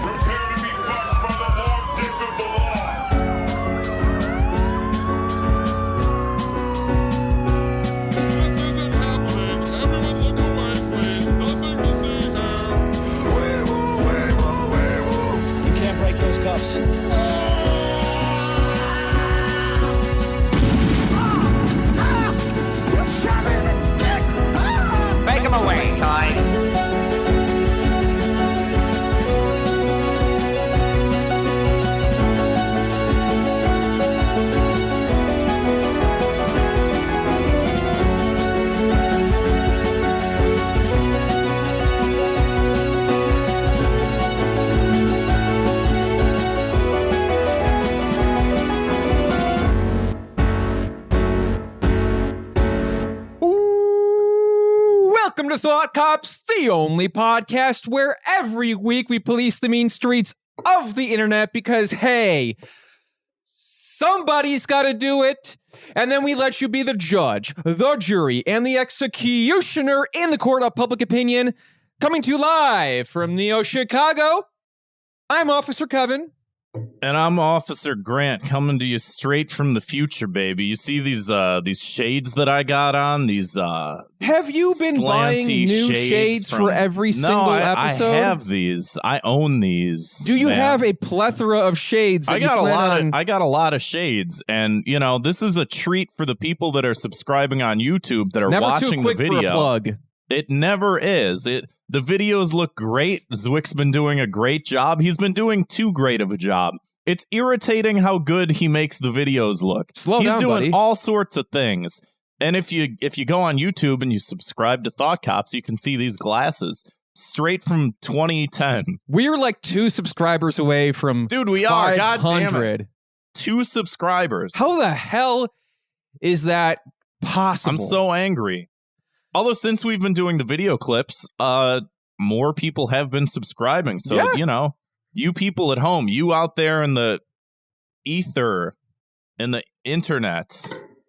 Prepare to be fucked by the long dick of the law. This isn't happening. Everyone look away, please. Nothing to see here. You can't break those cuffs. Make him away, Ty. Welcome to Thought Cops, the only podcast where every week we police the mean streets of the internet because, hey, somebody's got to do it. And then we let you be the judge, the jury, and the executioner in the court of public opinion. Coming to you live from Neo Chicago, I'm Officer Kevin. And I'm Officer Grant, coming to you straight from the future, baby. You see these shades that I got on? These Have you been buying new shades for every single episode? I have these. I own these. Do you have a plethora of shades? I got a lot of shades, and you know, this is a treat for the people that are subscribing on YouTube that are watching the video. For a plug. It never is. The videos look great. Zwick's been doing a great job. He's been doing too great of a job. It's irritating how good he makes the videos look. He's doing buddy. All sorts of things. And if you go on YouTube and you subscribe to Thought Cops, you can see these glasses straight from 2010. We're like 2 subscribers away from Dude, we are. God damn it. 2 subscribers. How the hell is that possible? I'm so angry. Although since we've been doing the video clips, more people have been subscribing. So, yeah. You know, you people at home, you out there in the ether, in the internet,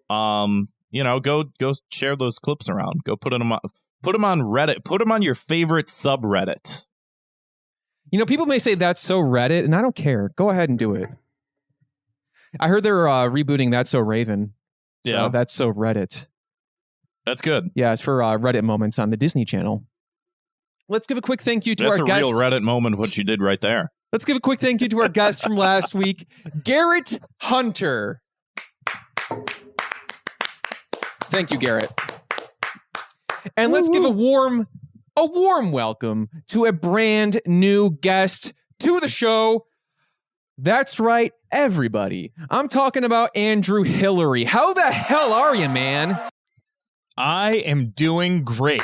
you know, go share those clips around. Go put them on Reddit. Put them on your favorite subreddit. You know, people may say that's so Reddit, and I don't care. Go ahead and do it. I heard they're rebooting That's So Raven. So yeah. That's So Reddit. That's good. Yeah, it's for Reddit moments on the Disney Channel. Let's give a quick thank you to our guest. That's a real Reddit moment, what you did right there. Let's give a quick thank you to our guest from last week, Garrett Hunter. Thank you, Garrett. And let's give a warm welcome to a brand new guest to the show. That's right, everybody. I'm talking about Andrew Hilary. How the hell are you, man? I am doing great.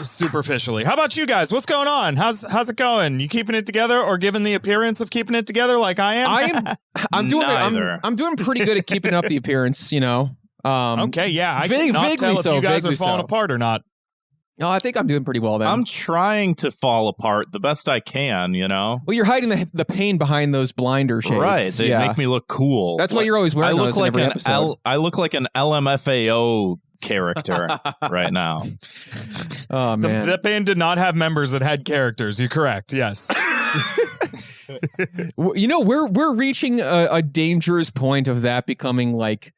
Superficially. How about you guys? What's going on? How's it going? You keeping it together or giving the appearance of keeping it together like I am? I'm doing pretty good at keeping up the appearance, you know. Okay, yeah. I cannot tell if you guys are falling apart or not. No, I think I'm doing pretty well then. I'm trying to fall apart the best I can, you know? Well, you're hiding the pain behind those blinder shades. Right, they make me look cool. That's why you're always wearing those in every episode. I look like an LMFAO character right now. Oh, man. That band did not have members that had characters. You're correct, yes. You know, we're reaching a dangerous point of that becoming like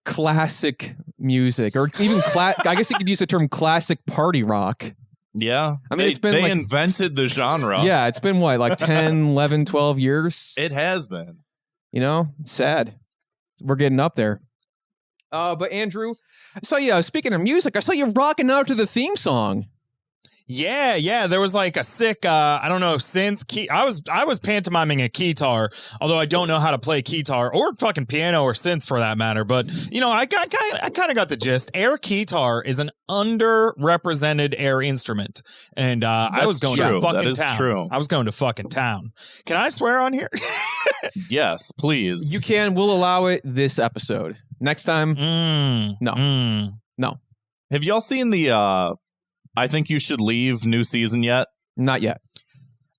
classic music, or even I guess you could use the term classic party rock. Yeah. I mean, they invented the genre. Yeah, it's been what, like 10, 11, 12 years? It has been. You know, it's sad. We're getting up there. But Andrew, I saw you, speaking of music, I saw you rocking out to the theme song. Yeah. There was like a sick, I don't know, synth key. I was pantomiming a keytar, although I don't know how to play keytar or fucking piano or synth for that matter. But you know, I kind of got the gist. Air keytar is an underrepresented air instrument, and I was going to fucking town. True. I was going to fucking town. Can I swear on here? Yes, please. You can. We'll allow it this episode. Next time, no. Have y'all seen the? I Think You Should Leave new season yet? Not yet.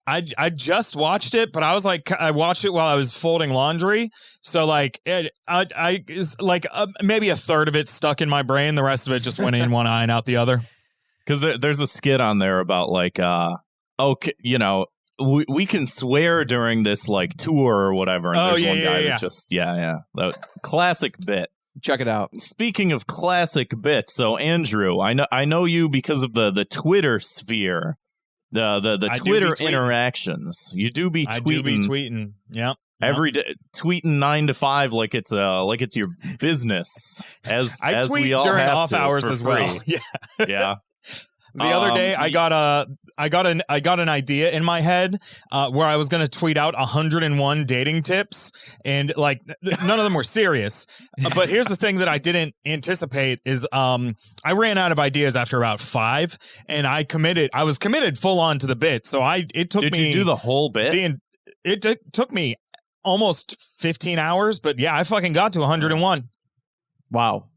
I just watched it, but I was like, I watched it while I was folding laundry. So like, maybe a third of it stuck in my brain. The rest of it just went in one eye and out the other. Because there's a skit on there about like, okay, you know, we can swear during this like tour or whatever. And there's one guy that just, that classic bit. Check it out. Speaking of classic bits, so Andrew, I know you because of the Twitter sphere, the Twitter interactions. You do be tweeting. I do be tweeting. Yep. Every day, tweeting 9 to 5 like it's your business. As tweet we all during have off to hours for as free. well. Yeah. Yeah. The other day, I got an idea in my head where I was going to tweet out 101 dating tips, and like none of them were serious. But here's the thing that I didn't anticipate is I ran out of ideas after about 5, and I was committed full on to the bit. So it took me. Did you do the whole bit? It took me almost 15 hours, but yeah, I fucking got to 101. Wow.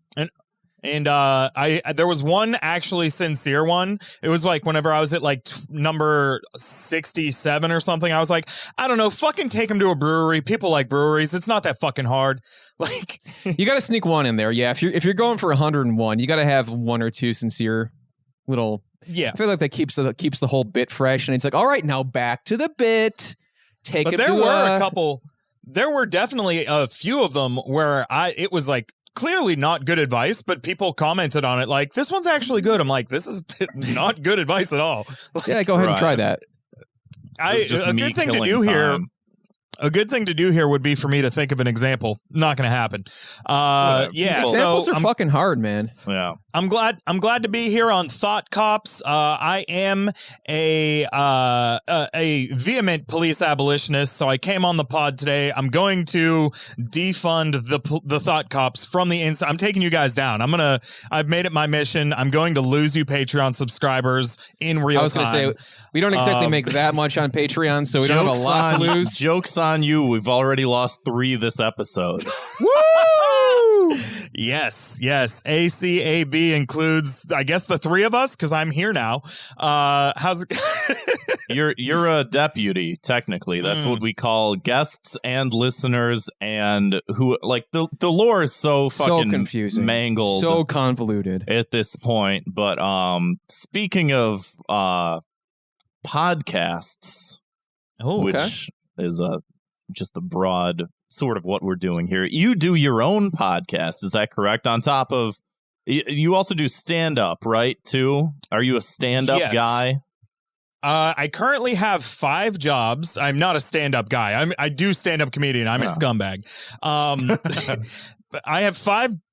And there was one actually sincere one. It was like whenever I was at like number 67 or something, I was like, I don't know, fucking take him to a brewery. People like breweries. It's not that fucking hard. Like, you got to sneak one in there. Yeah, if you're going for 101, you got to have one or two sincere little. Yeah, I feel like that keeps the whole bit fresh, and it's like, all right, now back to the bit. But there were a couple. There were definitely a few of them where it was like. Clearly not good advice, but people commented on it like, this one's actually good. I'm like, this is not good advice at all. Yeah, go ahead and try that. A good thing to do here. A good thing to do here would be for me to think of an example. Not going to happen. Examples are fucking hard, man. Yeah, I'm glad to be here on Thought Cops. I am a vehement police abolitionist, so I came on the pod today. I'm going to defund the Thought Cops from the inside. I'm taking you guys down. I've made it my mission. I'm going to lose you Patreon subscribers in real time. I was going to say we don't exactly make that much on Patreon, so we don't have a lot to lose. Jokes on you. We've already lost 3 this episode. Woo! Yes. ACAB includes, I guess, the 3 of us because I'm here now. How's it? You're a deputy, technically. That's what we call guests and listeners, and who like the lore is so fucking confusing, mangled, so convoluted at this point. But speaking of podcasts, which is just the broad sort of what we're doing here. You do your own podcast, is that correct? On top of, you also do stand-up, right, too? Are you a stand-up guy? I currently have 5 jobs. I'm not a stand-up guy. I do stand-up comedian. I'm a scumbag. But I have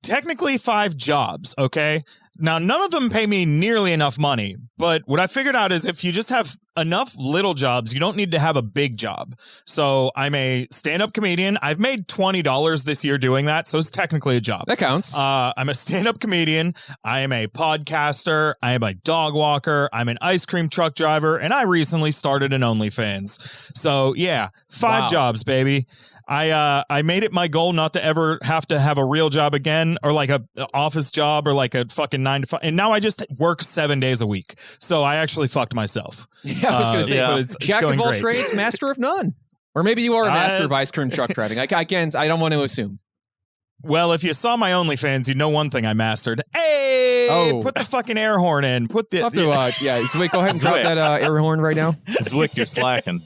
technically 5 jobs, okay? Now, none of them pay me nearly enough money, but what I figured out is if you just have enough little jobs, you don't need to have a big job. So I'm a stand-up comedian. I've made $20 this year doing that, so it's technically a job. That counts. I'm a stand-up comedian. I am a podcaster. I am a dog walker. I'm an ice cream truck driver, and I recently started an OnlyFans. So yeah, 5 jobs, baby. I made it my goal not to ever have to have a real job again, or like a office job, or like a fucking 9 to 5. And now I just work 7 days a week. So I actually fucked myself. Yeah, I was going to say, but it's jack going of all great. trades, master of none. Or maybe you are a master of ice cream truck driving. I don't want to assume. Well, if you saw my OnlyFans, you'd know one thing I mastered. Hey, put the fucking air horn in. Put the Zwick, go ahead and drop that air horn right now. Zwick, you're slacking.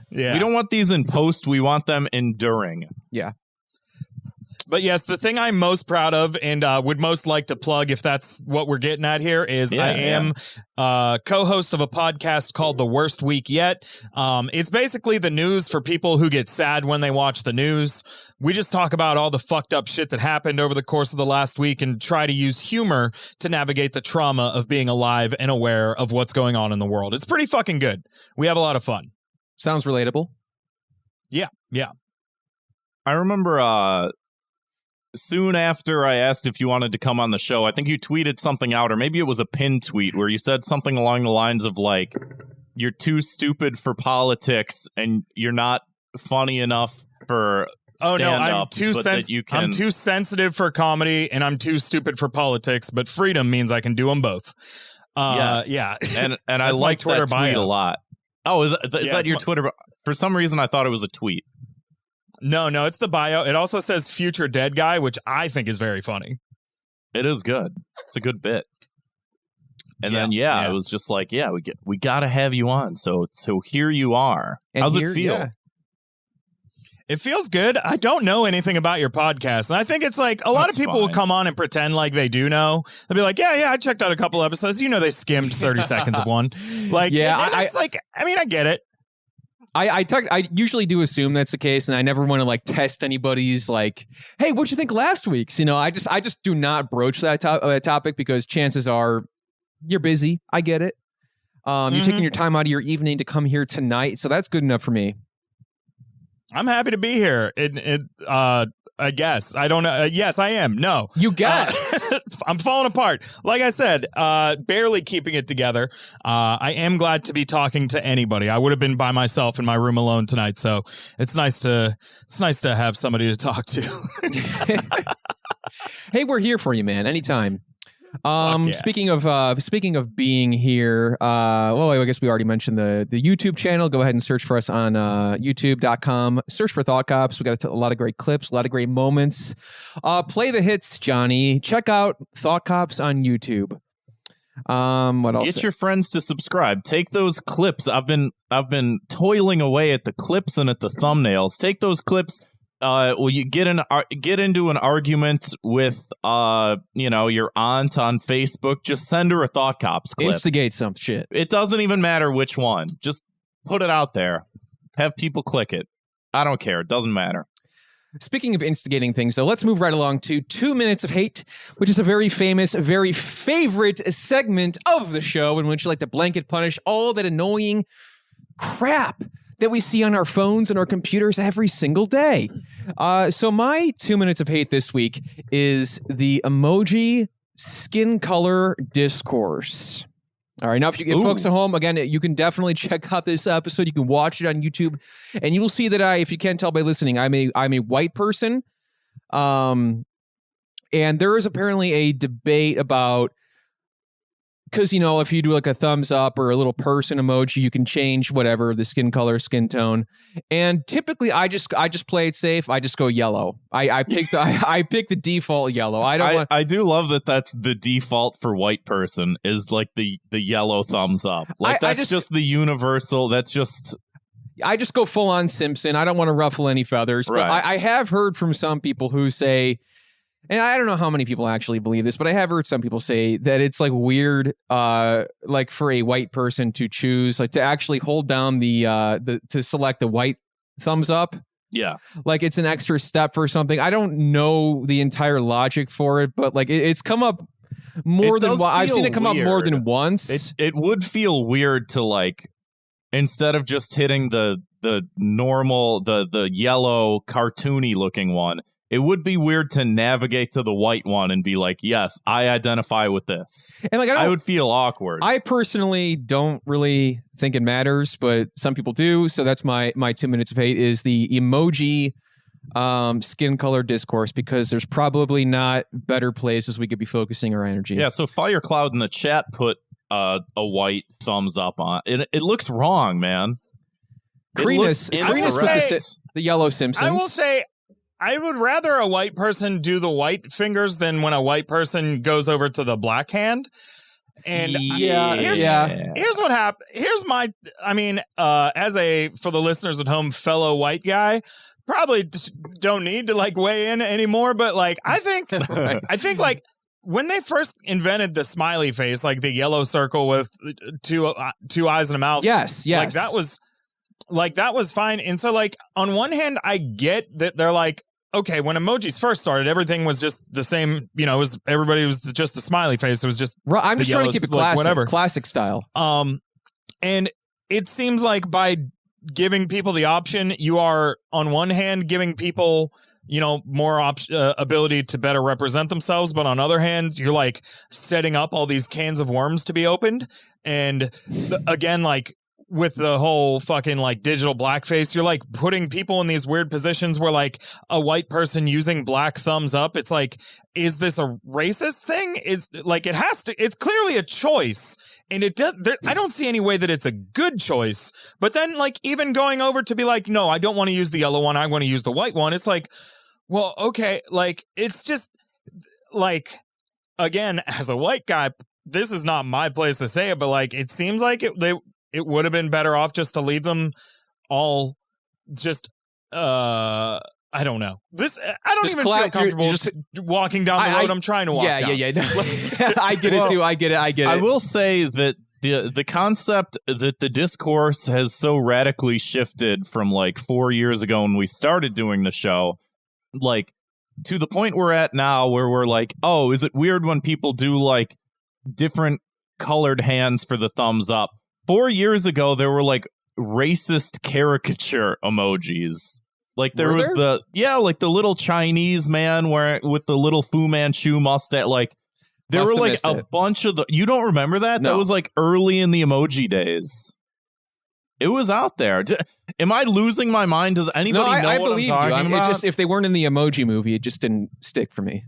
Yeah. We don't want these in post. We want them enduring. Yeah. But yes, the thing I'm most proud of and would most like to plug, if that's what we're getting at here, is I am co-host of a podcast called The Worst Week Yet. It's basically the news for people who get sad when they watch the news. We just talk about all the fucked up shit that happened over the course of the last week and try to use humor to navigate the trauma of being alive and aware of what's going on in the world. It's pretty fucking good. We have a lot of fun. Sounds relatable. Yeah. I remember soon after I asked if you wanted to come on the show, I think you tweeted something out, or maybe it was a pinned tweet where you said something along the lines of like, you're too stupid for politics and you're not funny enough for stand-up. I'm too sensitive for comedy and I'm too stupid for politics, but freedom means I can do them both. Yes. Yeah. And I like that tweet bio. a lot. Oh, is that your Twitter? For some reason, I thought it was a tweet. No, it's the bio. It also says future dead guy, which I think is very funny. It is good. It's a good bit. And then it was just like, we got to have you on. So here you are. And how's here- it feel? yeah. It feels good. I don't know anything about your podcast. And I think it's like a lot of people will come on and pretend like they do know. They'll be like, yeah, I checked out a couple episodes. You know, they skimmed 30 seconds of one. Like, I get it. I usually do assume that's the case, and I never want to like test anybody's like, hey, what'd you think last week's? You know, I just do not broach that topic because chances are you're busy. I get it. You're taking your time out of your evening to come here tonight, so that's good enough for me. I'm happy to be here. I guess. I don't know. Yes, I am. No. You guess. I'm falling apart. Like I said, barely keeping it together. I am glad to be talking to anybody. I would have been by myself in my room alone tonight, so it's nice to have somebody to talk to. Hey, we're here for you, man. Anytime. Yeah. Speaking of being here, I guess we already mentioned the YouTube channel. Go ahead and search for us on youtube.com. Search for Thought Cops. We got a lot of great clips, a lot of great moments. Play the hits, Johnny. Check out Thought Cops on YouTube. What else? Get your friends to subscribe. Take those clips. I've been toiling away at the clips and at the thumbnails. Take those clips. You get into an argument with your aunt on Facebook, just send her a Thought Cops clip. Instigate some shit. It doesn't even matter which one. Just put it out there. Have people click it. I don't care. It doesn't matter. Speaking of instigating things, though, let's move right along to 2 Minutes of Hate, which is a very famous, very favorite segment of the show in which you like to blanket punish all that annoying crap that we see on our phones and our computers every single day. So my 2 minutes of hate this week is the emoji skin color discourse. All right, now if folks at home, again, you can definitely check out this episode. You can watch it on YouTube, and you will see that if you can't tell by listening, I'm a white person. And there is apparently a debate about, because, if you do like a thumbs up or a little person emoji, you can change whatever the skin color, skin tone. And typically, I just play it safe. I just go yellow. I pick the default yellow. I do love that. That's the default for white person is like the yellow thumbs up. Like that's just the universal. That's just. I just go full on Simpson. I don't want to ruffle any feathers. Right. But I have heard from some people who say, and I don't know how many people actually believe this, but I have heard some people say that it's like weird, like for a white person to choose, like to actually hold down to select the white thumbs up. Yeah. Like it's an extra step for something. I don't know the entire logic for it, but like it's come up more than once. I've seen it come up more than once. It would feel weird to like, instead of just hitting the normal, the yellow cartoony looking one, it would be weird to navigate to the white one and be like, yes, I identify with this. And like I would feel awkward. I personally don't really think it matters, but some people do. So that's my 2 minutes of hate is the emoji skin color discourse, because there's probably not better places we could be focusing our energy. Yeah, so Firecloud in the chat put a white thumbs up on it. It looks wrong, man. Kreenus with the yellow Simpsons. I will say, I would rather a white person do the white fingers than when a white person goes over to the black hand. And here's what happened. Here's my, as for the listeners at home, fellow white guy, probably don't need to like weigh in anymore. But like, I think like when they first invented the smiley face, like the yellow circle with two eyes and a mouth. Yes. Like that was fine. And so like on one hand, I get that they're like, okay, when emojis first started, everything was just the same, everybody was just a smiley face. It was just I'm just trying to keep it classic, whatever. Classic style. And it seems like by giving people the option, you are on one hand giving people, more ability to better represent themselves, but on the other hand, you're like setting up all these cans of worms to be opened. And again, like, with the whole fucking like digital blackface, you're like putting people in these weird positions where like a white person using black thumbs up, it's like, is this a racist thing? Is like, it's clearly a choice, and I don't see any way that it's a good choice. But then like even going over to be like, no, I don't want to use the yellow one, I want to use the white one. It's like, well, okay, like it's just like, again, as a white guy, this is not my place to say it, but like it seems like it would have been better off just to leave them all just I don't know. I don't even feel comfortable just walking down the road I'm trying to walk down. Yeah. No. I get it too. I get it. I will say that the concept that the discourse has so radically shifted from like 4 years ago when we started doing the show, like to the point we're at now where we're like, oh, is it weird when people do like different colored hands for the thumbs up? 4 years ago, there were like racist caricature emojis. Like there was like the little Chinese man with the little Fu Manchu mustache. Like there were like a bunch of you don't remember that? No. That was like early in the emoji days. It was out there. Am I losing my mind? Does anybody know I what believe I'm you. talking about? It just, if they weren't in the emoji movie, it just didn't stick for me.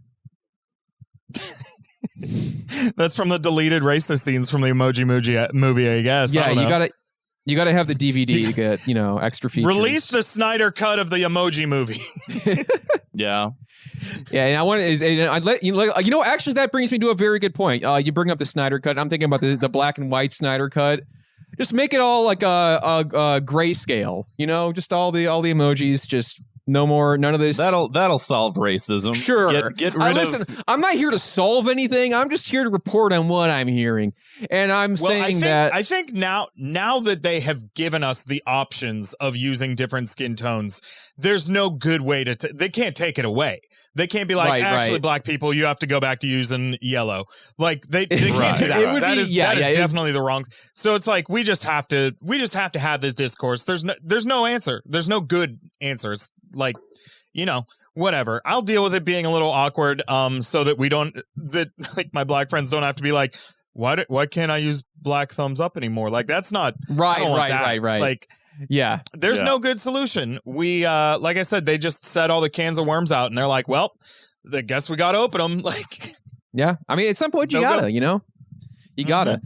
That's from the deleted racist scenes from the emoji movie, I guess. Yeah, you gotta have the DVD to get, extra features. Release the Snyder cut of the emoji movie. Yeah. Yeah, and I'd let you actually that brings me to a very good point. You bring up the Snyder cut. I'm thinking about the black and white Snyder cut. Just make it all like a grayscale, just all the emojis, just no more, none of this. That'll solve racism. Sure. Get rid listen, I'm not here to solve anything. I'm just here to report on what I'm hearing. And I think now that they have given us the options of using different skin tones, there's no good way they can't take it away. They can't be like, black people, you have to go back to using yellow. Like they can't do that. That is definitely the wrong. So it's like we just have to have this discourse. There's no answer. There's no good answers. Like, whatever. I'll deal with it being a little awkward, so that like my black friends don't have to be like, why can't I use black thumbs up anymore? Like that's not right. Like, yeah, there's no good solution. We, like I said, they just set all the cans of worms out, and they're like, well, I guess we got to open them. Like, yeah, I mean, at some point you gotta, you gotta.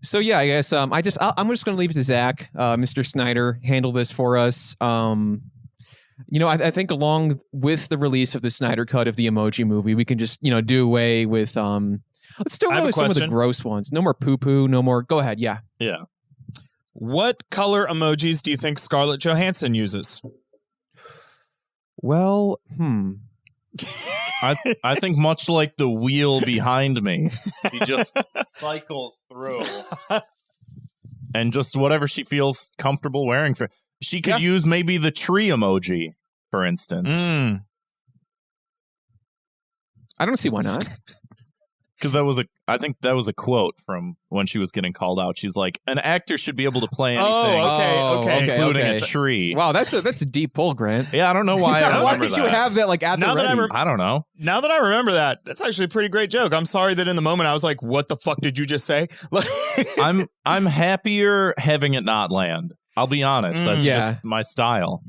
So yeah, I guess I'm just gonna leave it to Zach, Mr. Snyder, handle this for us. I think along with the release of the Snyder cut of the emoji movie, we can just, do away with let's do away with some of the gross ones. No more poo-poo, no more. Go ahead. Yeah. Yeah. What color emojis do you think Scarlett Johansson uses? Well, I think much like the wheel behind me, he just cycles through and just whatever she feels comfortable wearing. She could use maybe the tree emoji, for instance. I don't see why not. Because I think that was a quote from when she was getting called out. She's like, an actor should be able to play anything, including a tree. Wow, that's a deep pull, Grant. Yeah, I don't know why. Why did you have that like at the ready? I don't know. Now that I remember that, that's actually a pretty great joke. I'm sorry that in the moment I was like, "What the fuck did you just say?" I'm happier having it not land. I'll be honest. That's just my style.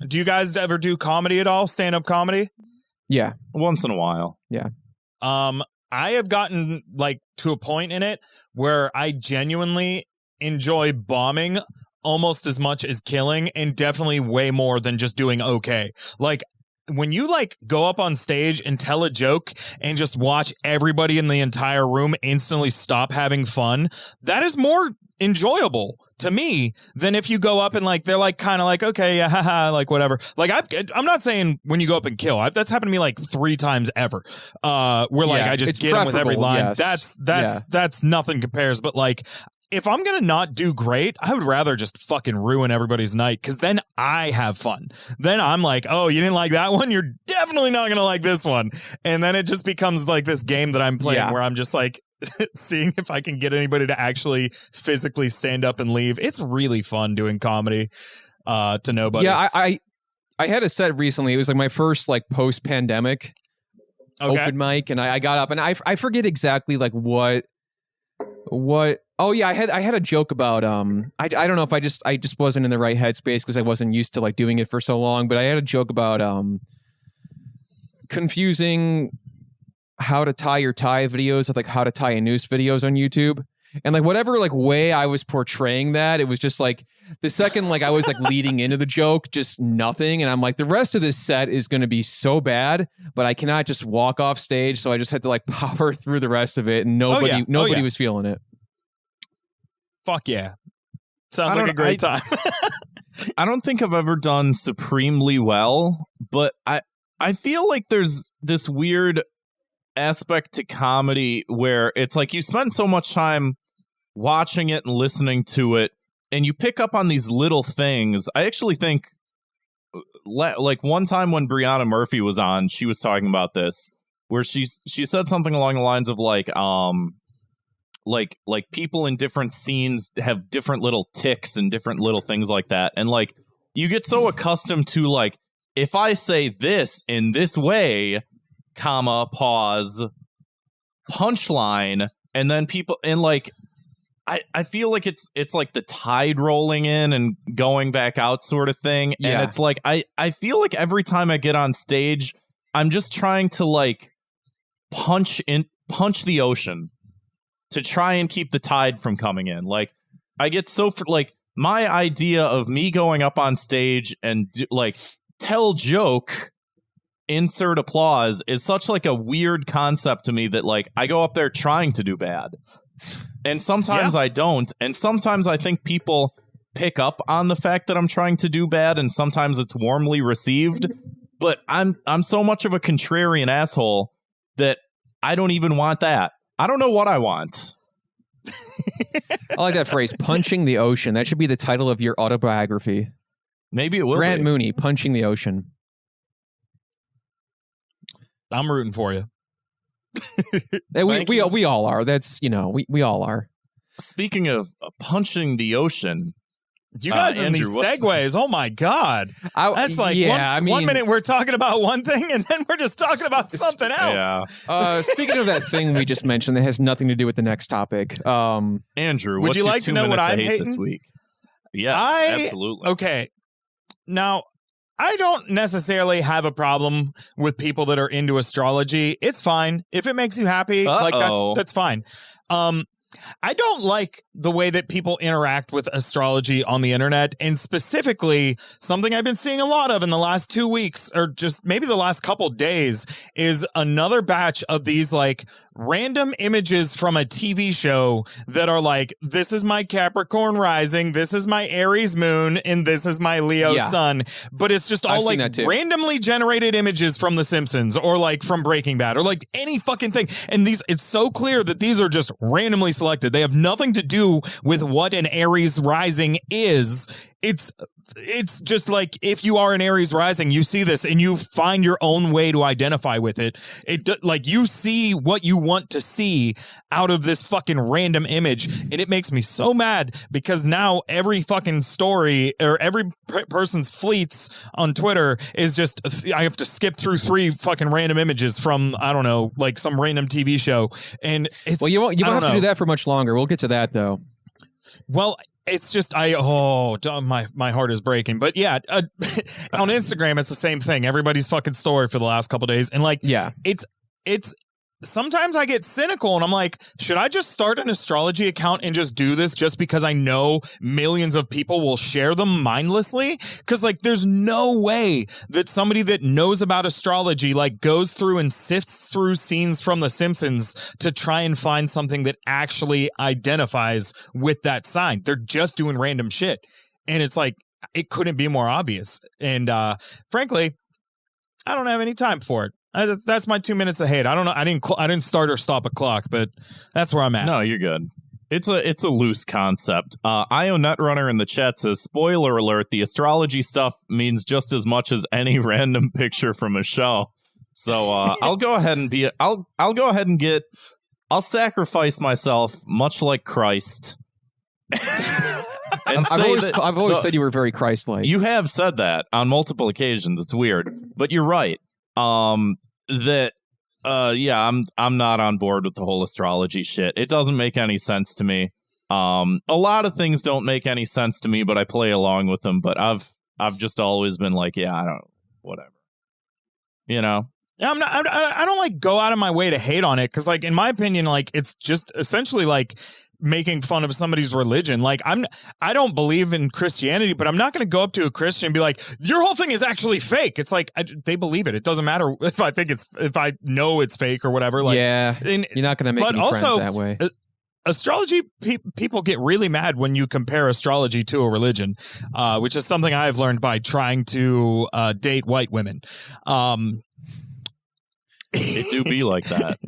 Do you guys ever do comedy at all? Stand-up comedy? Yeah, once in a while. Yeah. I have gotten like to a point in it where I genuinely enjoy bombing almost as much as killing, and definitely way more than just doing okay. Like when you like go up on stage and tell a joke and just watch everybody in the entire room instantly stop having fun, that is more enjoyable to me than if you go up and like they're like kind of like, okay, yeah, haha, like whatever. Like I'm not saying when you go up and kill. That's happened to me like 3 times ever. Where like I just get them with every line. Yes. That's nothing compares. But like if I'm gonna not do great, I would rather just fucking ruin everybody's night, because then I have fun. Then I'm like, oh, you didn't like that one? You're definitely not gonna like this one. And then it just becomes like this game that I'm playing where I'm just like seeing if I can get anybody to actually physically stand up and leave. It's really fun doing comedy to nobody. Yeah, I had a set recently. It was like my first like post-pandemic open mic, and I got up and I forget exactly like what. Oh yeah, I had a joke about I don't know if I just wasn't in the right headspace because I wasn't used to like doing it for so long, but I had a joke about confusing how to tie your tie videos with like how to tie a noose videos on YouTube. And like whatever like way I was portraying that, it was just like the second like I was like leading into the joke, just nothing. And I'm like, the rest of this set is going to be so bad, but I cannot just walk off stage. So I just had to like power through the rest of it, and nobody was feeling it. Fuck yeah. Sounds like a great time. I don't think I've ever done supremely well, but I feel like there's this weird aspect to comedy where it's like you spend so much time watching it and listening to it, and you pick up on these little things. I actually think, like one time when Brianna Murphy was on, she was talking about this, where she said something along the lines of like people in different scenes have different little tics and different little things like that, and like you get so accustomed to like, if I say this in this way, comma, pause, punchline, and then people, and like I feel like it's like the tide rolling in and going back out sort of thing. Yeah. And it's like I feel like every time I get on stage, I'm just trying to like punch the ocean to try and keep the tide from coming in. Like I get so like my idea of me going up on stage and like tell joke, insert applause is such like a weird concept to me that like I go up there trying to do bad, and sometimes I don't, and sometimes I think people pick up on the fact that I'm trying to do bad, and sometimes it's warmly received, but I'm so much of a contrarian asshole that I don't even want that. I don't know what I want. I like that phrase, punching the ocean. That should be the title of your autobiography. Maybe it will Grant be. Mooney, punching the ocean. I'm rooting for you. We all are. That's, we all are. Speaking of punching the ocean, you guys in Andrew, these segues, oh my God. That's like one minute we're talking about one thing and then we're just talking about something else. Yeah. Speaking of that thing we just mentioned that has nothing to do with the next topic. Andrew, would what's you your like 2 to know what minutes of I'm hate hating this week? Yes, absolutely. Okay. Now, I don't necessarily have a problem with people that are into astrology. It's fine. If it makes you happy, like that's fine. I don't like the way that people interact with astrology on the internet, and specifically something I've been seeing a lot of in the last 2 weeks, or just maybe the last couple days, is another batch of these like random images from a TV show that are like, this is my Capricorn rising, this is my Aries moon, and this is my Leo sun. But it's just all like randomly generated images from The Simpsons or like from Breaking Bad or like any fucking thing. And it's so clear that these are just randomly selected. They have nothing to do with what an Aries rising is. It's just like, if you are an Aries rising, you see this and you find your own way to identify with it. Like you see what you want to see out of this fucking random image. And it makes me so mad because now every fucking story or every person's fleets on Twitter is just, I have to skip through 3 fucking random images from, I don't know, like some random TV show. And it's, well, you won't have to do that for much longer. We'll get to that though. Well, it's just my heart is breaking. But yeah, on Instagram it's the same thing. Everybody's fucking story for the last couple days, and like, yeah, it's sometimes I get cynical and I'm like, should I just start an astrology account and just do this just because I know millions of people will share them mindlessly? Because like, there's no way that somebody that knows about astrology like goes through and sifts through scenes from The Simpsons to try and find something that actually identifies with that sign. They're just doing random shit. And it's like, it couldn't be more obvious. And frankly, I don't have any time for it. That's my 2 minutes of hate. I don't know. I didn't start or stop a clock, but that's where I'm at. No, you're good. It's a loose concept. IO Netrunner in the chat says, spoiler alert, the astrology stuff means just as much as any random picture from a show. So I'll go ahead and I'll sacrifice myself much like Christ. I've always said you were very Christ-like. You have said that on multiple occasions. It's weird, but you're right. I'm not on board with the whole astrology shit. It doesn't make any sense to me. A lot of things don't make any sense to me, but I play along with them. But I've just always been like, yeah, I don't, whatever. You know? I don't like go out of my way to hate on it, because like, in my opinion, like, it's just essentially like making fun of somebody's religion. Like I don't believe in Christianity, but I'm not going to go up to a Christian and be like, your whole thing is actually fake. It's like they believe it. It doesn't matter if I know it's fake or whatever. Like, yeah, you're not going to make any friends that way. Astrology people get really mad when you compare astrology to a religion, which is something I've learned by trying to date white women. It do be like that.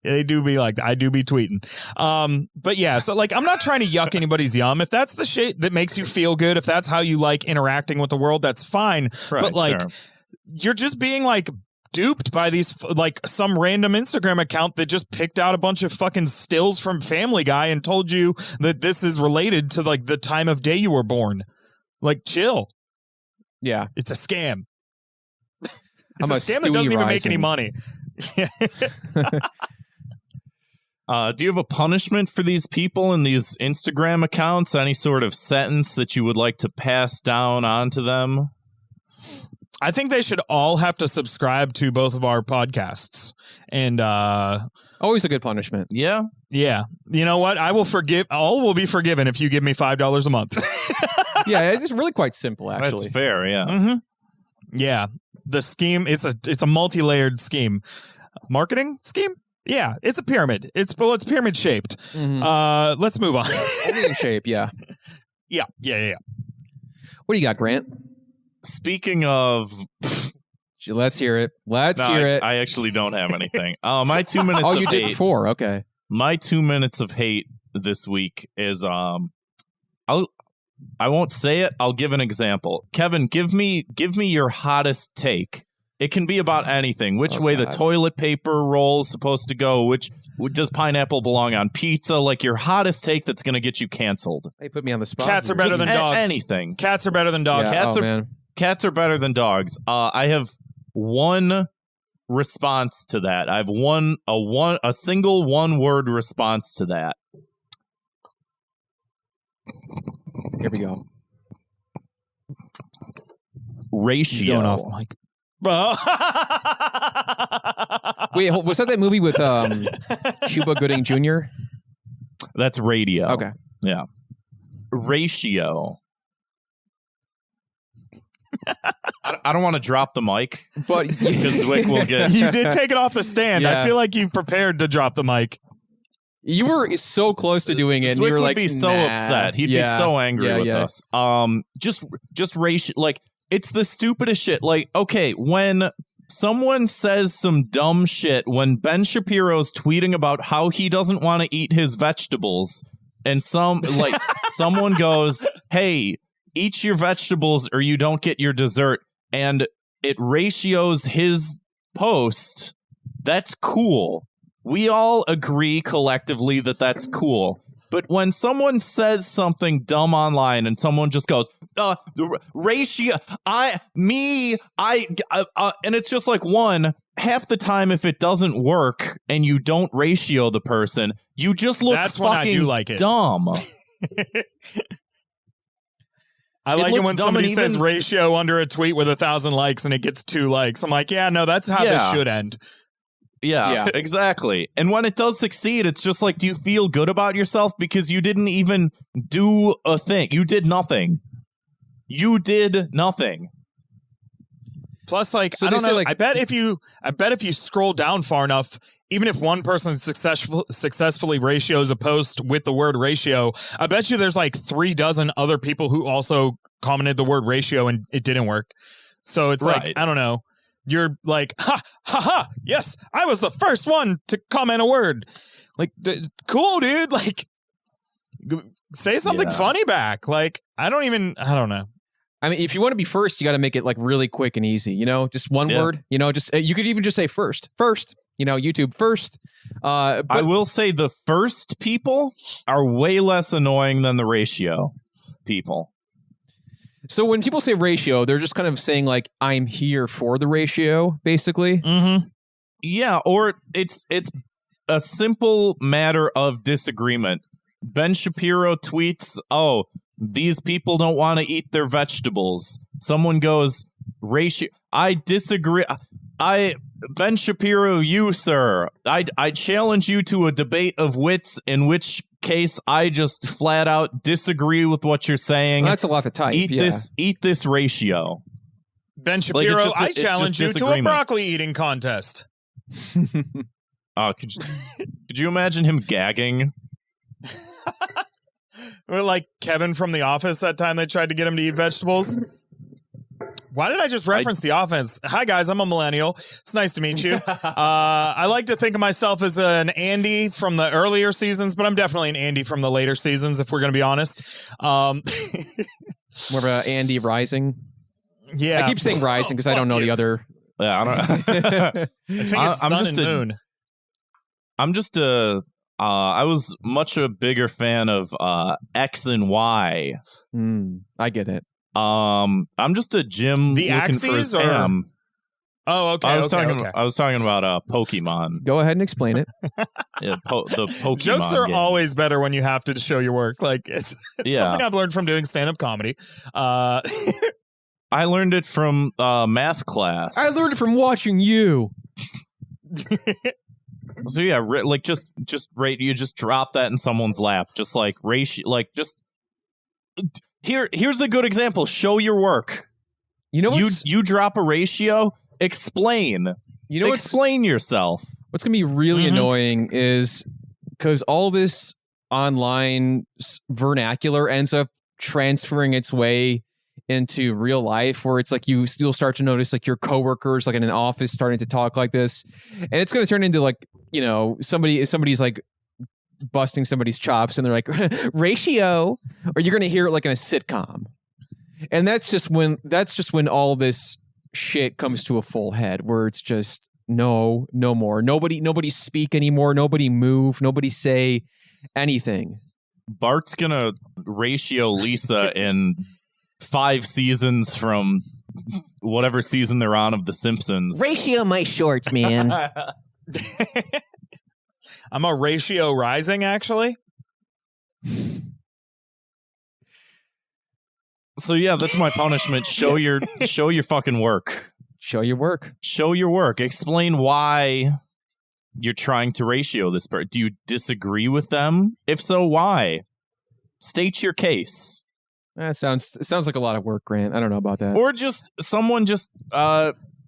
They do be like that. I do be tweeting. But yeah, so like I'm not trying to yuck anybody's yum. If that's the shit that makes you feel good, if that's how you like interacting with the world, that's fine. Right, but like sure. you're just being like duped by these like some random Instagram account that just picked out a bunch of fucking stills from Family Guy and told you that this is related to like the time of day you were born. Like chill. Yeah. It's a scam. It's I'm a a scam that Stewie doesn't even make rising. any money. Do you have a punishment for these people and these Instagram accounts? Any sort of sentence that you would like to pass down onto them? I think they should all have to subscribe to both of our podcasts. And Always a good punishment. Yeah. yeah, you know what? I will forgive. All will be forgiven if you give me $5 a month. Yeah, it's really quite simple, actually. That's fair, yeah. Mm-hmm. Yeah, the scheme it's a multi-layered scheme, marketing scheme. Yeah, it's a pyramid. It's pyramid shaped. Mhm. Let's move on. Only in shape, yeah. Yeah. What do you got, Grant? Speaking of... Let's hear it. Let's No, hear it. I actually don't have anything. My 2 minutes Oh, of you did hate. before. Okay. My 2 minutes of hate this week is I won't say it. I'll give an example. Kevin, give me your hottest take. It can be about anything. Which way the God. toilet paper roll is supposed to go. Which does pineapple belong on pizza? Like your hottest take that's going to get you canceled. They put me on the spot. Cats are here. better Just than dogs. anything. Cats are better than dogs. Yeah. Cats Oh, are- man. Cats are better than dogs. I have one response to that. I have a single one-word response to that. Here we go. Ratio. He's going off, Mike. Wait, was that movie with Cuba Gooding Jr.? That's radio. Okay. Yeah. Ratio. I don't want to drop the mic But because Zwick will get. You did take it off the stand. Yeah. I feel like you prepared to drop the mic. you were so close to doing it. And Zwick you were would like, be so nah. upset. He'd Yeah. be so angry with Yeah. us. Just ratio. Like it's the stupidest shit. Like okay, when someone says some dumb shit, when Ben Shapiro's tweeting about how he doesn't want to eat his vegetables, and someone goes, "Hey, eat your vegetables or you don't get your dessert," and it ratios his post. That's cool. We all agree collectively that that's cool. But when someone says something dumb online and someone just goes, the ratio, and it's just like half the time if it doesn't work and you don't ratio the person, you just look That's when I do fucking like it. dumb. I like it looks when dumb somebody and says even- ratio under a tweet with 1,000 likes and it gets 2 likes. I'm like, yeah, no, that's how this Yeah. should end. Yeah, exactly. And when it does succeed, it's just like, do you feel good about yourself because you didn't even do a thing? You did nothing. You did nothing. Plus, like, So I they don't say, know. like- I bet if you scroll down far enough, even if one person successfully ratios a post with the word ratio, I bet you there's like 36 other people who also commented the word ratio and it didn't work. So it's like, Right. I don't know. You're like, ha, ha, ha. Yes, I was the first one to comment a word. Like, cool, dude. Like, say something Yeah. funny back. Like, I don't know. I mean, if you want to be first, you got to make it like really quick and easy. Just one Yeah. word. Just you could even just say first. YouTube first. But I will say the first people are way less annoying than the ratio people. so when people say ratio, they're just kind of saying like, I'm here for the ratio, basically. Mm-hmm. Yeah, or it's a simple matter of disagreement. Ben Shapiro tweets, "Oh, these people don't want to eat their vegetables." Someone goes, "Ratio." I disagree. Ben Shapiro, you sir, I challenge you to a debate of wits in which case, I just flat out disagree with what you're saying. That's a lot to type. Eat this ratio. Ben Shapiro, just I challenge you to a broccoli eating contest. Oh, could you imagine him gagging? Or like Kevin from The Office that time they tried to get him to eat vegetables. Why did I just reference The Office? Hi, guys. I'm a millennial. It's nice to meet you. I like to think of myself as an Andy from the earlier seasons, but I'm definitely an Andy from the later seasons, if we're going to be honest. More of a Andy Rising. Yeah. I keep saying Rising because I don't know the other. Yeah, I don't. I think it's Sun and Moon. I'm just I was much a bigger fan of X and Y. I get it. I'm just a Jim the looking for his Axes or Pam. Oh, okay. I was okay. talking about Pokemon. Go ahead and explain it. Yeah, the Pokemon Jokes are games. always better when you have to show your work. Like it's something I've learned from doing stand-up comedy. I learned it from math class. I learned it from watching you. So yeah, like just rate. You just drop that in someone's lap, just like ratio. Like just here's the good example. Show your work. You know, you drop a ratio. Explain. Explain yourself. What's gonna be really annoying is because all this online vernacular ends up transferring its way into real life, where it's like you'll start to notice like your coworkers like in an office starting to talk like this, and it's going to turn into like, you know, somebody's like busting somebody's chops and they're like ratio, or you're going to hear it like in a sitcom, and that's just when all this shit comes to a full head, where it's just no more, nobody speak anymore, nobody move, nobody say anything. Bart's gonna ratio Lisa in 5 seasons from whatever season they're on of The Simpsons. Ratio my shorts, man. I'm a ratio rising, actually. So yeah, that's my punishment. Show your fucking work. Show your work. Show your work. Explain why you're trying to ratio this person. Do you disagree with them? If so, why? State your case. That sounds like a lot of work, Grant. I don't know about that. Or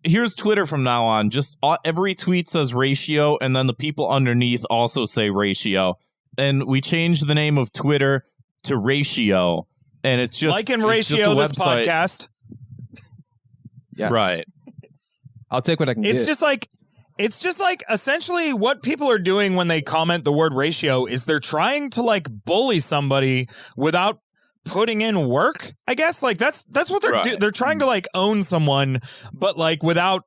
here's Twitter from now on. Just every tweet says ratio, and then the people underneath also say ratio. And we changed the name of Twitter to Ratio, and it's just like in Ratio this podcast. Yes. Right. I'll take what I can get. It's just like essentially what people are doing when they comment the word ratio is they're trying to like bully somebody without putting in work, I guess. Like that's what they're doing. They're trying to like own someone, but like without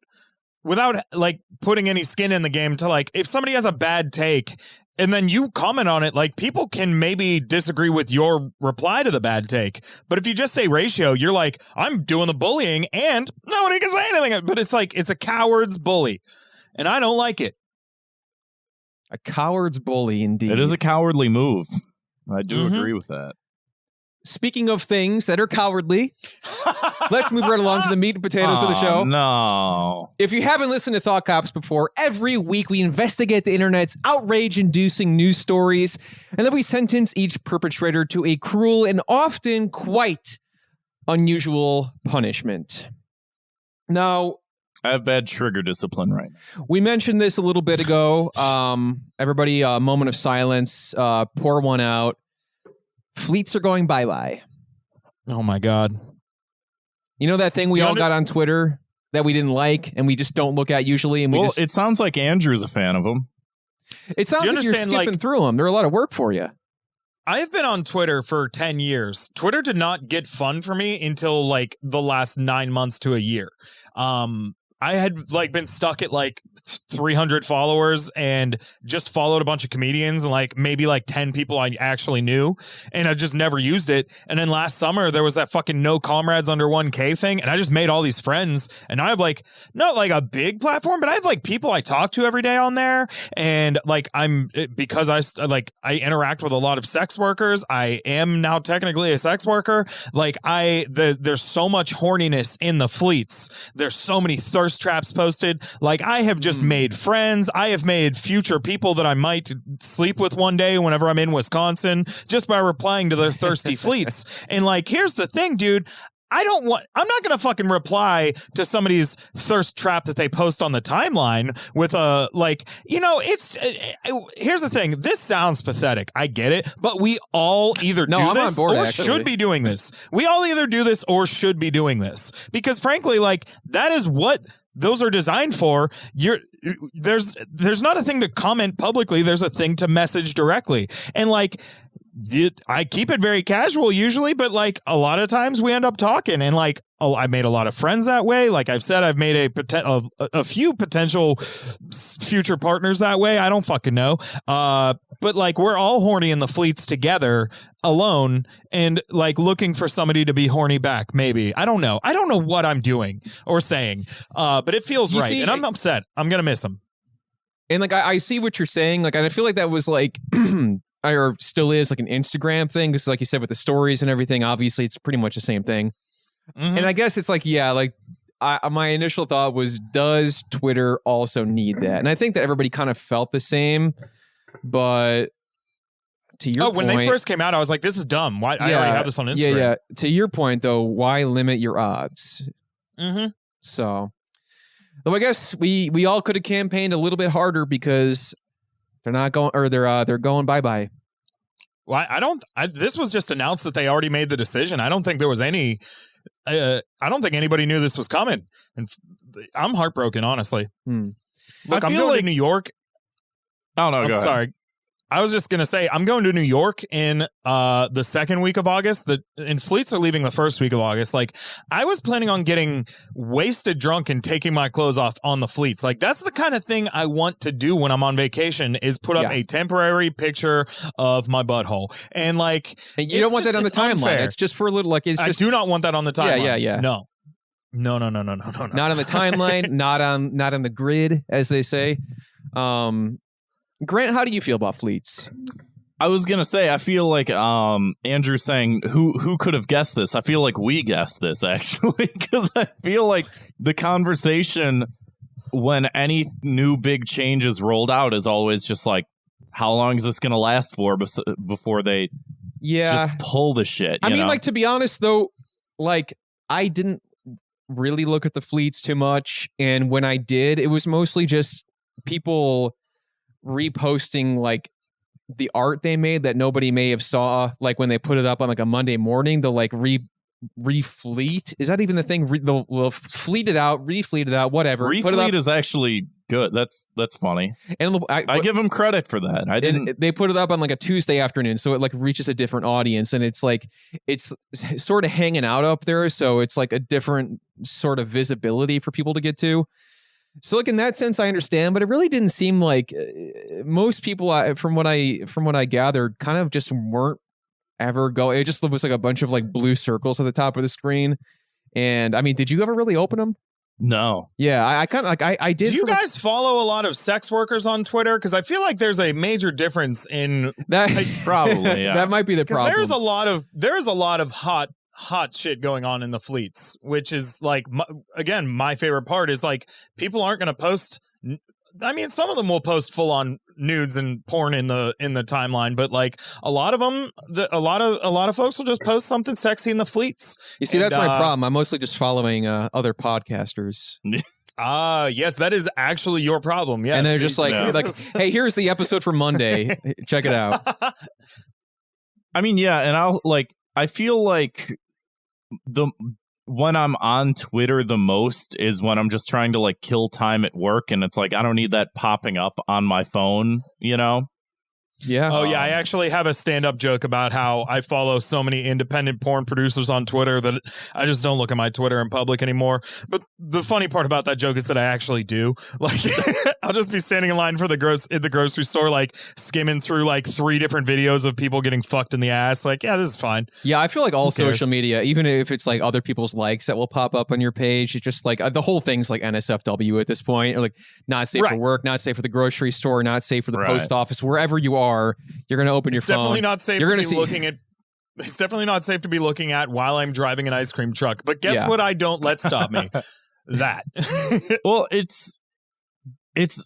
like putting any skin in the game to like, if somebody has a bad take and then you comment on it, like people can maybe disagree with your reply to the bad take. But if you just say ratio, you're like, I'm doing the bullying and nobody can say anything. But it's like, it's a coward's bully. And I don't like it. A coward's bully, indeed. It is a cowardly move. I do agree with that. Speaking of things that are cowardly, let's move right along to the meat and potatoes of the show. No. If you haven't listened to Thought Cops before, every week we investigate the internet's outrage-inducing news stories, and then we sentence each perpetrator to a cruel and often quite unusual punishment. Now, I have bad trigger discipline right now. we mentioned this a little bit ago. Everybody, a moment of silence. Pour one out. Fleets are going bye-bye. Oh my God. You know that thing we all got on Twitter that we didn't like and we just don't look at usually? And it sounds like Andrew's a fan of them. It sounds like you're skipping through them. They're a lot of work for you. I have been on Twitter for 10 years. Twitter did not get fun for me until like the last 9 months to a year. I had like been stuck at like 300 followers and just followed a bunch of comedians and like maybe like 10 people I actually knew, and I just never used it. And then last summer there was that fucking no comrades under 1K thing, and I just made all these friends, and I have like not like a big platform, but I have like people I talk to every day on there, and like because I interact with a lot of sex workers. I am now technically a sex worker. Like there's so much horniness in the fleets. There's so many thirsty thirst traps posted. Like, I have just made friends. I have made future people that I might sleep with one day whenever I'm in Wisconsin just by replying to their thirsty fleets. And like, here's the thing, dude. I'm not going to fucking reply to somebody's thirst trap that they post on the timeline with a, like, you know, here's the thing. This sounds pathetic. I get it. But we all either do I'm this on board, or actually. should be doing this. We all either do this or should be doing this. Because frankly, like, that is what those are designed for. There's not a thing to comment publicly. There's a thing to message directly. And like, I keep it very casual usually, but like a lot of times we end up talking, and like, I made a lot of friends that way. Like I've said, I've made a few potential future partners that way. I don't fucking know. But like, we're all horny in the fleets together alone and like looking for somebody to be horny back. Maybe. I don't know what I'm doing or saying. But it feels right. And I'm upset. I'm going to miss them. And like, I see what you're saying. Like, and I feel like that was like, or still is like an Instagram thing. Because like you said, with the stories and everything, obviously it's pretty much the same thing. And I guess it's like, yeah, like my initial thought was, does Twitter also need that? And I think that everybody kind of felt the same, but to your point, when they first came out, I was like, this is dumb. Why? I already have this on Instagram. Yeah. To your point though, why limit your odds? So, though I guess we all could have campaigned a little bit harder because they're not going, or they're going bye-bye. Well, this was just announced that they already made the decision. I don't think there was any. I don't think anybody knew this was coming, and I'm heartbroken, honestly. Look, I'm going to New York. Oh no, I'm sorry. I was just going to say, I'm going to New York in the second week of August. And fleets are leaving the first week of August. Like, I was planning on getting wasted drunk and taking my clothes off on the fleets. Like, that's the kind of thing I want to do when I'm on vacation, is put up a temporary picture of my butthole. And like, and you don't want that on the timeline. Unfair. It's just for a little, like, it's just. I do not want that on the timeline. Yeah. No. Not on the timeline, not on the grid, as they say. Grant, how do you feel about fleets? I was gonna say, I feel like Andrew saying who could have guessed this. I feel like we guessed this actually, because I feel like the conversation when any new big change is rolled out is always just like, how long is this gonna last for before they just pull the shit? I mean, like, to be honest though, like, I didn't really look at the fleets too much, and when I did, it was mostly just people reposting like the art they made that nobody may have saw, like when they put it up on like a Monday morning, they'll like refleet. Is that even the thing? They'll fleet it out, refleet it out, whatever. Refleet is actually good. That's funny. And I give them credit for that. I didn't. They put it up on like a Tuesday afternoon, so it like reaches a different audience, and it's like it's sort of hanging out up there, so it's like a different sort of visibility for people to get to. So, like, in that sense, I understand, but it really didn't seem like most people, from what I gathered, kind of just weren't ever going. It just was like a bunch of like blue circles at the top of the screen. And I mean, did you ever really open them? No. Yeah, I kind of like I did. Do you guys follow a lot of sex workers on Twitter? Because I feel like there's a major difference in that. Like, probably, yeah. That might be the problem. There's a lot of hot shit going on in the fleets, which is like, again, my favorite part is like, people aren't going to post. I mean, some of them will post full on nudes and porn in the timeline, but like a lot of them, a lot of folks will just post something sexy in the fleets. You see, that's my problem. I'm mostly just following other podcasters. Yes, that is actually your problem. Yes. And they're just like, hey, here's the episode for Monday. Check it out. I mean, yeah. And I feel like when I'm on Twitter the most is when I'm just trying to like kill time at work, and it's like, I don't need that popping up on my phone, you know? Yeah. Oh, yeah. I actually have a stand-up joke about how I follow so many independent porn producers on Twitter that I just don't look at my Twitter in public anymore. But the funny part about that joke is that I actually do. Like, I'll just be standing in line for at the grocery store, like skimming through like 3 different videos of people getting fucked in the ass. Like, yeah, this is fine. Yeah, I feel like all social media, even if it's like other people's likes that will pop up on your page, it's just like the whole thing's like NSFW at this point, or like not safe for work, not safe for the grocery store, not safe for the post office, wherever you are. You're going to open your phone. Definitely not safe to be looking at. It's definitely not safe to be looking at while I'm driving an ice cream truck. But guess what? I don't let stop me. that. Well, it's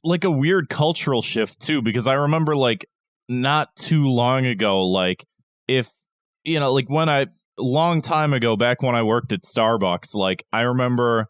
like a weird cultural shift too, because I remember like not too long ago, like if like long time ago, back when I worked at Starbucks, like I remember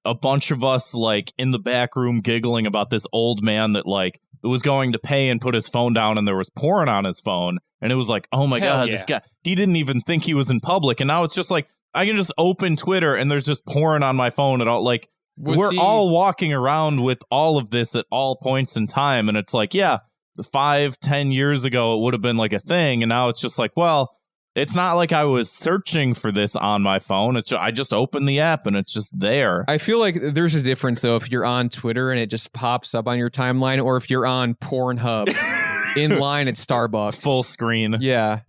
a bunch of us like in the back room giggling about this old man that like was going to pay and put his phone down and there was porn on his phone, and it was like, oh my Hell god, yeah. this guy, he didn't even think he was in public, and now it's just like I can just open Twitter and there's just porn on my phone at all. Like we're all walking around with all of this at all points in time, and it's like, yeah, 5-10 years ago it would have been like a thing, and now it's just like, well, it's not like I was searching for this on my phone. It's just, I just opened the app and it's just there. I feel like there's a difference though if you're on Twitter and it just pops up on your timeline, or if you're on Pornhub in line at Starbucks. Full screen. Yeah.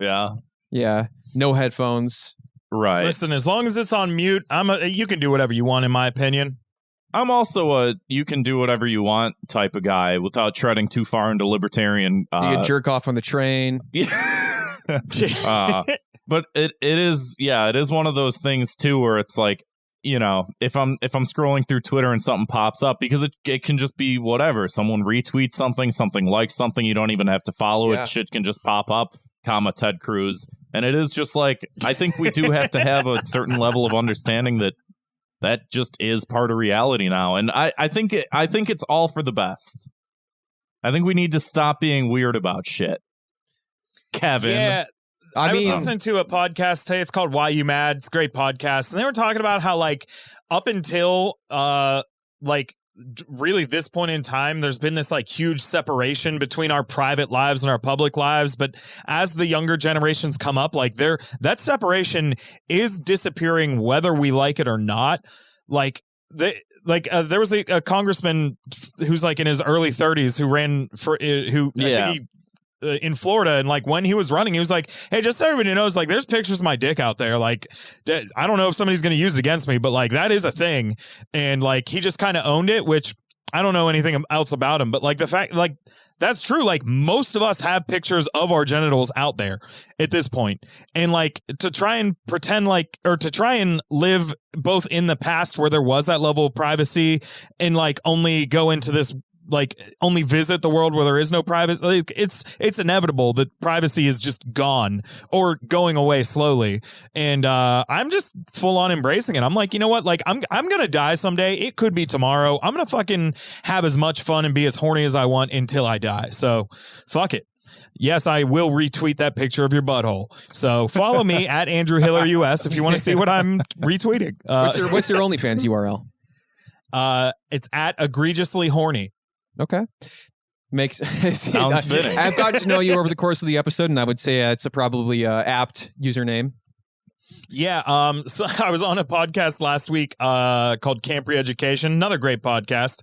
Yeah. No headphones. Right. Listen, as long as it's on mute, you can do whatever you want, in my opinion. I'm also a you can do whatever you want type of guy without treading too far into libertarian. You can jerk off on the train. But it is one of those things too where it's like, if I'm scrolling through Twitter and something pops up, because it can just be whatever, someone retweets something likes something, you don't even have to follow it, shit can just pop up, Ted Cruz, and it is just like, I think we do have to have a certain level of understanding that just is part of reality now, and I think it's all for the best. I think we need to stop being weird about shit. Kevin. Yeah. I mean, was listening to a podcast today. It's called Why You Mad? It's a great podcast. And they were talking about how, like, up until, really this point in time, there's been this, like, huge separation between our private lives and our public lives. But as the younger generations come up, like, that separation is disappearing whether we like it or not. Like, there was a congressman who's, like, in his early 30s who ran for, I think he, in Florida, and like when he was running, he was like, hey, just so everybody knows, like, there's pictures of my dick out there, like, I don't know if somebody's going to use it against me, but like that is a thing. And like he just kind of owned it, which I don't know anything else about him, but like the fact, like, that's true. Like most of us have pictures of our genitals out there at this point. And like to try and pretend like, or to try and live both in the past where there was that level of privacy and like only go into this, like only visit the world where there is no privacy. Like, it's inevitable that privacy is just gone or going away slowly. And I'm just full on embracing it. I'm like, you know what? Like I'm gonna die someday. It could be tomorrow. I'm gonna fucking have as much fun and be as horny as I want until I die. So fuck it. Yes, I will retweet that picture of your butthole. So follow me at Andrew Hilary US if you want to see what I'm retweeting. What's your OnlyFans URL? It's at egregiously horny. Okay. Makes sounds fitting. I've gotten to know you over the course of the episode, and I would say it's a probably apt username. Yeah. So I was on a podcast last week called Camp Re-Education, another great podcast.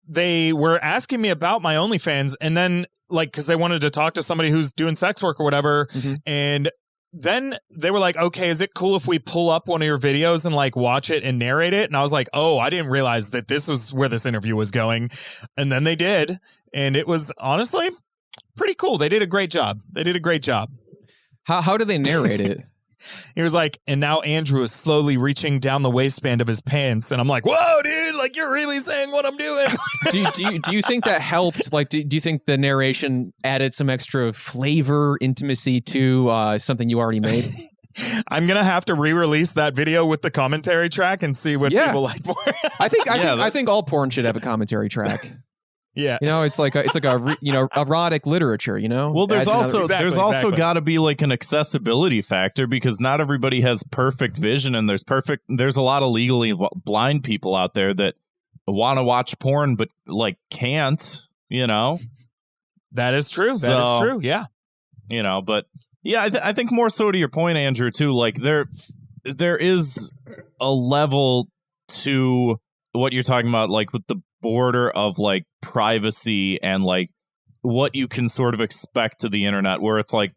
They were asking me about my OnlyFans, and then like because they wanted to talk to somebody who's doing sex work or whatever, and then they were like, okay, is it cool if we pull up one of your videos and like watch it and narrate it? And I was like, oh, I didn't realize that this was where this interview was going. And then they did. And it was honestly pretty cool. They did a great job. How do they narrate it? He was like, and now Andrew is slowly reaching down the waistband of his pants. And I'm like, whoa, dude, like you're really saying what I'm doing. do you think that helped? Like, do you think the narration added some extra flavor, intimacy to something you already made? I'm going to have to re-release that video with the commentary track and see what people like more. I think all porn should have a commentary track. Yeah. It's like erotic literature, Well, there's also Exactly. got to be like an accessibility factor, because not everybody has perfect vision, and there's a lot of legally blind people out there that want to watch porn but like can't, That is true. That is true. Yeah. But yeah, I think more so to your point, Andrew, too, like there is a level to what you're talking about, like with the border of like privacy and like what you can sort of expect to the internet, where it's like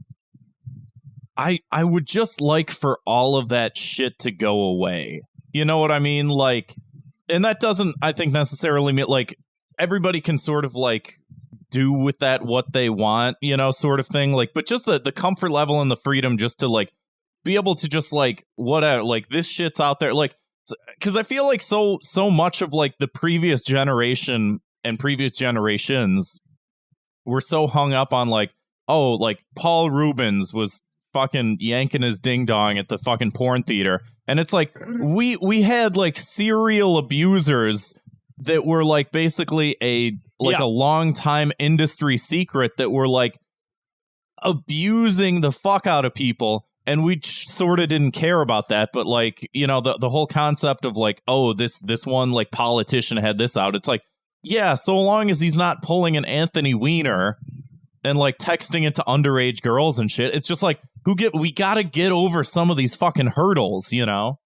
I would just like for all of that shit to go away. You know what I mean? Like, and that doesn't, I think, necessarily mean like everybody can sort of like do with that what they want, sort of thing. Like, but just the comfort level and the freedom just to like be able to just like whatever, like this shit's out there. Like just because I feel like so much of like the previous generation and previous generations were so hung up on like, oh, like Paul Rubens was fucking yanking his ding dong at the fucking porn theater. And it's like we had like serial abusers that were like basically a long time industry secret that were like abusing the fuck out of people. And we sort of didn't care about that. But like, you know, the whole concept of like, oh, this one like politician had this out. It's like, yeah, so long as he's not pulling an Anthony Weiner and like texting it to underage girls and shit. It's just like, we got to get over some of these fucking hurdles, you know?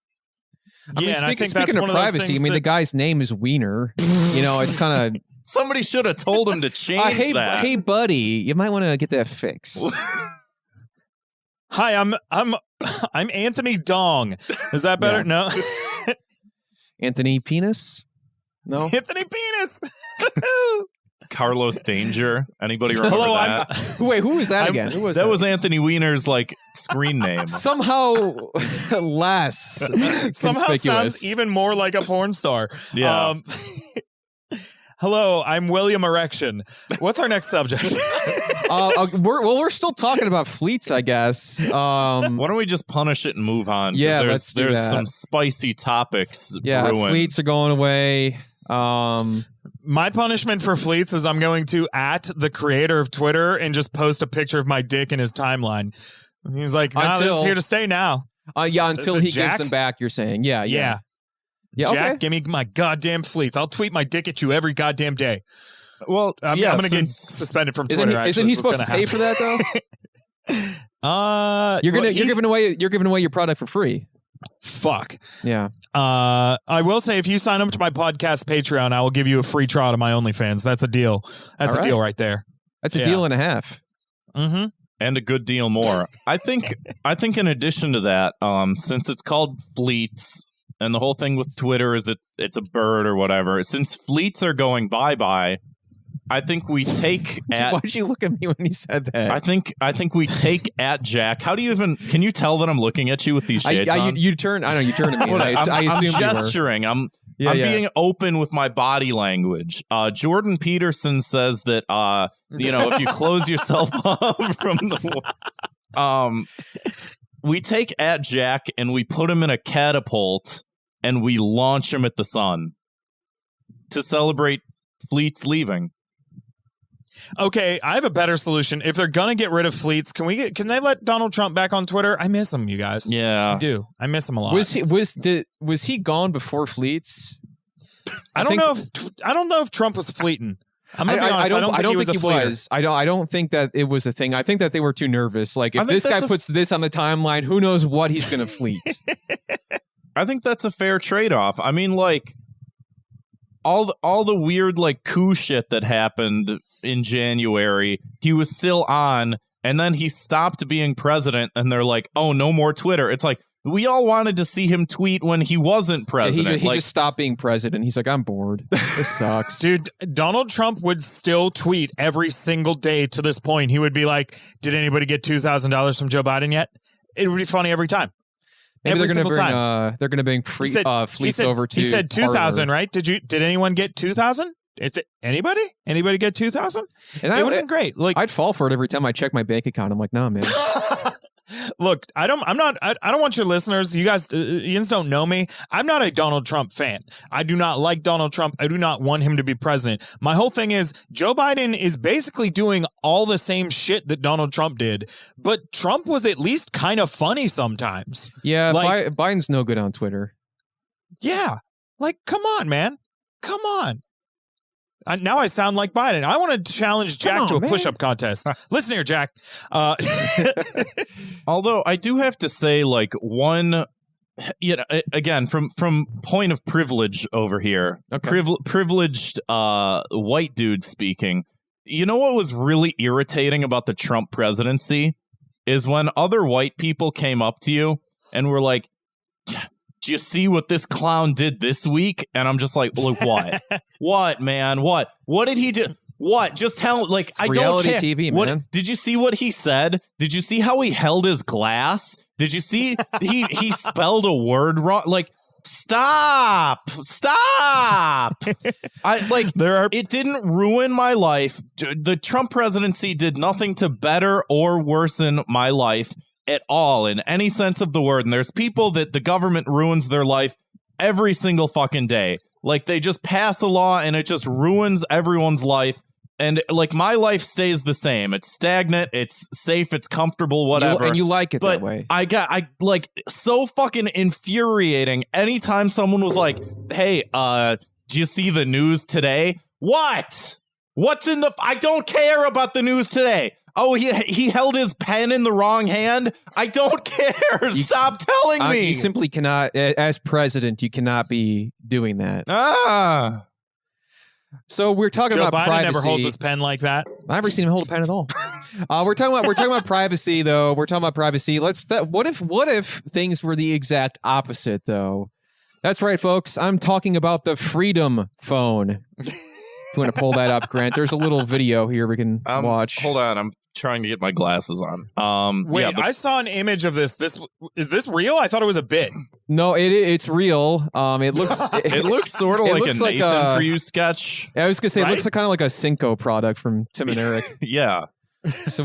I mean, I think speaking of privacy, I mean, the guy's name is Wiener. You know, it's kind of... Somebody should have told him to change that. Hey, buddy, you might want to get that fixed. Hi, I'm Anthony Dong. Is that better? Yeah. No. Anthony Penis? No. Anthony Penis. Carlos Danger. Anybody remember that? Wait, who was that again? Who was that? Was Anthony Weiner's like screen name. Somehow less Somehow conspicuous. sounds even more like a porn star. Yeah. Hello, I'm William Erection. What's our next subject? We're still talking about fleets, I guess. Why don't we just punish it and move on? Yeah, there's that. Some spicy topics. Yeah, brewing. fleets are going away. My punishment for fleets is I'm going to @ the creator of Twitter and just post a picture of my dick in his timeline. He's like, nah, this is here to stay now. Until he Jack? gives them back, you're saying. Yeah. Yeah, Jack, okay. Give me my goddamn fleets. I'll tweet my dick at you every goddamn day. Well, I'm going to get suspended from Twitter. Isn't he supposed to pay for that though? You're giving away your product for free. Fuck. Yeah. I will say if you sign up to my podcast Patreon, I will give you a free trial to my OnlyFans. That's a deal. That's a deal right there. That's a deal and a half. Mm-hmm. And a good deal more. I think in addition to that, since it's called fleets and the whole thing with Twitter is it's a bird or whatever, since fleets are going bye-bye, I think we take at... Why'd you look at me when he said that? I think we take at Jack. How do you even... Can you tell that I'm looking at you with these shades on? You turn... I know, you turn to me. I assume I'm gesturing. I'm being open with my body language. Jordan Peterson says that, if you close yourself up from the... we take at Jack and we put him in a catapult and we launch him at the sun to celebrate fleets leaving. Okay, I have a better solution. If they're gonna get rid of fleets, can they let Donald Trump back on Twitter? I miss him, you guys. Yeah, I do. I miss him a lot. Was he gone before fleets? I don't know if Trump was fleeting. I'm gonna be honest. I don't think he fleeter. was. I don't think that it was a thing. I think that they were too nervous. Like if this guy puts this on the timeline, who knows what he's gonna fleet. I think that's a fair trade-off. I mean, like all the weird like coup shit that happened in January, he was still on, and then he stopped being president, and they're like, "Oh, no more Twitter." It's like we all wanted to see him tweet when he wasn't president. He just stopped being president. He's like, "I'm bored. This sucks." Dude, Donald Trump would still tweet every single day to this point. He would be like, "Did anybody get $2,000 from Joe Biden yet?" It would be funny every time. Maybe they're going to bring fleets over to. He said 2,000, right? Did anyone get 2,000? Is it anybody? Anybody get 2,000? And it would have been great. Like I'd fall for it every time I check my bank account. I'm like, nah, man. Look, I don't want your listeners, you guys, you don't know me. I'm not a Donald Trump fan. I do not like Donald Trump. I do not want him to be president. My whole thing is Joe Biden is basically doing all the same shit that Donald Trump did, but Trump was at least kind of funny sometimes. Yeah, like, Biden's no good on Twitter. Yeah. Like, come on, man. Come on. Now I sound like Biden. I want to challenge Jack to a push-up contest. Listen here, Jack. Although I do have to say, like, again, from point of privilege over here, privileged white dude speaking, you know what was really irritating about the Trump presidency is when other white people came up to you and were like, "Do you see what this clown did this week?" And I'm just like, "Look, what? What, man? What? What did he do? What? Just tell, like, I don't care. TV, what, man. Did you see what he said? Did you see how he held his glass? Did you see he spelled a word wrong? Like, Stop. It didn't ruin my life. The Trump presidency did nothing to better or worsen my life at all in any sense of the word. And there's people that the government ruins their life every single fucking day. Like, they just pass a law and it just ruins everyone's life. And like, my life stays the same. It's stagnant. It's safe. It's comfortable, whatever. And you like it but that way. I like, so fucking infuriating. Anytime someone was like, hey, do you see the news today? What? What's in the, I don't care about the news today. Oh, he held his pen in the wrong hand. I don't care. Stop telling me. You simply cannot, as president, you cannot be doing that. So we're talking Joe about Biden privacy. never holds his pen like that. I've never seen him hold a pen at all. We're talking about privacy, though. We're talking about privacy. What if things were the exact opposite, though? That's right, folks. I'm talking about the Freedom Phone. If you want to pull that up, Grant, there's a little video here we can watch. Hold on, I'm trying to get my glasses on. Wait, I saw an image of this. Is this real? I thought it was a bit. No, it's real. It looks it looks sort of like a looks like Nathan For You sketch. I was gonna say Right? It looks kind of like a Cinco product from Tim and Eric. Yeah. So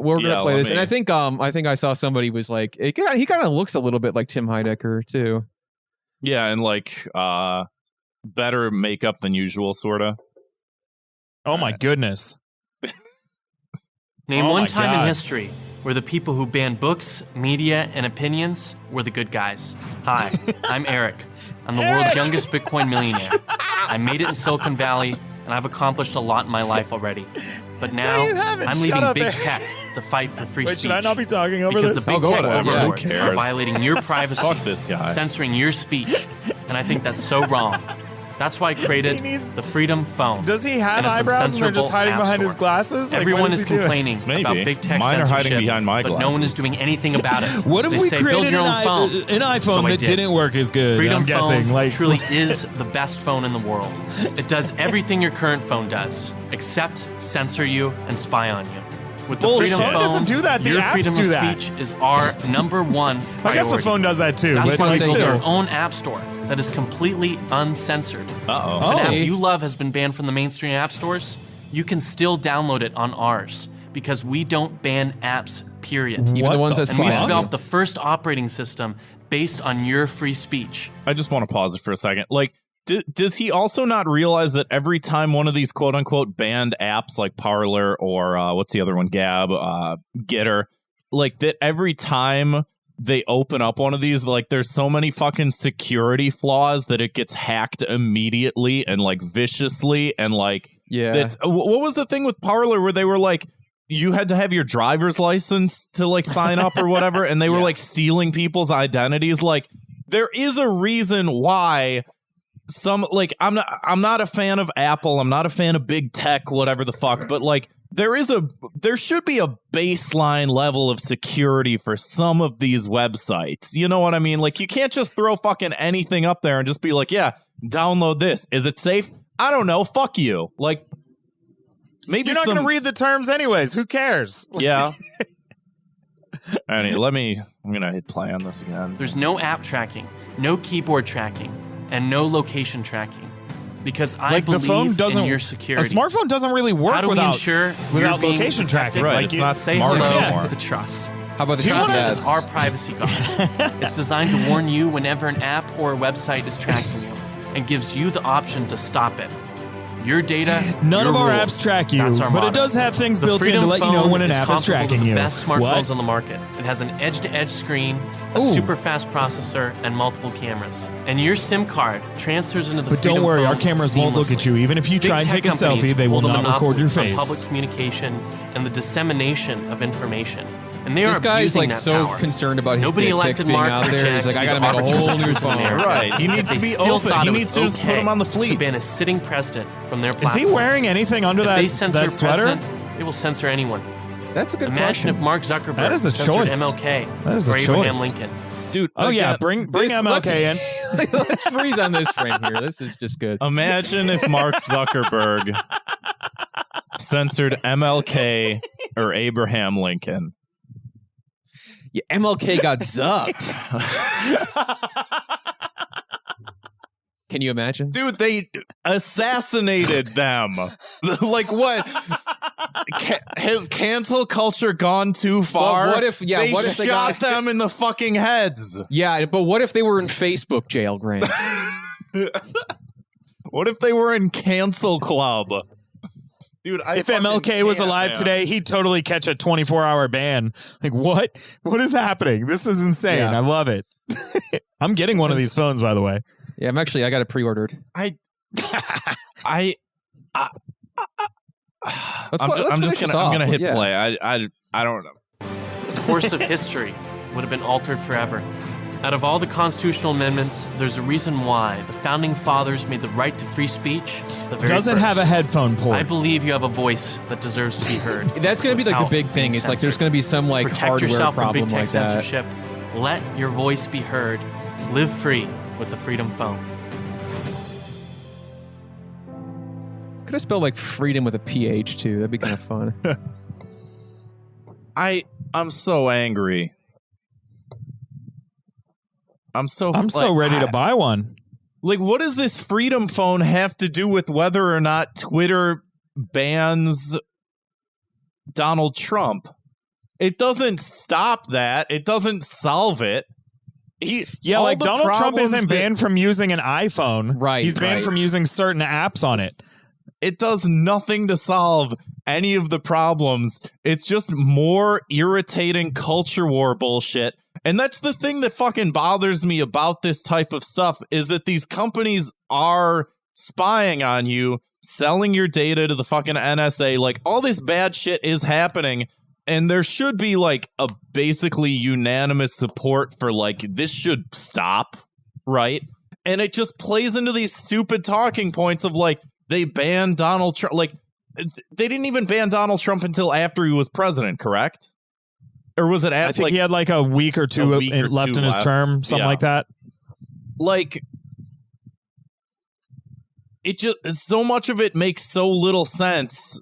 we're gonna play this, and I think I saw somebody was like, he kind of looks a little bit like Tim Heidecker too. Yeah, and like better makeup than usual, sorta. Oh my goodness. Name Oh one my time in God. history where the people who banned books, media, and opinions were the good guys. Hi, I'm Eric. I'm the world's youngest Bitcoin millionaire. I made it in Silicon Valley, and I've accomplished a lot in my life already. But now, you haven't. I'm Shut leaving up, big Eric. tech to fight for free Wait, speech. should I not be talking over because this? the big go tech for it. Yeah, who overlords are cares? violating your privacy, Fuck this guy. censoring your speech, and I think that's so wrong. That's why I created He needs- the Freedom Phone. Does he have and it's eyebrows and they're just uncensorable hiding app behind his store. glasses? Like, Everyone what is he doing? complaining Maybe. about big tech Mine are censorship, hiding behind my but no one is glasses. doing anything about it. What if They we say, build created your own phone. an iPhone So I that did. didn't work as good? Freedom I'm guessing, Phone like truly is the best phone in the world. It does everything your current phone does, except censor you and spy on you. With the Bullshit. Freedom Phone Phone, doesn't do that. The your apps freedom do of that. speech is our number one priority. I guess the phone does that too. That's but why like we built still. our own app store that is completely uncensored. Uh-oh. If an app See? you love has been banned from the mainstream app stores, you can still download it on ours because we don't ban apps, period. Even the ones that's And we've fine. developed the first operating system based on your free speech. I just want to pause it for a second. Like, does he also not realize that every time one of these quote unquote banned apps like Parler or what's the other one, Gab, Getter, like that every time they open up one of these, like there's so many fucking security flaws that it gets hacked immediately and like viciously and like that. What was the thing with Parler where they were like, you had to have your driver's license to like sign up or whatever, and they were like stealing people's identities? Like, there is a reason why some, like, I'm not a fan of Apple, I'm not a fan of big tech, whatever the fuck, but like there should be a baseline level of security for some of these websites. You know what I mean? Like, you can't just throw fucking anything up there and just be like, yeah, download this. Is it safe? I don't know. Fuck you. Like, maybe You're not going to read the terms anyways. Who cares? Yeah. Anyway, I'm going to hit play on this again. There's no app tracking, no keyboard tracking, and no location tracking. Because I Like, the believe phone doesn't. in your A security. smartphone doesn't really work How do we without ensure without you're being location protected? tracking. Right, Like it's you- not Say smart hello anymore. to trust. How about the Trust trust? is our privacy guard. It's designed to warn you whenever an app or a website is tracking you and gives you the option to stop it. Your data, None your of our rules. apps track you, That's our but motto. it does have things The built in Freedom to let you know Phone when an is app is comparable tracking to you. the best smartphones What? on the market. It has an edge-to-edge screen, a Ooh. super fast processor, and multiple cameras. And your SIM card transfers into the But Freedom don't worry, our Phone cameras won't look at seamlessly. you. Even if you Big try and tech take a companies selfie, they will hold a not record your monopoly on face. public communication and the dissemination of information. And they This are guy's abusing like that so power. concerned about his Nobody dick pics elected being Mark out or there. Jack He's like, to I be gotta the make a arbiters whole of new truth in phone. America. Right. He But needs they to be still open. thought He it needs was to just put okay him on the to fleets. ban a sitting president from their Is platforms. he wearing anything under If that, they censor that a sweater? president, they will censor anyone. That's a good Imagine if question. Mark Zuckerberg That is a censored choice. MLK That is a or Abraham choice. Lincoln. Dude, Oh yeah, again, bring MLK in. Let's freeze on this frame here. This is just good. imagine if Mark Zuckerberg censored MLK or Abraham Lincoln. Yeah, MLK got zucked. Can you imagine? Dude, they assassinated them. Like what? Has cancel culture gone too far? Well, what if they shot them in the fucking heads? Yeah, but what if they were in Facebook jail, Grant? What if they were in cancel club? Dude, if MLK was alive today, he'd totally catch a 24-hour ban. Like, what? What is happening? This is insane. Yeah. I love it. I'm getting one of these phones, by the way. Yeah, I got it pre-ordered. I'm gonna hit play. I don't know. The course of history would have been altered forever. Out of all the constitutional amendments, there's a reason why the founding fathers made the right to free speech the very Doesn't first. have a headphone port. I believe you have a voice that deserves to be heard. That's going to be like the without big thing. being It's like there's censored. going to be some like Protect hardware yourself from problem big tech like that. censorship. Let your voice be heard. Live free with the Freedom Phone. Could have spelled like freedom with a PH too. That'd be kind of fun. I'm so angry. I'm so ready to buy one. Like, what does this Freedom Phone have to do with whether or not Twitter bans Donald Trump? It doesn't stop that. It doesn't solve it. Like Donald Trump isn't banned from using an iPhone. Right. He's banned from using certain apps on it. It does nothing to solve any of the problems. It's just more irritating culture war bullshit. And that's the thing that fucking bothers me about this type of stuff is that these companies are spying on you, selling your data to the fucking NSA. Like, all this bad shit is happening. And there should be like a basically unanimous support for like, this should stop, right? And it just plays into these stupid talking points of like, they banned Donald Trump. Like, they didn't even ban Donald Trump until after he was president, correct? Or was it after? I think he had like a week or two left in his term, something like that. Like, it just, so much of it makes so little sense.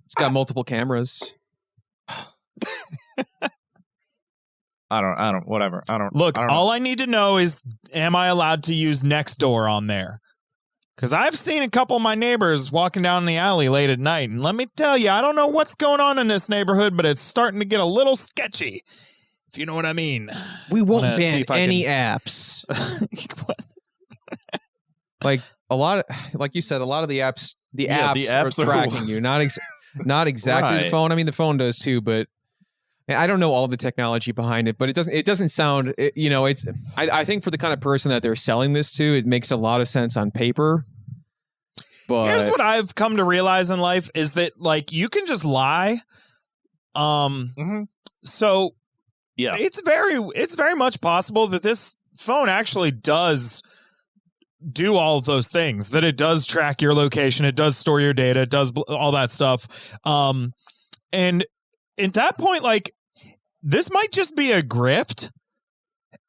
It's got multiple cameras. Whatever. Look, I don't know. all I need to know is, am I allowed to use Nextdoor on there? Because I've seen a couple of my neighbors walking down the alley late at night, and let me tell you, I don't know what's going on in this neighborhood, but it's starting to get a little sketchy, if you know what I mean. We won't Wanna see ban if I any can- apps. Like a lot of, like you said, a lot of the apps, the are apps are- tracking you. Not exactly the Right. phone. I mean, the phone does too, but I don't know all the technology behind it. But it doesn't sound. It's. I think for the kind of person that they're selling this to, it makes a lot of sense on paper. But Here's what I've come to realize in life is that, like, you can just lie. So Yeah. it's very much possible that this phone actually does do all of those things, that it does track your location, it does store your data, it does all that stuff. And at that point, like, this might just be a grift.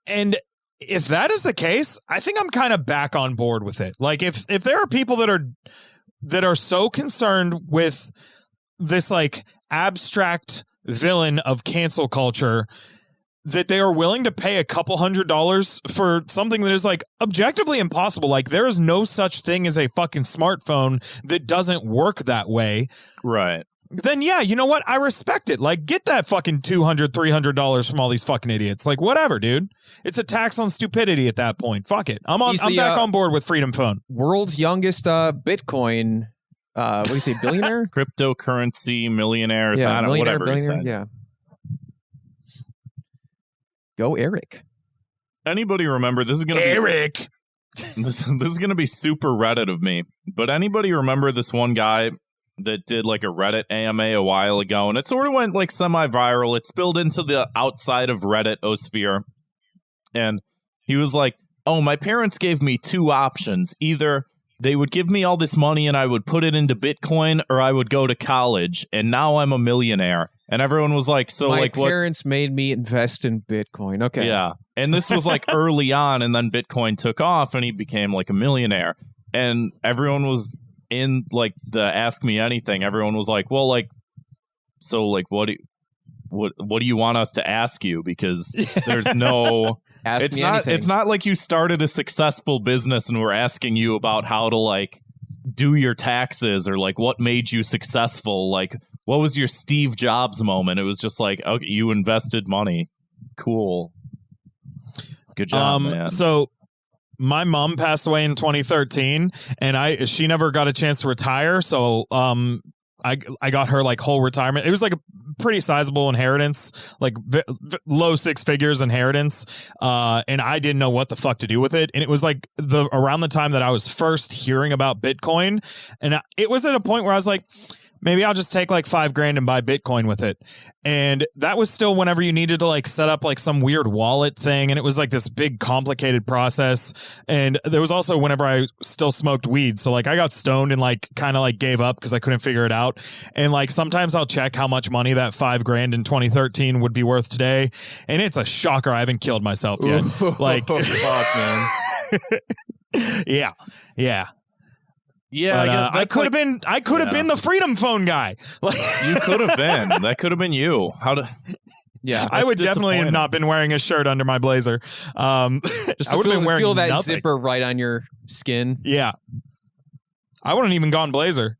And if that is the case, I think I'm kind of back on board with it. Like, if there are people that are so concerned with this like abstract villain of cancel culture that they are willing to pay a couple $100 for something that is like objectively impossible. Like, there is no such thing as a fucking smartphone that doesn't work that way. Right. Then yeah, you know what? I respect it. Like, get that fucking $200, $300 from all these fucking idiots. Like, whatever, dude. It's a tax on stupidity at that point. Fuck it. I'm back on board with Freedom Phone. world's youngest Bitcoin. What do you say, billionaire? Cryptocurrency millionaires. Yeah, I don't know, millionaire, whatever he billionaire. said. Yeah. Go Eric. Anybody remember? This is gonna Eric. This is gonna be super Reddit of me. But anybody remember this one guy that did like a Reddit AMA a while ago, and it sort of went like semi-viral. It spilled into the outside of Reddit osphere, and he was like, "Oh, my parents gave me two options. Either they would give me all this money and I would put it into Bitcoin, or I would go to college, and now I'm a millionaire." And everyone was like, "So, My like, what?" parents made me invest in Bitcoin. Okay. Yeah. And this was like early on, and then Bitcoin took off and he became like a millionaire. And everyone was in like the Ask Me Anything. Everyone was like, well, like, so like, what do you want us to ask you? Because there's no Ask It's me not. anything. It's not like you started a successful business and we're asking you about how to like do your taxes or like what made you successful. Like, what was your Steve Jobs moment? It was just like, okay, you invested money. Cool. Good job, man. So my mom passed away in 2013, and she never got a chance to retire. So I got her like whole retirement. It was like a pretty sizable inheritance, like low six figures inheritance. And I didn't know what the fuck to do with it. And it was like around the time that I was first hearing about Bitcoin. And it was at a point where I was like, maybe I'll just take like $5,000 and buy Bitcoin with it. And that was still whenever you needed to like set up like some weird wallet thing. And it was like this big complicated process. And there was also whenever I still smoked weed. So like I got stoned and like kind of like gave up because I couldn't figure it out. And like sometimes I'll check how much money that $5,000 in 2013 would be worth today. And it's a shocker. I haven't killed myself yet. Like, fuck, man. yeah. Yeah, But, I could have been. I could have been the Freedom Phone guy. Like, you could have been. That could have been you. How to? Yeah, I would definitely have disappointing. not been wearing a shirt under my blazer. just I to would have been wearing feel that nothing. zipper right on your skin. Yeah, I wouldn't even gone blazer.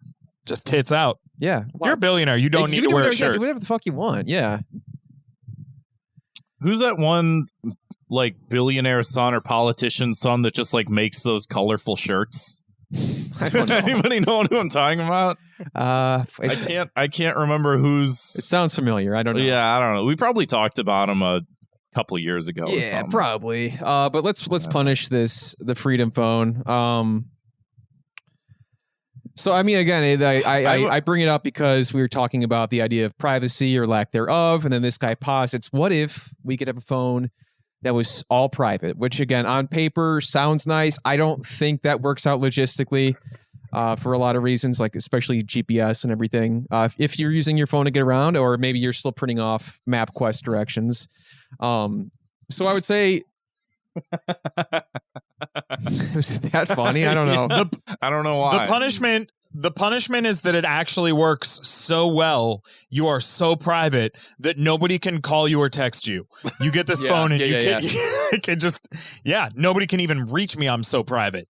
Just tits out. Yeah, If you're a billionaire, you don't need to wear a shirt. Do whatever the fuck you want. Yeah, Who's that one like billionaire son or politician son that just like makes those colorful shirts? I don't know. Anybody know who I'm talking about? It I can't remember who's. sounds familiar. I don't know. Yeah, I don't know. We probably talked about him a couple of years ago. or Yeah, something. probably. But let's punish the Freedom Phone. So I mean, again, I bring it up because we were talking about the idea of privacy or lack thereof, and then this guy posits, what if we could have a phone that was all private? Which again, on paper sounds nice. I don't think that works out logistically for a lot of reasons, like especially GPS and everything. If you're using your phone to get around, or maybe you're still printing off MapQuest directions. So I would say, was that funny? I don't know. I don't know why. The punishment is that it actually works so well. You are so private that nobody can call you or text you. You get this phone and you can just, nobody can even reach me. I'm so private.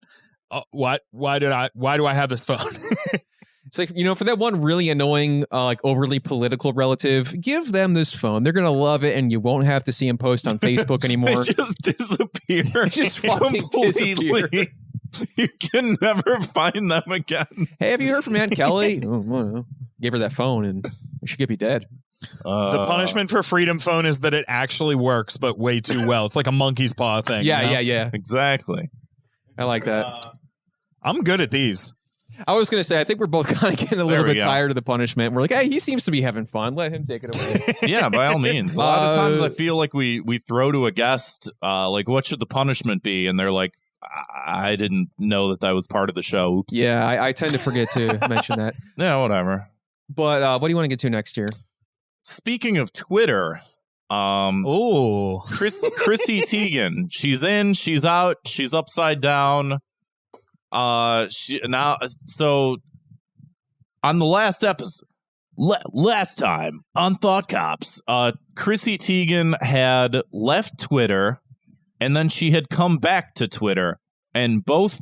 Why do I have this phone? It's like, for that one really annoying, like overly political relative, give them this phone. They're going to love it, and you won't have to see them post on Facebook anymore. They just disappear. They just fucking disappear. You can never find them again. Hey, have you heard from Aunt Kelly? Oh, well, gave her that phone, and she could be dead. The punishment for Freedom Phone is that it actually works, but way too well. It's like a monkey's paw thing. Yeah. Exactly. I like that. I'm good at these. I was going to say, I think we're both kind of getting a little There we bit go. tired of the punishment. We're like, hey, he seems to be having fun. Let him take it away. Yeah, by all means. A lot of times I feel like we throw to a guest, like, what should the punishment be? And they're like, I didn't know that was part of the show. Oops. Yeah, I tend to forget to mention that. Yeah, whatever. But what do you want to get to next year? Speaking of Twitter, Oh, Chrissy Teigen, she's in, she's out, she's upside down. So on the last episode, last time on Thought Cops, Chrissy Teigen had left Twitter, and then she had come back to Twitter, and both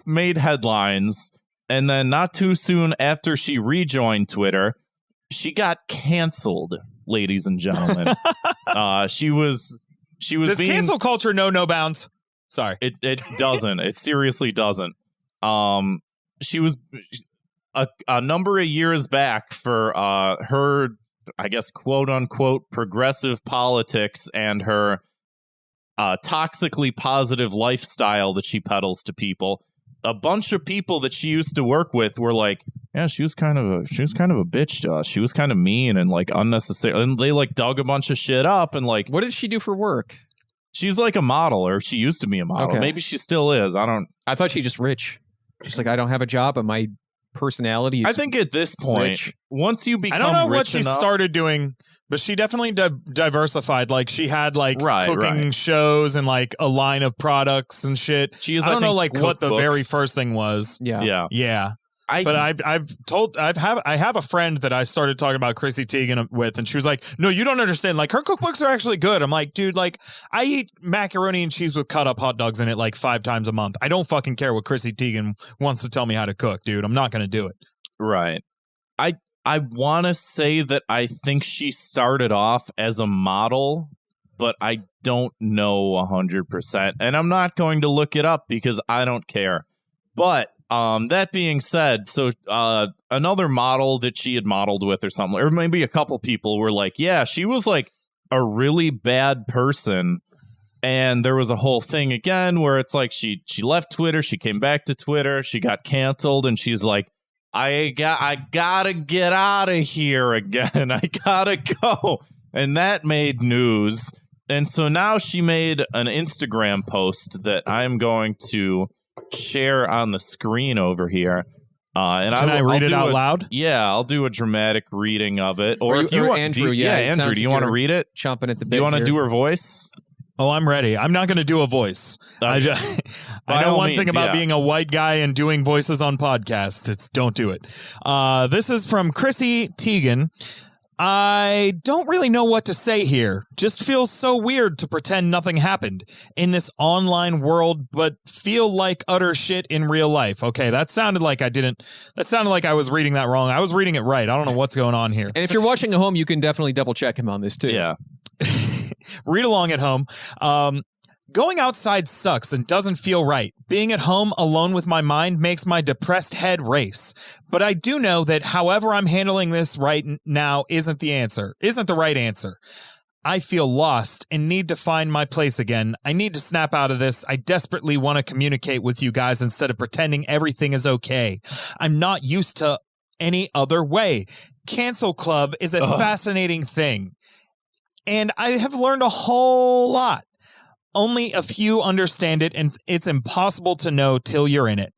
made headlines. And then not too soon after she rejoined Twitter, she got canceled, ladies and gentlemen. She was does being cancel culture know no bounds? Sorry. It doesn't. It seriously doesn't. She was a number of years back for her, I guess, quote unquote, progressive politics and her toxically positive lifestyle that she peddles to people. A bunch of people that she used to work with were like, yeah, she was kind of a bitch to us. She was kind of mean and like unnecessary. And they like dug a bunch of shit up and like, What did she do for work? she's like a model, or she used to be a model. Okay. Maybe she still is. I thought she just rich. She's like, I don't have a job, but my personality is I think at this point, rich. once you become I don't know rich what she enough, started doing, but she definitely diversified. Like she had like Right, cooking right. shows and like a line of products and shit. She is, I don't know think, like what the very cookbooks. first thing was. Yeah. Yeah. I have a friend that I started talking about Chrissy Teigen with, and she was like, "No, you don't understand. Like her cookbooks are actually good." I'm like, "Dude, like I eat macaroni and cheese with cut up hot dogs in it like 5 times a month. I don't fucking care what Chrissy Teigen wants to tell me how to cook, dude. I'm not going to do it." Right. I want to say that I think she started off as a model, but I don't know 100%, and I'm not going to look it up because I don't care. But that being said, so another model that she had modeled with or something, or maybe a couple people were like, yeah, she was like a really bad person. And there was a whole thing again where it's like she left Twitter, she came back to Twitter, she got canceled, and she's like, I gotta get out of here again. I gotta go. And that made news. And so now she made an Instagram post that I'm going to share on the screen over here. And Can I read it out loud? Yeah, I'll do a dramatic reading of it. Or if you or want, Andrew, Andrew, do you want to read it? Chomping at the bit. Do you want to here. do her voice? Oh, I'm ready. I'm not going to do a voice. I know one thing about being a white guy and doing voices on podcasts. It's don't do it. This is from Chrissy Teigen. I don't really know what to say here. Just feels so weird to pretend nothing happened in this online world, but feel like utter shit in real life. Okay, that sounded like I was reading that wrong. I was reading it right. I don't know what's going on here. And if you're watching at home, you can definitely double check him on this too. Yeah. Read along at home. Going outside sucks and doesn't feel right. Being at home alone with my mind makes my depressed head race. But I do know that however I'm handling this right now isn't the right answer. I feel lost and need to find my place again. I need to snap out of this. I desperately want to communicate with you guys instead of pretending everything is okay. I'm not used to any other way. Cancel Club is a fascinating thing. And I have learned a whole lot. Only a few understand it, and it's impossible to know till you're in it.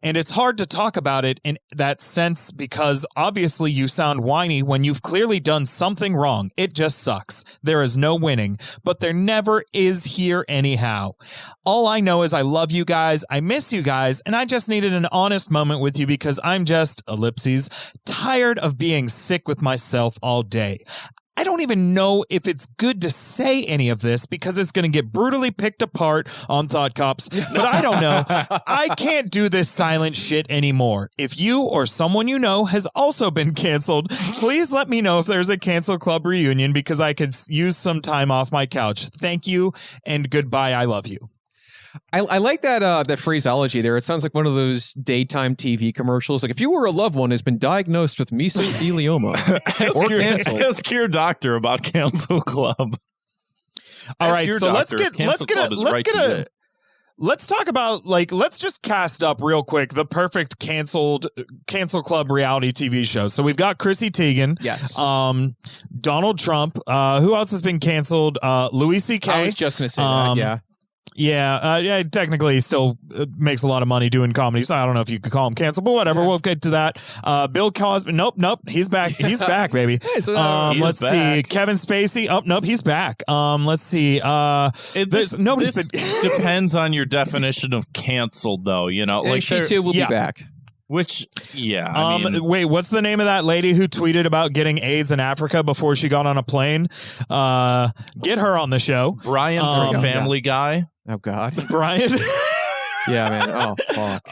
And it's hard to talk about it in that sense because obviously you sound whiny when you've clearly done something wrong. It just sucks. There is no winning, but there never is here anyhow. All I know is I love you guys, I miss you guys, and I just needed an honest moment with you because I'm just, ellipses, tired of being sick with myself all day. I don't even know if it's good to say any of this because it's going to get brutally picked apart on Thought Cops, but I don't know. I can't do this silent shit anymore. If you or someone you know has also been canceled, please let me know if there's a Cancel Club reunion because I could use some time off my couch. Thank you and goodbye. I love you. I like that phraseology there. It sounds like one of those daytime TV commercials. Like if you were a loved one has been diagnosed with mesothelioma or canceled, ask your doctor about Cancel Club. All right, so let's talk about let's just cast up real quick the perfect Cancel Club reality TV show. So we've got Chrissy Teigen, yes, Donald Trump. Who else has been canceled? Louis C.K. I was just gonna say that. Yeah. Yeah, technically he still makes a lot of money doing comedy, so I don't know if you could call him canceled, but whatever, we'll get to that. Bill Cosby, nope, he's back. He's back, baby. Hey, so let's see, Kevin Spacey, nope, he's back. Let's see, this depends on your definition of canceled, though, you know. And she too will be back. Which, yeah. I mean, wait, what's the name of that lady who tweeted about getting AIDS in Africa before she got on a plane? Get her on the show. Brian from Family Guy. Oh, God. Brian? Yeah, man. Oh, fuck.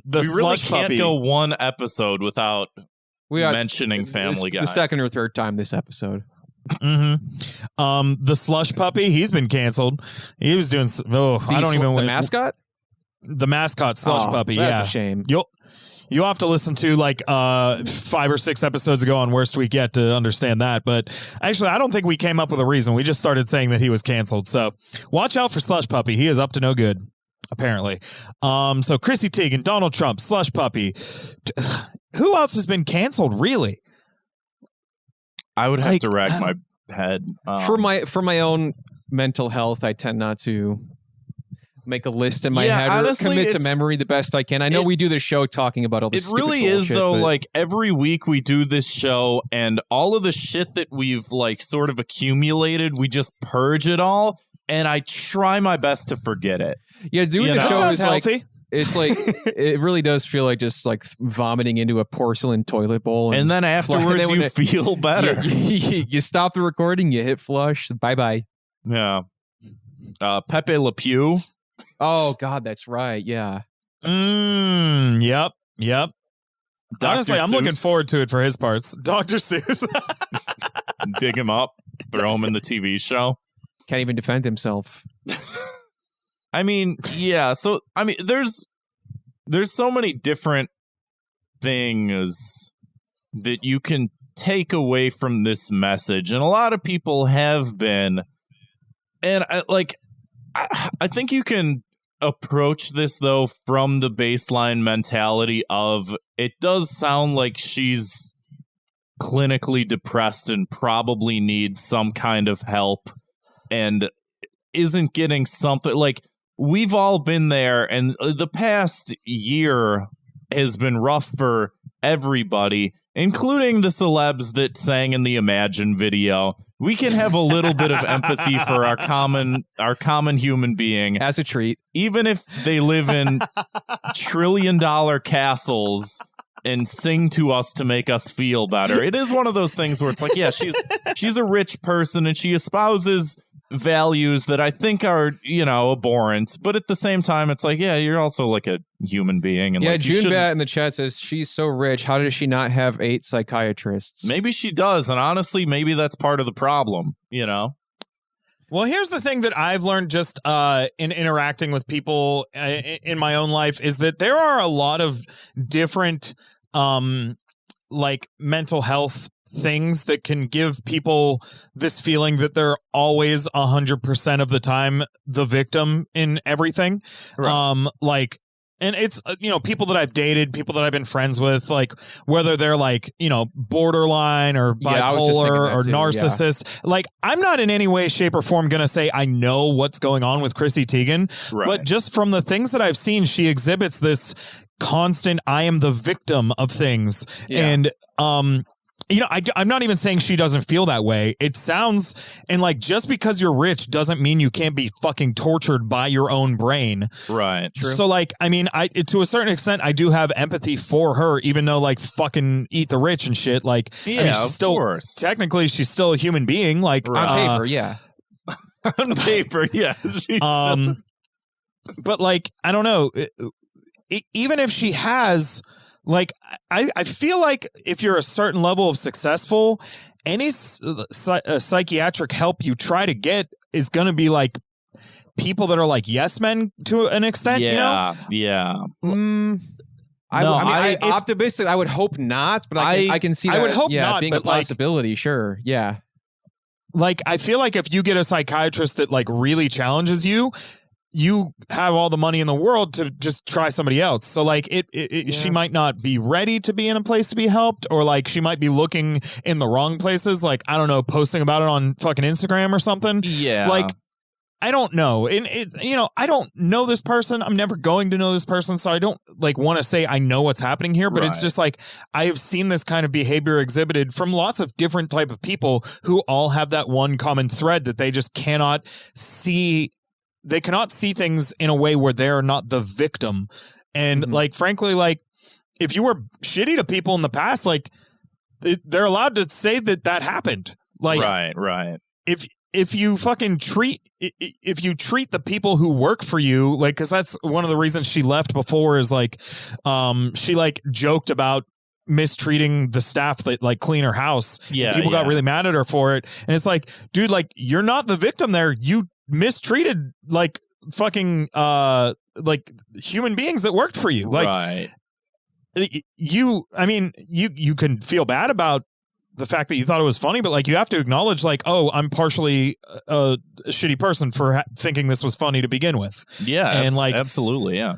The we really slush can't puppy. go one episode without mentioning Family Guy. The second or third time this episode. Mm-hmm. The slush puppy, he's been canceled. He was doing... The mascot? The mascot slush puppy, that's a shame. You'll have to listen to 5 or 6 episodes ago on Worst Week Yet to understand that. But actually, I don't think we came up with a reason. We just started saying that he was canceled. So watch out for Slush Puppy. He is up to no good, apparently. So Chrissy Teigen, Donald Trump, Slush Puppy. Who else has been canceled, really? I would have to rack my head. For my own mental health, I tend not to make a list in my head or honestly, commit to memory the best I can. I know we do this show talking about all this It really stupid is, bullshit, though, but every week we do this show and all of the shit that we've sort of accumulated, we just purge it all and I try my best to forget it. yeah, doing the show is healthy. It's like it really does feel like just like vomiting into a porcelain toilet bowl, And then afterwards, then when you feel better. You stop the recording, you hit flush. Bye bye. Yeah. Pepe Le Pew. Oh God, that's right. Yeah. Yep. Dr. Honestly, I'm looking Seuss. forward to it for his parts. Dr. Seuss. Dig him up, throw him in the TV show. Can't even defend himself. I mean, yeah. So, I mean, there's so many different things that you can take away from this message, and a lot of people have been. And I think you can approach this though from the baseline mentality of it does sound like she's clinically depressed and probably needs some kind of help and isn't getting something. Like, we've all been there, and the past year has been rough for everybody, including the celebs that sang in the Imagine video. We can have a little bit of empathy for our common human being, As a treat. even if they live in $1 trillion castles and sing to us to make us feel better. It is one of those things where it's like, yeah, she's a rich person and she espouses values that I think are, abhorrent, but at the same time it's like, yeah, you're also like a human being. And Yeah, like, you June shouldn't- Bat in the chat says she's so rich. How does she not have 8 psychiatrists? Maybe she does, and honestly, maybe that's part of the problem, Well, here's the thing that I've learned just in interacting with people in my own life is that there are a lot of different like mental health things that can give people this feeling that they're always 100% of the time the victim in everything. Right. And it's, people that I've dated, people that I've been friends with, like whether they're like, borderline or Yeah, I was just thinking bipolar that or too, yeah. narcissist. Like, I'm not in any way, shape, or form going to say I know what's going on with Chrissy Teigen. Right. But just from the things that I've seen, she exhibits this constant, I am the victim of things. Yeah. And, I'm not even saying she doesn't feel that way. It sounds, and like, just because you're rich doesn't mean you can't be fucking tortured by your own brain. Right. So like, I mean, to a certain extent, I do have empathy for her, even though like fucking eat the rich and shit. Like, Yeah, I mean, she's of still, course. technically, she's still a human being. Like, On paper, yeah. On paper, yeah. She's but like, I don't know. Even if she has, like, I feel like if you're a certain level of successful, any psychiatric help you try to get is going to be like people that are like yes men to an extent. yeah. I mean, optimistic. I would hope not, but I can see that. I would hope yeah, not, being a but, like, possibility. Sure. Yeah. Like, I feel like if you get a psychiatrist that like really challenges you, you have all the money in the world to just try somebody else. So like she might not be ready to be in a place to be helped, or like she might be looking in the wrong places. Like, I don't know, posting about it on fucking Instagram or something. Yeah. Like, I don't know. And I don't know this person. I'm never going to know this person. So I don't like want to say I know what's happening here, but it's Right. just like, I have seen this kind of behavior exhibited from lots of different type of people who all have that one common thread that they just cannot see. They cannot see things in a way where they're not the victim. And like, frankly, like if you were shitty to people in the past, like they're allowed to say that happened. Like, right. if you fucking treat the people who work for you, like, cause that's one of the reasons she left before is like, she like joked about mistreating the staff that like clean her house. Yeah, People got yeah. really mad at her for it. And it's like, dude, like you're not the victim there. You mistreated like fucking like human beings that worked for you. Like right. you can feel bad about the fact that you thought it was funny, but like you have to acknowledge like, oh, I'm partially a shitty person for thinking this was funny to begin with. Yeah. And like, absolutely. Yeah.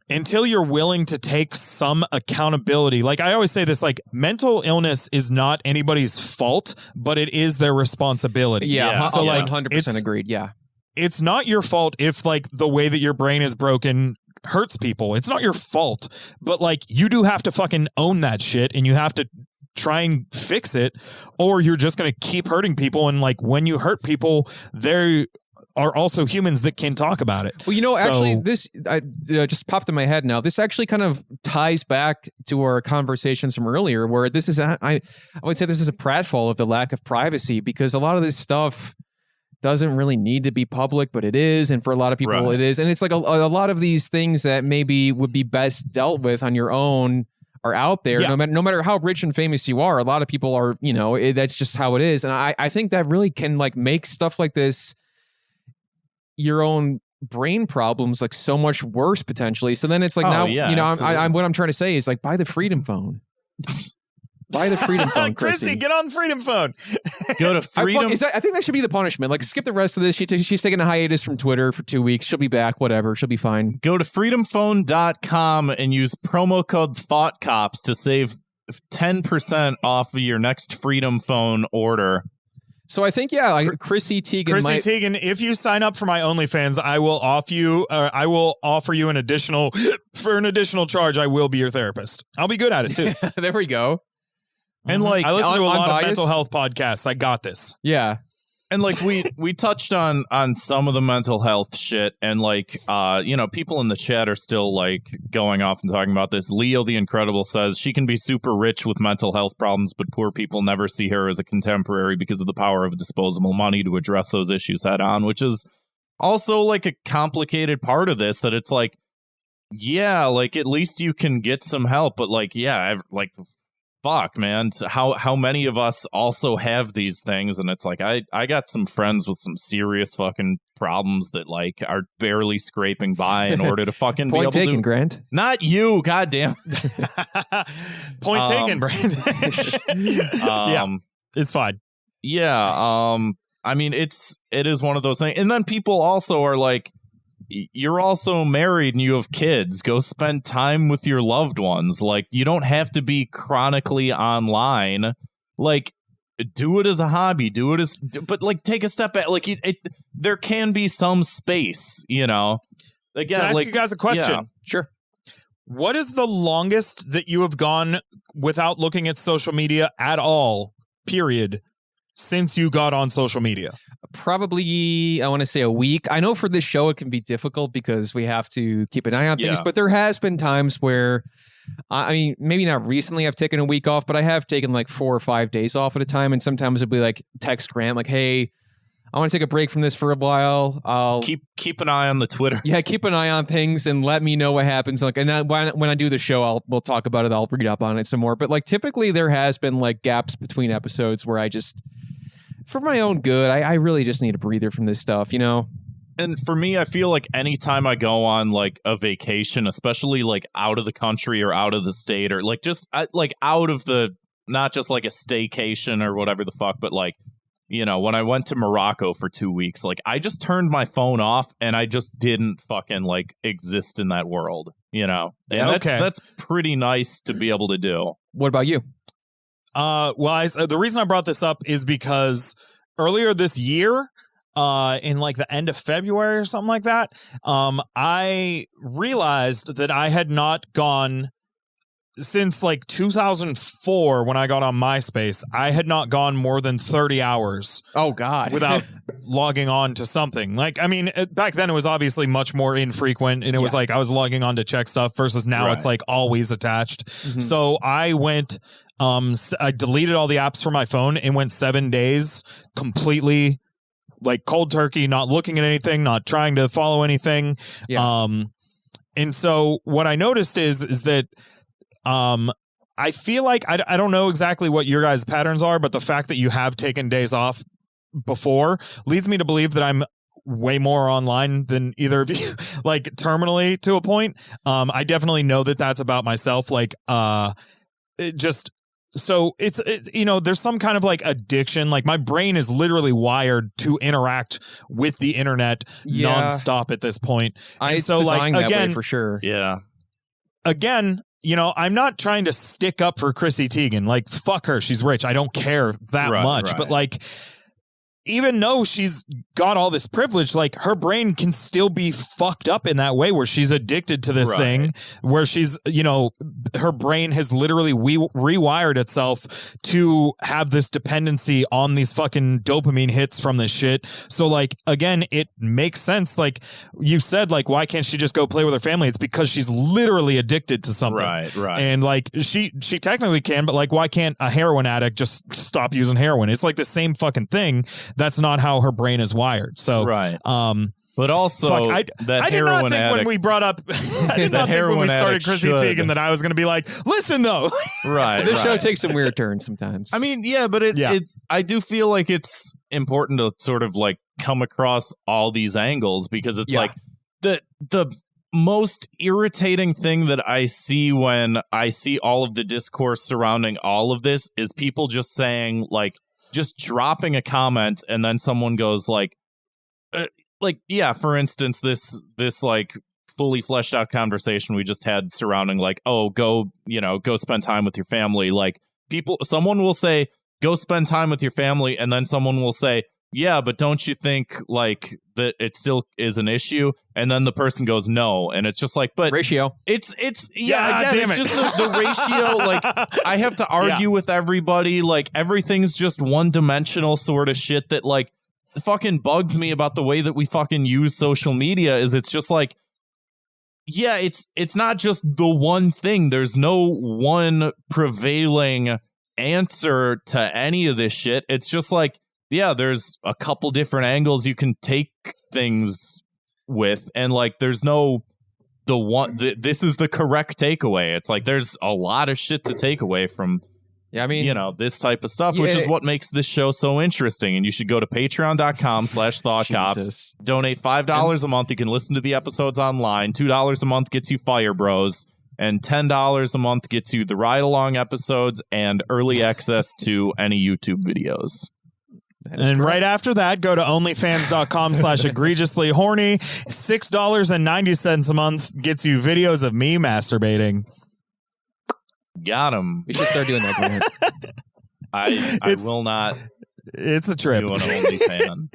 until you're willing to take some accountability. Like I always say this, like mental illness is not anybody's fault, but it is their responsibility. Yeah. So like 100% agreed. Yeah. It's not your fault if like the way that your brain is broken hurts people. It's not your fault, but like you do have to fucking own that shit and you have to try and fix it, or you're just going to keep hurting people. And like when you hurt people, they're are also humans that can talk about it. Well, So- actually, this just popped in my head now. This actually kind of ties back to our conversations from earlier, where this is, I would say this is a pratfall of the lack of privacy, because a lot of this stuff doesn't really need to be public, but it is. And for a lot of people, Right. it is. And it's like a lot of these things that maybe would be best dealt with on your own are out there. Yeah. No matter how rich and famous you are, a lot of people are, that's just how it is. And I think that really can like make stuff like this, your own brain problems, like so much worse potentially. So then it's like, Oh, now, yeah, I'm what I'm trying to say is like, buy the Freedom Phone. Buy the Freedom Phone, Chrissy, Chrissy. get on Freedom Phone. Go to Freedom. I think that should be the punishment. Like, skip the rest of this. She's taking a hiatus from Twitter for 2 weeks. She'll be back. Whatever. She'll be fine. Go to freedomphone.com and use promo code ThoughtCops to save 10% off of your next Freedom Phone order. So I think, like Chrissy Teigen Chrissy might. Teigen, if you sign up for my OnlyFans, I will offer you an additional charge. I will be your therapist. I'll be good at it too. There we go. And like I listen to a lot unbiased? of mental health podcasts. I got this. Yeah. And like we touched on some of the mental health shit, and like people in the chat are still like going off and talking about this. Leo the Incredible says she can be super rich with mental health problems, but poor people never see her as a contemporary because of the power of disposable money to address those issues head on, which is also like a complicated part of this, that it's like, yeah, like at least you can get some help, but like, yeah, like fuck, man, how many of us also have these things? And it's like, I got some friends with some serious fucking problems that like are barely scraping by in order to fucking Point be able taken, to. Grant. Not you, goddamn. Point taken, Brandon. Yeah, it's fine. Yeah, I mean, it is one of those things. And then people also are like, you're also married and you have kids. Go spend time with your loved ones. Like, you don't have to be chronically online. Like, do it as a hobby. Do it as, but like, take a step back. Like, there can be some space, Again, Can I ask you guys a question? Yeah. Sure. What is the longest that you have gone without looking at social media at all, period, since you got on social media? Probably, I want to say a week. I know for this show it can be difficult because we have to keep an eye on things, Yeah. but there has been times where, I mean, maybe not recently I've taken a week off, but I have taken like 4 or 5 days off at a time, and sometimes it'll be like text Grant, like, hey, I want to take a break from this for a while. I'll Keep an eye on the Twitter. Yeah, keep an eye on things and let me know what happens. Like, and when I do the show, we'll talk about it. I'll read up on it some more. But like, typically there has been like gaps between episodes where I just, for my own good, I really just need a breather from this stuff, And for me, I feel like anytime I go on like a vacation, especially like out of the country or out of the state, or like just like out of the, not just like a staycation or whatever the fuck, but like, when I went to Morocco for 2 weeks, like I just turned my phone off and I just didn't fucking like exist in that world, And that's pretty nice to be able to do. What about you? The reason I brought this up is because earlier this year, in like the end of February or something like that, I realized that I had not gone since like 2004 when I got on MySpace. I had not gone more than 30 hours Oh, God. without logging on to something. Like, I mean, back then it was obviously much more infrequent, and it was like I was logging on to check stuff versus now it's like always attached. Mhm. So I went, I deleted all the apps from my phone and went 7 days completely like cold turkey, not looking at anything, not trying to follow anything. Yeah. And so what I noticed is that I feel like I don't know exactly what your guys' patterns are, but the fact that you have taken days off before leads me to believe that I'm way more online than either of you, like terminally to a point. I definitely know that that's about myself. Like, so it's there's some kind of like addiction. Like my brain is literally wired to interact with the internet nonstop at this point. It's so like designed that way again, for sure. Yeah. again, I'm not trying to stick up for Chrissy Teigen. Like, fuck her. She's rich. I don't care that much. Right. But like, even though she's got all this privilege, like her brain can still be fucked up in that way where she's addicted to this thing, where she's, you know, her brain has literally rewired itself to have this dependency on these fucking dopamine hits from this shit. So like, again, it makes sense. Like you said, like, why can't she just go play with her family? It's because she's literally addicted to something. Right. And like she technically can, but like, why can't a heroin addict just stop using heroin? It's like the same fucking thing. That's not how her brain is wired. So, but also, I did not think when we brought up, I did not think when we started Chrissy Teigen that I was going to be like, listen though. This show takes some weird turns sometimes. I mean, yeah, but I do feel like it's important to sort of like come across all these angles, because it's like the most irritating thing that I see when I see all of the discourse surrounding all of this is people just saying, like, just dropping a comment, and then someone goes like, for instance, this like fully fleshed out conversation we just had surrounding like, oh, go spend time with your family. Like someone will say, go spend time with your family, and then someone will say, yeah, but don't you think like that it still is an issue? And then the person goes, no. And it's just like, but ratio. It's just the ratio. Like I have to argue with everybody. Like everything's just one dimensional sort of shit that like fucking bugs me about the way that we fucking use social media. Is it's just like, yeah, it's not just the one thing. There's no one prevailing answer to any of this shit. It's just like, yeah, there's a couple different angles you can take things with, and like there's no this is the correct takeaway. It's like there's a lot of shit to take away from this type of stuff, which is what makes this show so interesting. And you should go to patreon.com/thoughtcops, donate $5 a month. You can listen to the episodes online. $2 a month gets you Fire Bros, and $10 a month gets you the ride along episodes and early access to any YouTube videos. And right after that, go to onlyfans.com/egregiously horny. $6.90 a month gets you videos of me masturbating. Got him. We should start doing that, Grant. I will not. It's a trip. Do an OnlyFan.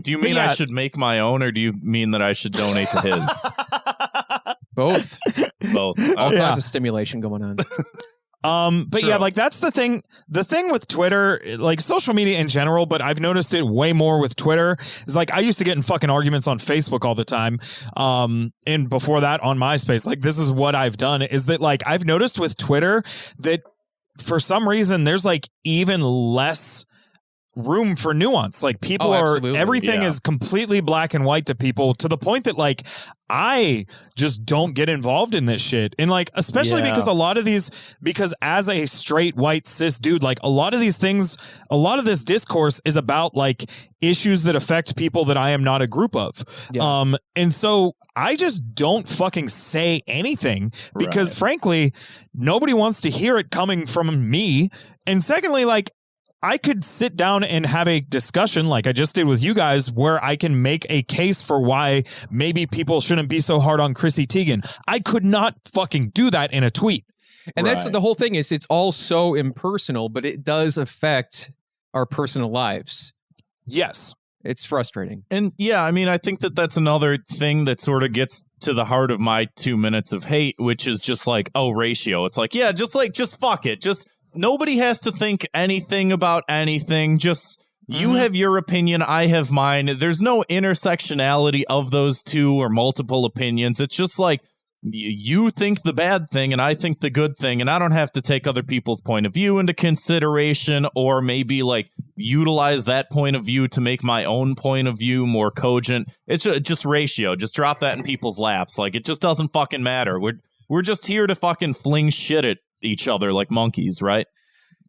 Do you mean I should make my own, or do you mean that I should donate to his? Both. All kinds of stimulation going on. But yeah, like that's the thing with Twitter, like social media in general, but I've noticed it way more with Twitter. Is like I used to get in fucking arguments on Facebook all the time. And before that on MySpace, like this is what I've done is that like I've noticed with Twitter that for some reason there's like even less room for nuance. Like people everything is completely black and white to people, to the point that like I just don't get involved in this shit. And like especially because because as a straight white cis dude, like a lot of these things, a lot of this discourse is about like issues that affect people that I am not a group of. And so I just don't fucking say anything because frankly nobody wants to hear it coming from me. And secondly, like I could sit down and have a discussion like I just did with you guys where I can make a case for why maybe people shouldn't be so hard on Chrissy Teigen. I could not fucking do that in a tweet. And that's the whole thing is it's all so impersonal, but it does affect our personal lives. Yes. It's frustrating. And yeah, I mean, I think that that's another thing that sort of gets to the heart of my 2 minutes of hate, which is just like, oh, ratio. It's like, yeah, just fuck it. Just nobody has to think anything about anything. Just you have your opinion, I have mine. There's no intersectionality of those two or multiple opinions. It's just like you think the bad thing and I think the good thing, and I don't have to take other people's point of view into consideration or maybe like utilize that point of view to make my own point of view more cogent. It's just ratio. Just drop that in people's laps. Like it just doesn't fucking matter. We're just here to fucking fling shit at each other like monkeys, right?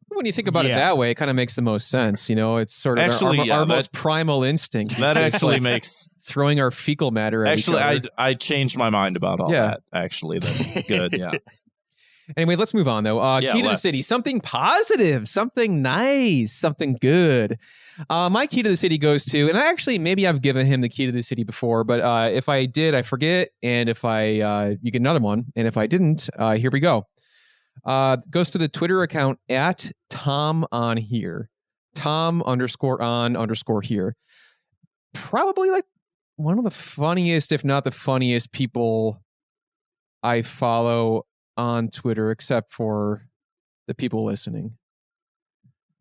When you think about it that way, it kind of makes the most sense. You know, it's sort of our most primal instinct. That actually makes throwing our fecal matter at each other. I changed my mind about all that. Actually, that's good. Yeah. Anyway, let's move on though. Key to the city, something positive, something nice, something good. My key to the city goes to, and maybe I've given him the key to the city before, but if I did, I forget, and if you get another one, and if I didn't, here we go. Goes to the Twitter account at Tom on Here. Tom_on_here. Probably like one of the funniest, if not the funniest people I follow on Twitter, except for the people listening.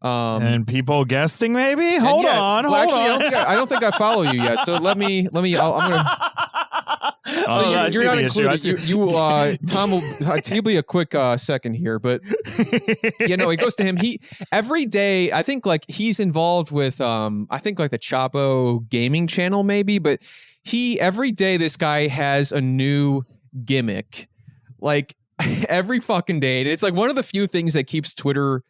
And people guesting, maybe. Hold on. I don't think I follow you yet. So I'm gonna. So you're not included. Tom will give me a quick second here, but it goes to him. He every day, I think like he's involved with I think like the Chapo gaming channel maybe, but every day this guy has a new gimmick, like every fucking day. And it's like one of the few things that keeps Twitter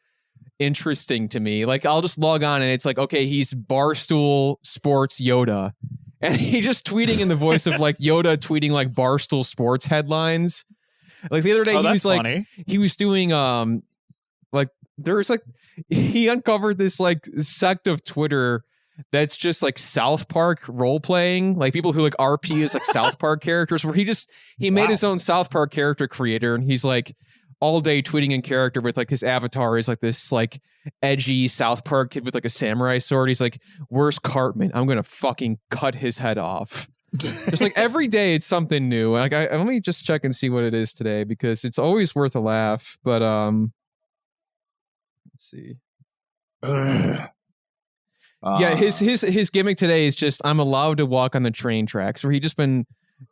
interesting to me. Like I'll just log on and it's like, okay, he's Barstool Sports Yoda. And he's just tweeting in the voice of like Yoda tweeting like Barstool Sports headlines. Like the other day, he was doing like there's like he uncovered this like sect of Twitter that's just like South Park role playing, like people who like RP as like South Park characters, where he made his own South Park character creator, and he's like all day tweeting in character with like his avatar is like this like edgy South Park kid with like a samurai sword. He's like, "Where's Cartman? I'm gonna fucking cut his head off." Just like every day it's something new. Like let me just check and see what it is today, because it's always worth a laugh. But let's see. Yeah, his gimmick today is just, "I'm allowed to walk on the train tracks," where he just been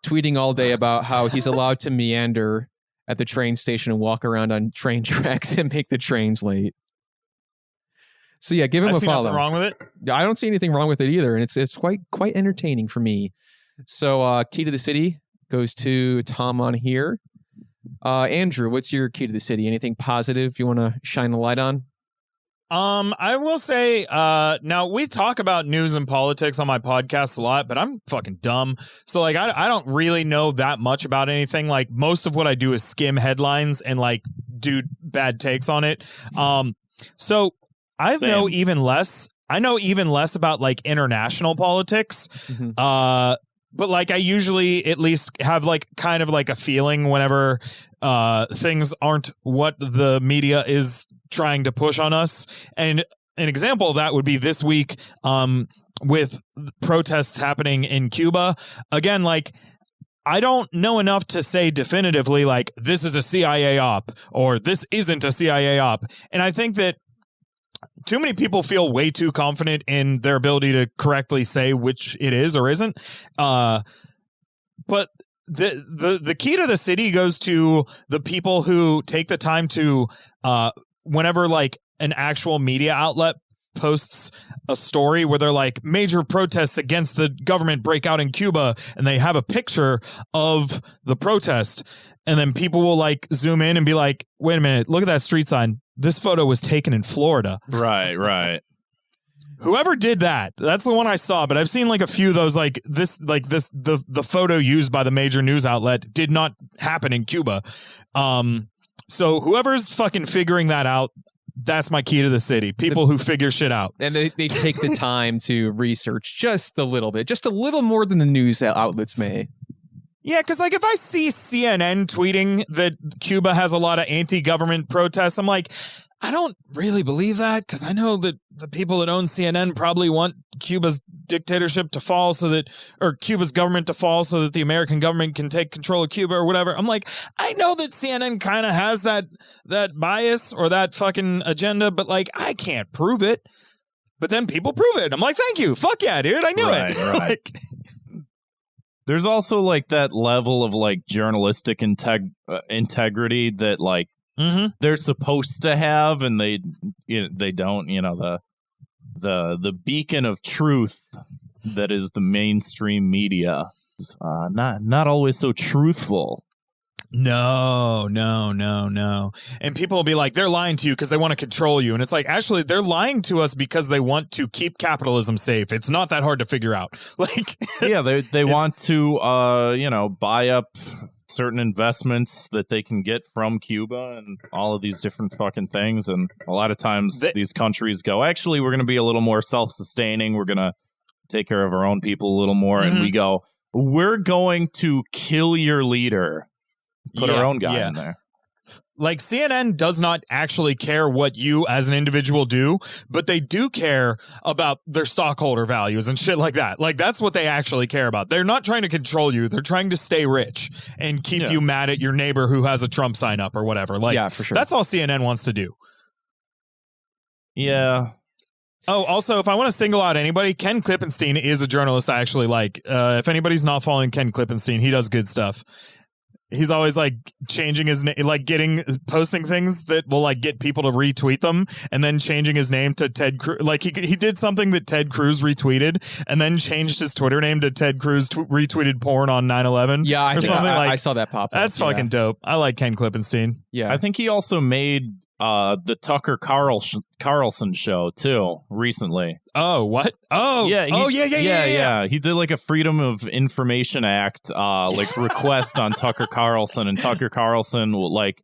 tweeting all day about how he's allowed to meander at the train station and walk around on train tracks and make the trains late. So yeah, give him a follow. Nothing wrong with it. Yeah, I don't see anything wrong with it either, and it's quite entertaining for me. So key to the city goes to Tom on here. Andrew, what's your key to the city? Anything positive you want to shine the light on? I will say, now we talk about news and politics on my podcast a lot, but I'm fucking dumb. So like, I don't really know that much about anything. Like most of what I do is skim headlines and like do bad takes on it. So I know even less about like international politics. Mm-hmm. But like I usually at least have like kind of like a feeling whenever things aren't what the media is trying to push on us. And an example of that would be this week with protests happening in Cuba. Again, like I don't know enough to say definitively like this is a CIA op or this isn't a CIA op. And I think that too many people feel way too confident in their ability to correctly say which it is or isn't. But the key to the city goes to the people who take the time to whenever like an actual media outlet posts a story where they're like major protests against the government break out in Cuba, and they have a picture of the protest, and then people will like zoom in and be like, wait a minute, look at that street sign. This photo was taken in Florida. Right. Whoever did that, that's the one I saw, but I've seen like a few of those the photo used by the major news outlet did not happen in Cuba. So whoever's fucking figuring that out, that's my key to the city. People who figure shit out. And they take the time to research just a little bit, just a little more than the news outlets may. Yeah, because like if I see CNN tweeting that Cuba has a lot of anti-government protests, I'm like, I don't really believe that, because I know that the people that own CNN probably want Cuba's dictatorship to fall or Cuba's government to fall so that the American government can take control of Cuba or whatever. I'm like, I know that CNN kind of has that bias or that fucking agenda, but like I can't prove it. But then people prove it. I'm like, thank you. Fuck yeah, dude. I knew it. Right. Like, there's also like that level of like journalistic integrity that like they're supposed to have, and they don't. The beacon of truth that is the mainstream media is not always so truthful. No. And people will be like, they're lying to you because they want to control you. And it's like, actually, they're lying to us because they want to keep capitalism safe. It's not that hard to figure out. Like, yeah, they want to, buy up certain investments that they can get from Cuba and all of these different fucking things. And a lot of times these countries go, actually, we're going to be a little more self-sustaining. We're going to take care of our own people a little more. Mm-hmm. And we go, we're going to kill your leader. Put our own guy in there. Like CNN does not actually care what you as an individual do, but they do care about their stockholder values and shit like that. Like that's what they actually care about. They're not trying to control you. They're trying to stay rich and keep you mad at your neighbor who has a Trump sign up or whatever. Like, yeah, for sure. That's all CNN wants to do. Yeah. Oh, also, if I want to single out anybody, Ken Klippenstein is a journalist I actually like. If anybody's not following Ken Klippenstein, he does good stuff. He's always like changing his name, like posting things that will like get people to retweet them, and then changing his name to Ted Cruz. Like he did something that Ted Cruz retweeted, and then changed his Twitter name to Ted Cruz retweeted porn on 9/11. Yeah, or something like I saw that pop up. That's fucking dope. I like Ken Klippenstein. Yeah, I think he also made the Tucker Carlson show too recently. Oh, what? Oh, yeah. He did like a Freedom of Information Act like request on Tucker Carlson, and Tucker Carlson will like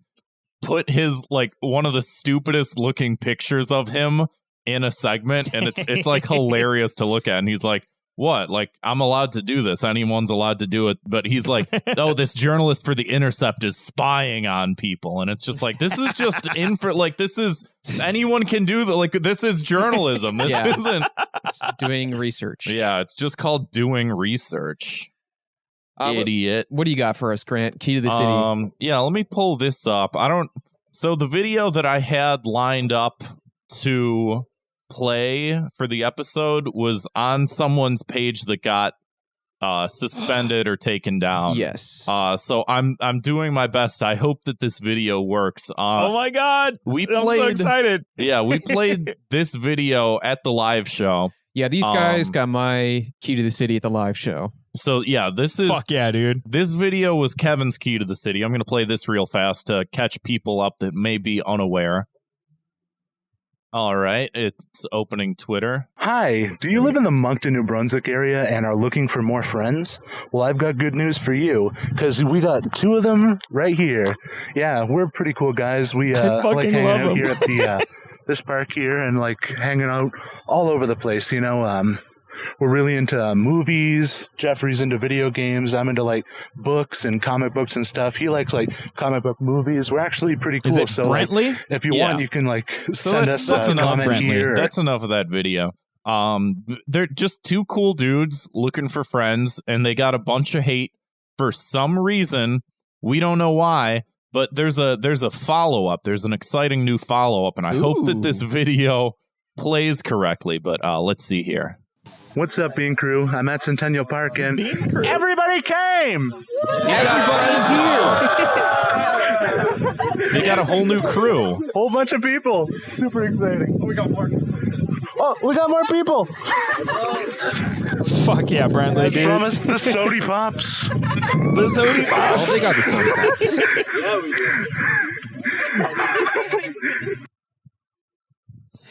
put his like one of the stupidest looking pictures of him in a segment, and it's like hilarious to look at. And he's like, what? Like, I'm allowed to do this. Anyone's allowed to do it. But he's like, oh, this journalist for The Intercept is spying on people. And it's just like, this is just this is, anyone can do that. Like, this is journalism. This isn't. It's doing research. Yeah, it's just called doing research. Idiot. What do you got for us, Grant? Key to the city. Yeah, let me pull this up. So the video that I had lined up to play for the episode was on someone's page that got suspended or taken down. Yes. So I'm doing my best. I hope that this video works. Oh my god, I'm so excited. Yeah, we played this video at the live show. Yeah, these guys got my key to the city at the live show. So yeah, this is fuck yeah, dude. This video was Kevin's key to the city. I'm gonna play this real fast to catch people up that may be unaware. All right, it's opening Twitter. Hi, do you live in the Moncton, New Brunswick area and are looking for more friends? Well, I've got good news for you, because we got 2 of them right here. Yeah, we're pretty cool guys. We like hanging out here at the this park here and like hanging out all over the place, you know. We're really into movies. Jeffrey's into video games. I'm into like books and comic books and stuff. He likes like comic book movies. We're actually pretty cool. Is it so Brentley? Like, if you want, you can like send us that's a enough, comment Brentley. here. That's enough of that video. They're just 2 cool dudes looking for friends, and they got a bunch of hate for some reason. We don't know why, but there's a follow-up. There's an exciting new follow-up, and I hope that this video plays correctly, but let's see here. What's up, Bean Crew? I'm at Centennial Park, and everybody came! Everybody's here! They got a whole new crew. Whole bunch of people. Super exciting. Oh, we got more. Oh, we got more people. Fuck yeah, Brentley, As dude. promised, the Sody Pops. The Sody Pops. Oh, they got the Sody Pops.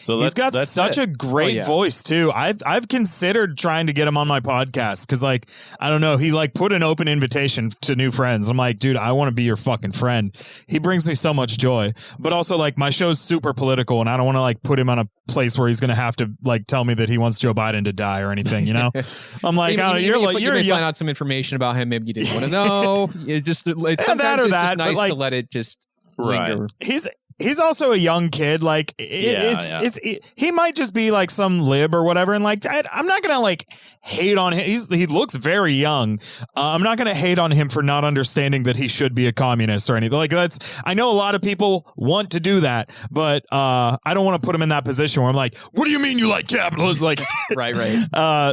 So he's got such a great voice too. I've considered trying to get him on my podcast because, like, I don't know, he like put an open invitation to new friends. I'm like, dude, I want to be your fucking friend. He brings me so much joy. But also, like, my show's super political, and I don't want to like put him on a place where he's gonna have to like tell me that he wants Joe Biden to die or anything. You know, I'm like, you're find out some information about him. Maybe you didn't want to know. It's sometimes it's just nice to let it just linger. He's also a young kid. Like, he might just be like some lib or whatever. And like, I'm not gonna like hate on him. He looks very young. I'm not gonna hate on him for not understanding that he should be a communist or anything. Like, I know a lot of people want to do that, but I don't want to put him in that position where I'm like, what do you mean you like capitalism? Like, right.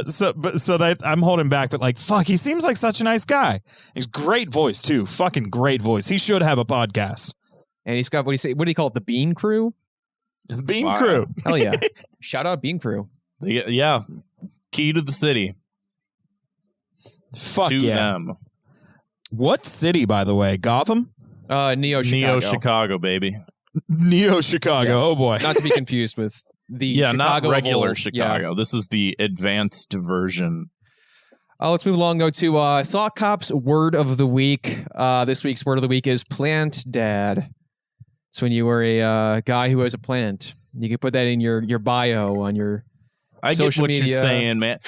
So that I'm holding back. But like, fuck, he seems like such a nice guy. He's great voice too. Fucking great voice. He should have a podcast. And he's got, what do you call it? The Bean Crew? The Bean Crew. Hell yeah. Shout out Bean Crew. Yeah. Key to the city. Fuck to yeah. them. What city, by the way? Gotham? Neo Chicago. Neo Chicago, baby. Neo Chicago. Yeah. Oh boy. Not to be confused with the Chicago not regular old, Chicago. Yeah. This is the advanced version. Let's move along, go to Thought Cop's Word of the Week. This week's Word of the Week is Plant Dad. It's when you were a guy who has a plant. You can put that in your bio on your social media. I get what you're saying, man.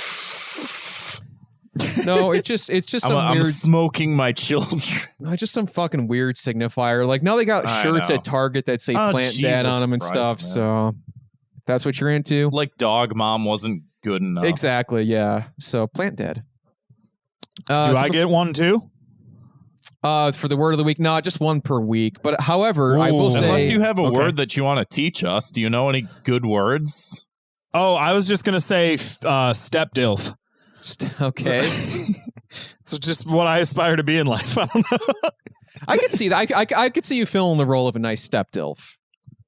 No, it's just some I'm weird, smoking my children. just some fucking weird signifier. Like now they got I shirts know. at Target that say Oh, Plant Dad on Jesus them and Christ, stuff. man. So if that's what you're into. Like Dog Mom wasn't good enough. Exactly. Yeah. So Plant Dad. Do I get one too? For the word of the week? No, just one per week. But however, I will Ooh. say, Unless you have a Okay. word that you want to teach us, do you know any good words? Oh, I was just gonna say step dilf. okay, It's just what I aspire to be in life. I don't know. I could see that. I could see you filling the role of a nice step dilf.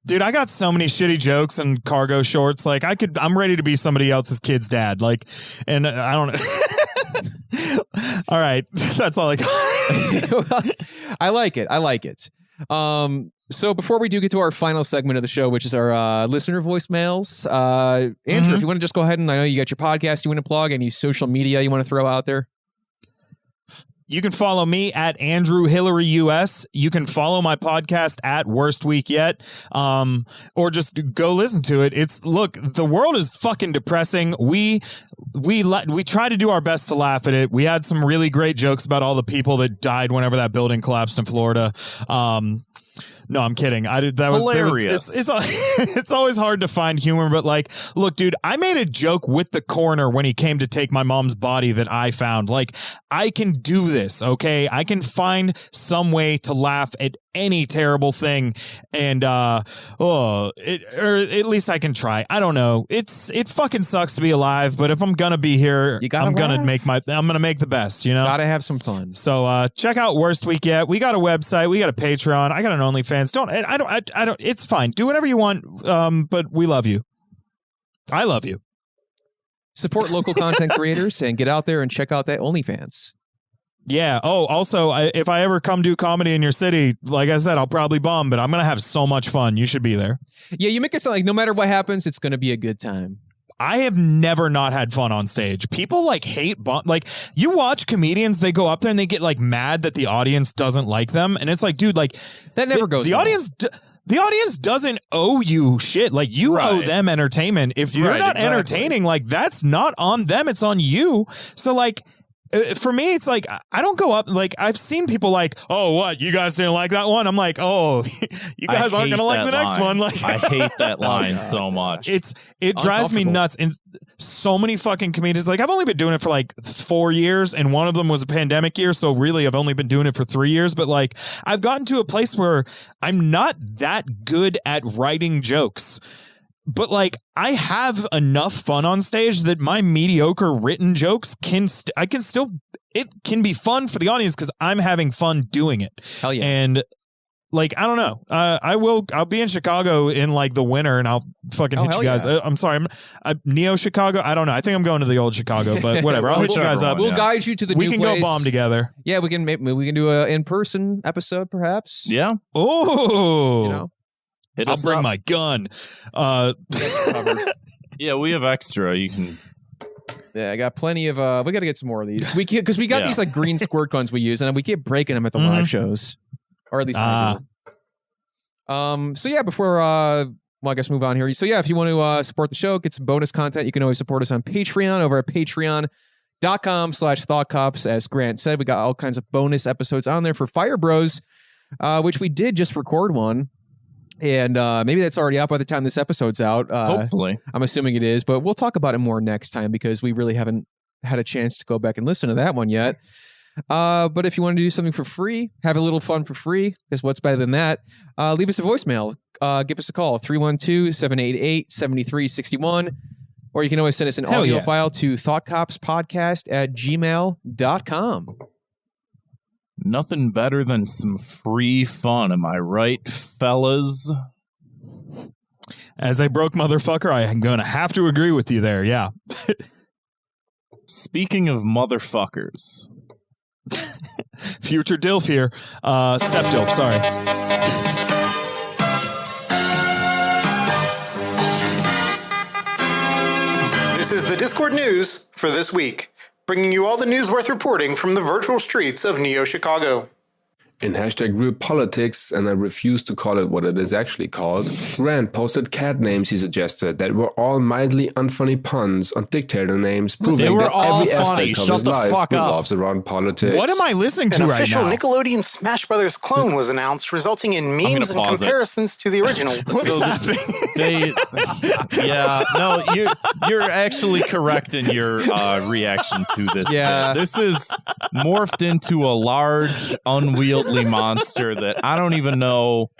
Dude, I got so many shitty jokes and cargo shorts. Like I'm ready to be somebody else's kid's dad. Like, and I don't know. All right. That's all I got. I like it. I like it. So before we do get to our final segment of the show, which is our listener voicemails, Andrew, if you want to just go ahead and I know you got your podcast you want to plug, any social media you want to throw out there. You can follow me at Andrew Hilary US. You can follow my podcast at Worst Week Yet, or just go listen to it. Look, the world is fucking depressing. We try to do our best to laugh at it. We had some really great jokes about all the people that died whenever that building collapsed in Florida. No, I'm kidding. That was hilarious. It's always hard to find humor, but like, look, dude, I made a joke with the coroner when he came to take my mom's body that I found. Like, I can do this, okay? I can find some way to laugh at any terrible thing, and or at least I can try. I don't know. It fucking sucks to be alive, but if I'm gonna be here, I'm gonna make the best. You know, Gotta have some fun. So check out Worst Week Yet. We got a website. We got a Patreon. I got an OnlyFans. I don't. It's fine. Do whatever you want. But we love you. I love you. Support local content creators and get out there and check out that OnlyFans. Yeah. Oh, also, if I ever come do comedy in your city, like I said, I'll probably bum, but I'm gonna have so much fun. You should be there. Yeah, you make it sound like no matter what happens, it's going to be a good time. I have never not had fun on stage. People like hate like you watch comedians, they go up there and they get like mad that the audience doesn't like them, and it's like, dude, like That never goes the well. audience. The audience doesn't owe you shit. Like, you owe them entertainment. If you're not entertaining, like, that's not on them. It's on you. So, like, for me, it's like, I don't go up. Like, I've seen people like, oh, what? You guys didn't like that one? I'm like, oh, you guys aren't going to like the next one. Like, I hate that line so much. It drives me nuts. And so many fucking comedians, like, I've only been doing it for like 4 years, and one of them was a pandemic year. So really, I've only been doing it for 3 years. But like, I've gotten to a place where I'm not that good at writing jokes. But like, I have enough fun on stage that my mediocre written jokes it can be fun for the audience because I'm having fun doing it. Hell yeah. And like, I don't know. I'll be in Chicago in like the winter, and I'll fucking hit you guys. Yeah. I'm sorry. I'm Neo Chicago. I don't know. I think I'm going to the old Chicago, but whatever. I'll hit you guys up. We'll guide you to the We new can place. go bomb together. Yeah, we can do a in-person episode, perhaps. Yeah. Oh, You know? Hit I'll us bring up. my gun. Yeah, we have extra. You can. Yeah, I got plenty of. We got to get some more of these. We because we got Yeah. these like green squirt guns we use, and we keep breaking them at the live shows, or at least I do. So yeah, before well, I guess move on here. So yeah, if you want to support the show, get some bonus content, you can always support us on Patreon over at patreon.com/thoughtcops. As Grant said, we got all kinds of bonus episodes on there for Fire Bros, which we did just record one. And maybe that's already out by the time this episode's out. Hopefully. I'm assuming it is, but we'll talk about it more next time because we really haven't had a chance to go back and listen to that one yet. But if you want to do something for free, have a little fun for free, because what's better than that? Leave us a voicemail. Give us a call, 312-788-7361. Or you can always send us an audio file to thoughtcopspodcast@gmail.com. Nothing better than some free fun. Am I right, fellas? As a broke motherfucker, I am going to have to agree with you there. Yeah. Speaking of motherfuckers. Future DILF here. Step DILF, sorry. This is the Discord news for this week, bringing you all the news worth reporting from the virtual streets of Neo Chicago. In hashtag real politics, and I refuse to call it what it is actually called, Grant posted cat names he suggested that were all mildly unfunny puns on dictator names, proving that every aspect of his life revolves around politics. What am I listening to An right official now? Nickelodeon Smash Brothers clone was announced, resulting in memes and comparisons to the original. You're actually correct in your reaction to this. Yeah. This is morphed into a large, unwieldy monster that I don't even know.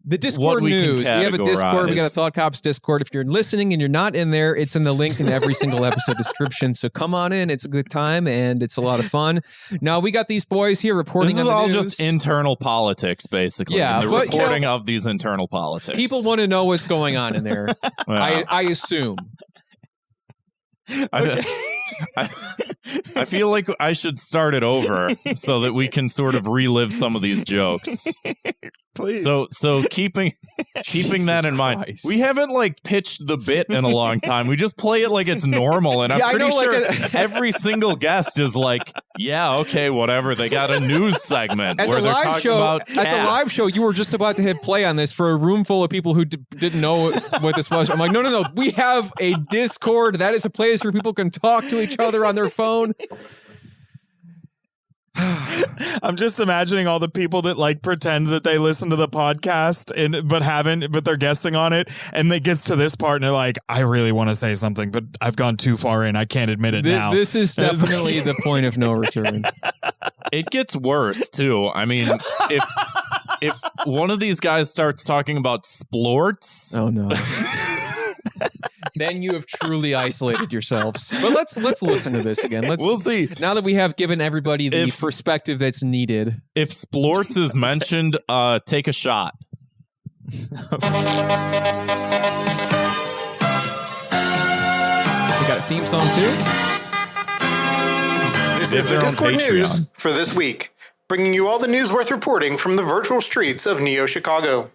The Discord we can news. We have a Discord. We got a categorize. Thought Cops Discord. If you're listening and you're not in there, it's in the link in every single episode description. So come on in. It's a good time and it's a lot of fun. Now we got these boys here reporting. This is on the all news. just internal politics, basically. Yeah, the but, reporting of these internal politics. People want to know what's going on in there. Well, I assume. I feel like I should start it over so that we can sort of relive some of these jokes. Please. So keeping that in mind, Christ. we haven't like pitched the bit in a long time. We just play it like it's normal, and I'm Yeah, I pretty know, sure like every single guest is like, "Yeah, okay, whatever." They got a news segment At where the they're live talking show, about at the cats. live show, you were just about to hit play on this for a room full of people who didn't know what this was. I'm like, no. We have a Discord. That is a place where people can talk to each other on their phone. I'm just imagining all the people that like pretend that they listen to the podcast but they're guessing on it, and it gets to this part and they're like, I really want to say something, but I've gone too far in. I can't admit it now. This is definitely the point of no return. It gets worse too. I mean, if one of these guys starts talking about splorts, Oh no. Then you have truly isolated yourselves. But let's listen to this again. we'll see. Now that we have given everybody the If- perspective that's needed. If splorts is mentioned, take a shot. We got a theme song too. This They is have the their own Discord Patreon. news for this week, bringing you all the news worth reporting from the virtual streets of Neo Chicago.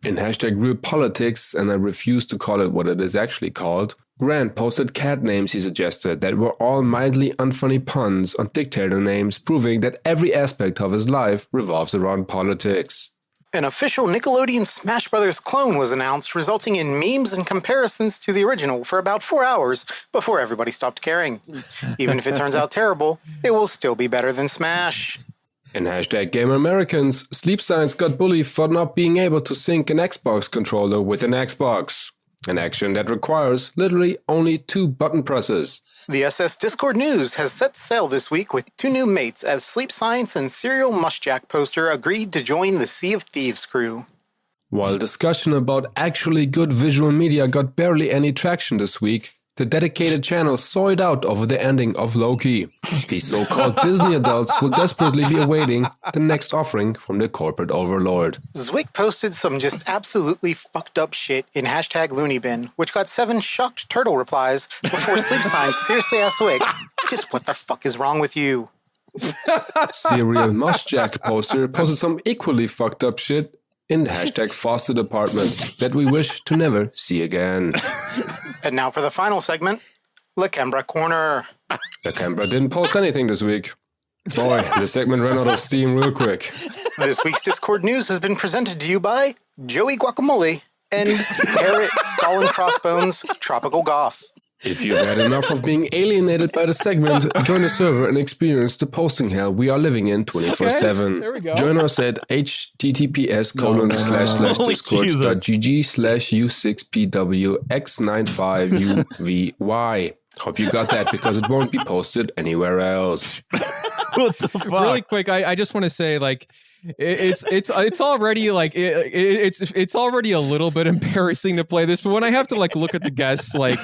In hashtag real politics, and I refuse to call it what it is actually called, Grant posted cat names he suggested that were all mildly unfunny puns on dictator names, proving that every aspect of his life revolves around politics. An official Nickelodeon Smash Brothers clone was announced, resulting in memes and comparisons to the original for about 4 hours before everybody stopped caring. Even if it turns out terrible, it will still be better than Smash. In hashtag Gamer Americans, Sleep Science got bullied for not being able to sync an Xbox controller with an Xbox. An action that requires literally only 2 button presses. The SS Discord News has set sail this week with 2 new mates as Sleep Science and Serial Mushjack Poster agreed to join the Sea of Thieves crew. While discussion about actually good visual media got barely any traction this week, the dedicated channel saw it out over the ending of Loki. These so-called Disney adults will desperately be awaiting the next offering from their corporate overlord. Zwick posted some just absolutely fucked up shit in hashtag LooneyBin, which got 7 shocked turtle replies before Sleep Science seriously asked Zwick, just what the fuck is wrong with you? Serial Mushjack Poster posted some equally fucked up shit in the hashtag Foster Department that we wish to never see again. And now for the final segment, LaCambra Corner. LaCambra didn't post anything this week. Boy, the segment ran out of steam real quick. This week's Discord news has been presented to you by Joey Guacamole and Parrot Skull and Crossbones Tropical Goth. If you've had enough of being alienated by the segment, join the server and experience the posting hell we are living in 24/7. there we go. Join us at https://discord.gg/u6pwx95uvy. Hope you got that because it won't be posted anywhere else. What the fuck? Really quick, I just want to say, like, it's already like it's already a little bit embarrassing to play this, but when I have to like look at the guests like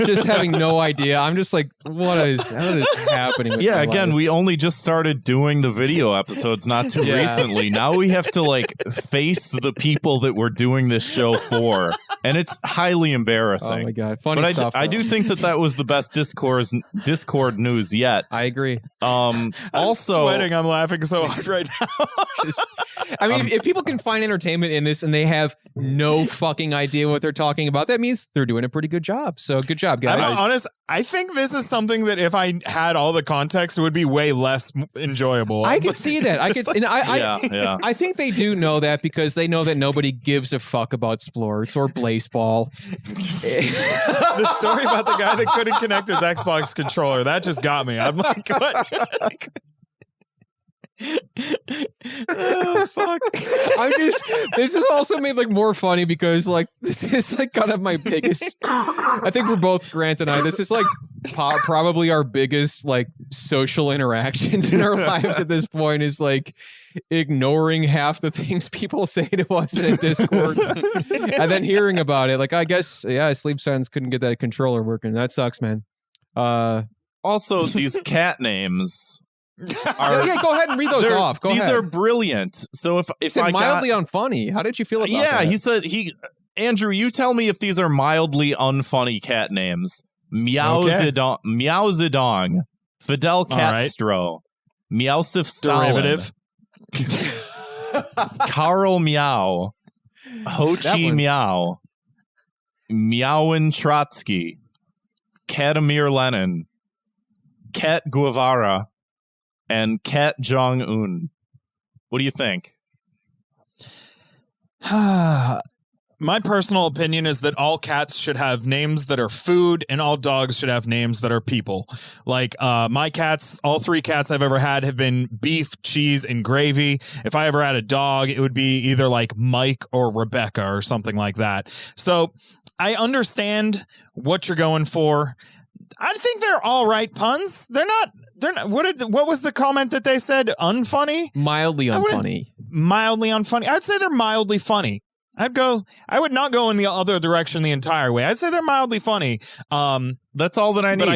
just having no idea, I'm just like, what is happening with Yeah, my again, life? we only just started doing the video episodes not too recently. Now we have to like face the people that we're doing this show for, and it's highly embarrassing. Oh my god, funny But stuff. I do think that was the best Discord news yet. I agree. I'm Also, sweating. I'm laughing so hard right now. I mean, if people can find entertainment in this and they have no fucking idea what they're talking about, that means they're doing a pretty good job. So good job, guys. I'm honest. I think this is something that if I had all the context, it would be way less enjoyable. I can see that. I could. And Yeah. I think they do know that because they know that nobody gives a fuck about splorts or baseball. The story about the guy that couldn't connect his Xbox controller, that just got me. I'm like, what? Oh, fuck. This is also made like more funny because like this is like kind of my biggest. I think for both Grant and I, this is like probably our biggest like social interactions in our lives at this point is like ignoring half the things people say to us in a Discord and then hearing about it. Like, I guess, yeah, Sleep Sense couldn't get that controller working. That sucks, man. Also, these cat names. Yeah, go ahead and read those off. Go ahead. These are brilliant. So if He said I mildly unfunny. How did you feel about that? he said Andrew, you tell me if these are mildly unfunny cat names. Meow Zedong, Meow Zedong, Fidel Castro, Meowsif Stalin, Derivative. Carl Meow, Ho Chi Meow, Meowin Trotsky, Katamir Lenin, Kat Guevara, and Kat Jong-un. What do you think? My personal opinion is that all cats should have names that are food and all dogs should have names that are people. Like my cats, all 3 cats I've ever had have been beef, cheese, and gravy. If I ever had a dog, it would be either like Mike or Rebecca or something like that. So I understand what you're going for. I think they're all right puns. They're not. What was the comment that they said? Unfunny? Mildly unfunny. Mildly unfunny. I'd say they're mildly funny. I would not go in the other direction the entire way. I'd say they're mildly funny. That's all that I need. But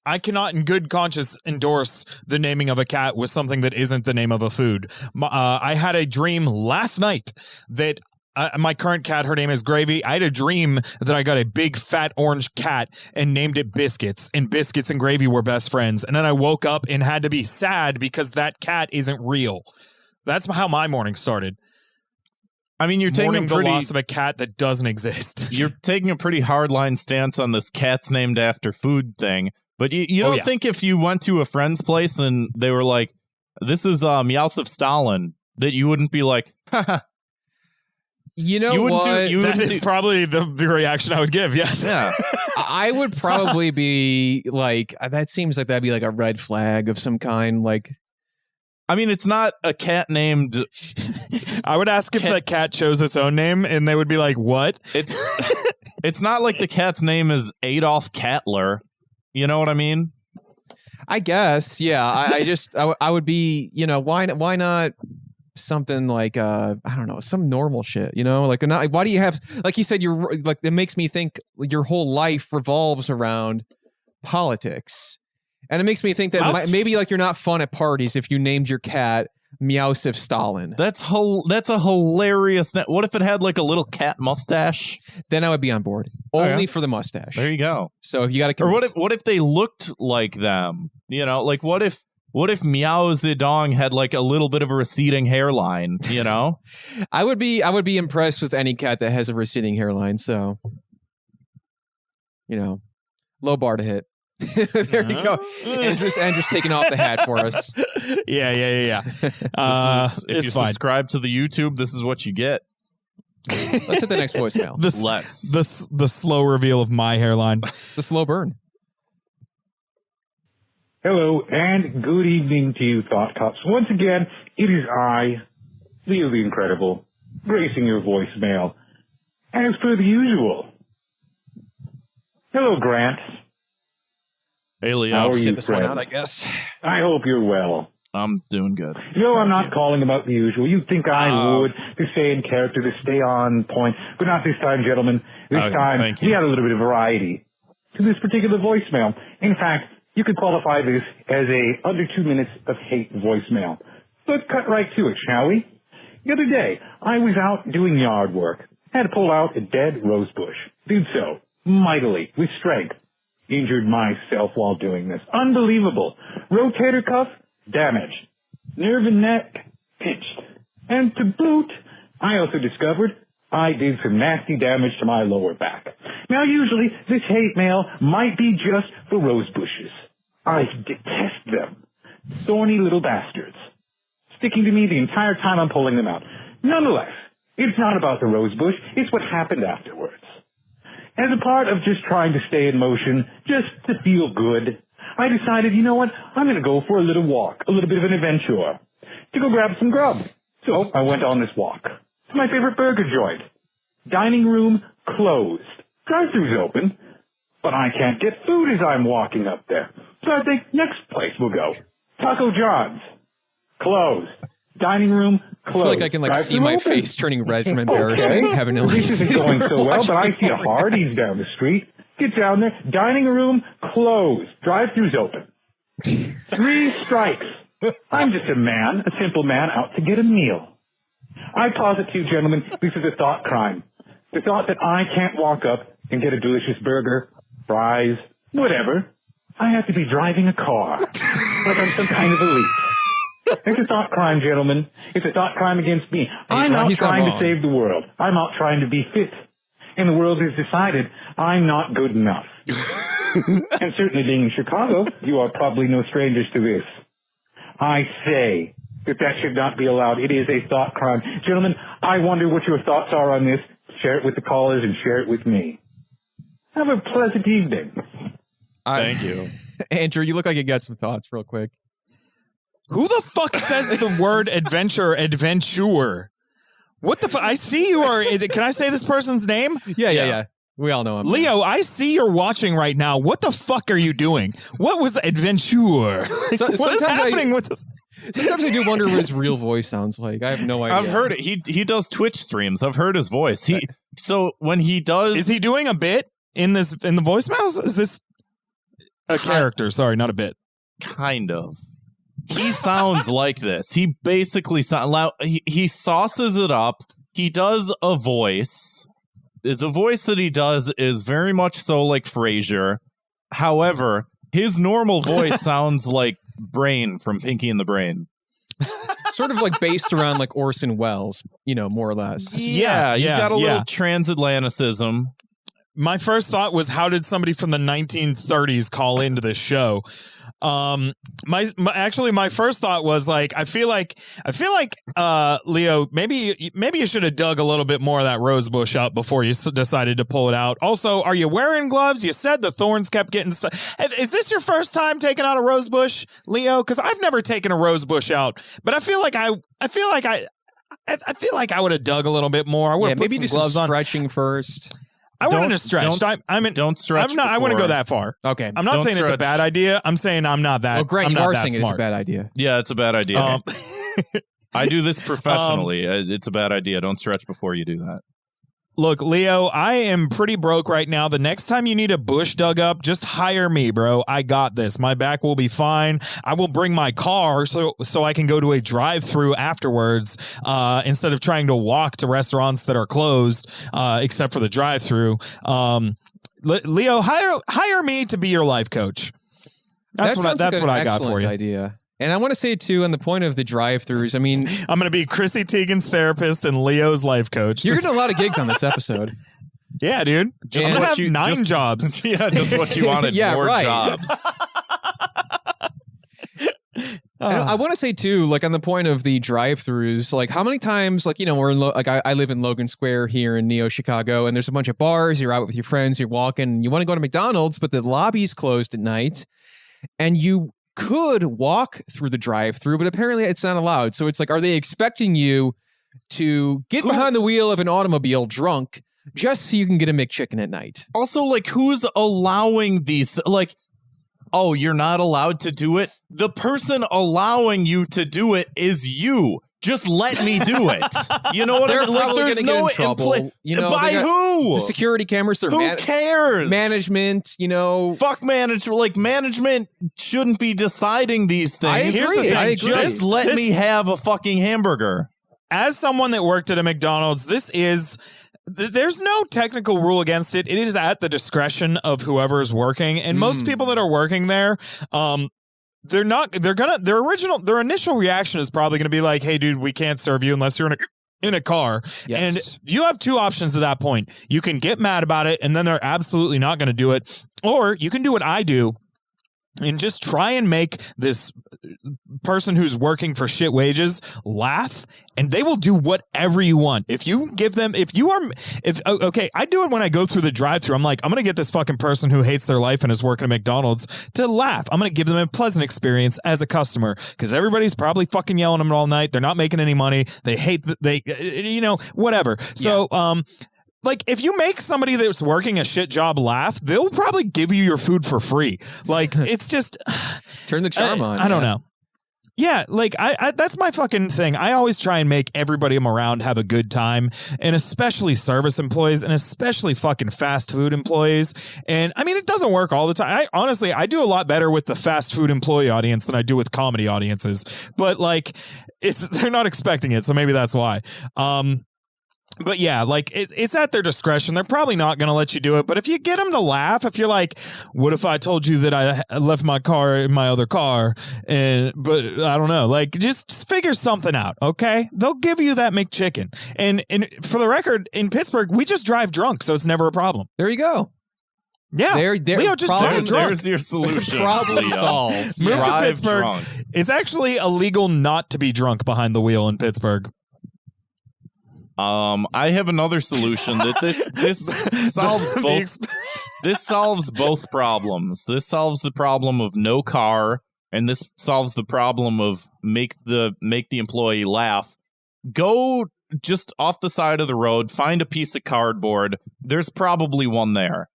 I cannot in good conscience endorse the naming of a cat with something that isn't the name of a food. I had a dream last night that my current cat, her name is Gravy. I had a dream that I got a big fat orange cat and named it Biscuits, and Biscuits and Gravy were best friends. And then I woke up and had to be sad because that cat isn't real. That's how my morning started. I mean, you're taking the loss of a cat that doesn't exist. You're taking a pretty hardline stance on this cats named after food thing. But you don't think if you went to a friend's place and they were like, this is Meowsif Stalin, that you wouldn't be like, haha. You know what? That is probably the reaction I would give, yes. Yeah. I would probably be like, that seems like that'd be like a red flag of some kind. Like, I mean, it's not a cat named... I would ask if that cat chose its own name, and they would be like, what? It's not like the cat's name is Adolf Cattler. You know what I mean? I guess, yeah. I would be, why not something like, I don't know, some normal shit, Like, why do you have, like you said, you're like, it makes me think your whole life revolves around politics. And it makes me think that maybe like you're not fun at parties if you named your cat Meowsif Stalin. That's a hilarious. What if it had like a little cat mustache? Then I would be on board. Only for the mustache. There you go. So if you got to, or what if they looked like them? Like what if Meow Zedong had like a little bit of a receding hairline? I would be impressed with any cat that has a receding hairline. So, low bar to hit. There you go. Andrew's taking off the hat for us. Yeah. If you subscribe to the YouTube, this is what you get. Let's hit the next voicemail. The slow reveal of my hairline. It's a slow burn. Hello and good evening to you, Thought Cops. Once again, it is I, Leo the Incredible, gracing your voicemail, as per the usual. Hello, Grant. Hey, Leo. How are Sit you, this friend? one out, I guess. I hope you're well. I'm doing good. I'm not calling about the usual. You'd think I would, to stay in character, to stay on point, but not this time, gentlemen. This time, we had a little bit of variety to this particular voicemail. In fact, you could qualify this as a under 2 minutes of hate voicemail. Let's cut right to it, shall we? The other day, I was out doing yard work. Had to pull out a dead rose bush. Did so, mightily, with strength. Injured myself while doing this. Unbelievable. Rotator cuff, damaged. Nerve and neck, pinched. And to boot, I also discovered I did some nasty damage to my lower back. Now, usually, this hate mail might be just the rose bushes. I detest them. Thorny little bastards. Sticking to me the entire time I'm pulling them out. Nonetheless, it's not about the rose bush, it's what happened afterwards. As a part of just trying to stay in motion, just to feel good, I decided, you know what, I'm going to go for a little walk, a little bit of an adventure, to go grab some grub. So I went on this walk to my favorite burger joint. Dining room closed. Drive-thru's open, but I can't get food as I'm walking up there. So I think next place we'll go. Taco John's. Closed. Dining room closed. I feel like I can see my face turning red from embarrassment. Okay. Having to This isn't going so well, but I see a Hardee's down the street. Get down there. Dining room closed. Drive-thru's open. 3 strikes. I'm just a man, a simple man, out to get a meal. I posit to you, gentlemen, this is a thought crime. The thought that I can't walk up and get a delicious burger, fries, whatever. I have to be driving a car, like I'm some kind of elite. It's a thought crime, gentlemen. It's a thought crime against me. I'm not trying to save the world. I'm out trying to be fit. And the world has decided I'm not good enough. And certainly being in Chicago, you are probably no strangers to this. I say that should not be allowed. It is a thought crime. Gentlemen, I wonder what your thoughts are on this. Share it with the callers and share it with me. Have a pleasant evening. Thank you. Andrew, you look like you got some thoughts real quick. Who the fuck says the word adventure? What the fuck? I see you are. Can I say this person's name? Yeah. We all know him. Leo, I see you're watching right now. What the fuck are you doing? What was adventure? What is happening with this? Sometimes I do wonder what his real voice sounds like. I have no idea. I've heard it. He does Twitch streams. I've heard his voice. So when he does, is he doing a bit in the voicemails? Is this a character? Sorry, not a bit. Kind of. He sounds like this. He basically he sauces it up. He does a voice. The voice that he does is very much so like Frasier. However, his normal voice sounds like Brain from Pinky and the Brain. Sort of like based around like Orson Welles, more or less. Yeah, he's got a little transatlanticism. My first thought was, how did somebody from the 1930s call into this show? My first thought was like, I feel like Leo, maybe you should have dug a little bit more of that rose bush up before you decided to pull it out. Also, are you wearing gloves? You said the thorns kept getting stuck. Is this your first time taking out a rose bush, Leo? Because I've never taken a rose bush out, but I feel like I would have dug a little bit more. I would have put maybe some do gloves some on. Stretching first. I wouldn't have stretched. Don't stretch. I wouldn't go that far. Okay. I'm not saying it's a bad idea. I'm saying I'm not that. Well, Grant, you are saying it's a bad idea. Yeah, it's a bad idea. I do this professionally. It's a bad idea. Don't stretch before you do that. Look, Leo, I am pretty broke right now. The next time you need a bush dug up, just hire me, bro. I got this. My back will be fine. I will bring my car so I can go to a drive-thru afterwards instead of trying to walk to restaurants that are closed, except for the drive-thru. Leo, hire me to be your life coach. That's what I got for you. Idea. And I want to say, too, on the point of the drive-thrus, I mean... I'm going to be Chrissy Teigen's therapist and Leo's life coach. You're getting a lot of gigs on this episode. Yeah, dude. I'm going to have 9 jobs. Yeah, just what you wanted, more jobs. And I want to say, too, like, on the point of the drive-thrus, like, how many times, like, we're in, I live in Logan Square here in Neo Chicago, and there's a bunch of bars, you're out with your friends, you're walking, and you want to go to McDonald's, but the lobby's closed at night, and you could walk through the drive-thru, but apparently it's not allowed. So it's like, are they expecting you to get behind the wheel of an automobile drunk just so you can get a McChicken at night? Also, like, who's allowing these? Like, oh, you're not allowed to do it? The person allowing you to do it is you. Just let me do it. You know what I mean? Like, there's no trouble. By who? The security cameras. Who cares? Management. Fuck management. Like, management shouldn't be deciding these things. I agree. Just let me have a fucking hamburger. As someone that worked at a McDonald's, there's no technical rule against it. It is at the discretion of whoever's working, and most people that are working there, their initial reaction is probably going to be like, hey, dude, we can't serve you unless you're in a car. Yes. And you have two options at that point. You can get mad about it, and then they're absolutely not going to do it. Or you can do what I do and just try and make this person who's working for shit wages laugh, and they will do whatever you want. I do it when I go through the drive-thru. I'm like, I'm going to get this fucking person who hates their life and is working at McDonald's to laugh. I'm going to give them a pleasant experience as a customer, because everybody's probably fucking yelling at them all night. They're not making any money. They hate, whatever. So, like, if you make somebody that's working a shit job laugh, they'll probably give you your food for free. Like, it's just turn the charm on. I don't know. Yeah, like I that's my fucking thing. I always try and make everybody I'm around have a good time, and especially service employees, and especially fucking fast food employees. And I mean, it doesn't work all the time. I do a lot better with the fast food employee audience than I do with comedy audiences. But like, they're not expecting it, so maybe that's why. But yeah, like it's at their discretion. They're probably not going to let you do it. But if you get them to laugh, if you're like, what if I told you that I left my car in my other car? But I don't know, like just figure something out. OK, they'll give you that McChicken. And for the record, in Pittsburgh, we just drive drunk. So it's never a problem. There you go. Yeah. Leo, just drive drunk. There's your solution. Problem solved. Move to Drive Pittsburgh. drunk. It's actually illegal not to be drunk behind the wheel in Pittsburgh. I have another solution that this solves both. This solves both problems. This solves the problem of no car, and this solves the problem of make the employee laugh. Go just off the side of the road, find a piece of cardboard. There's probably one there.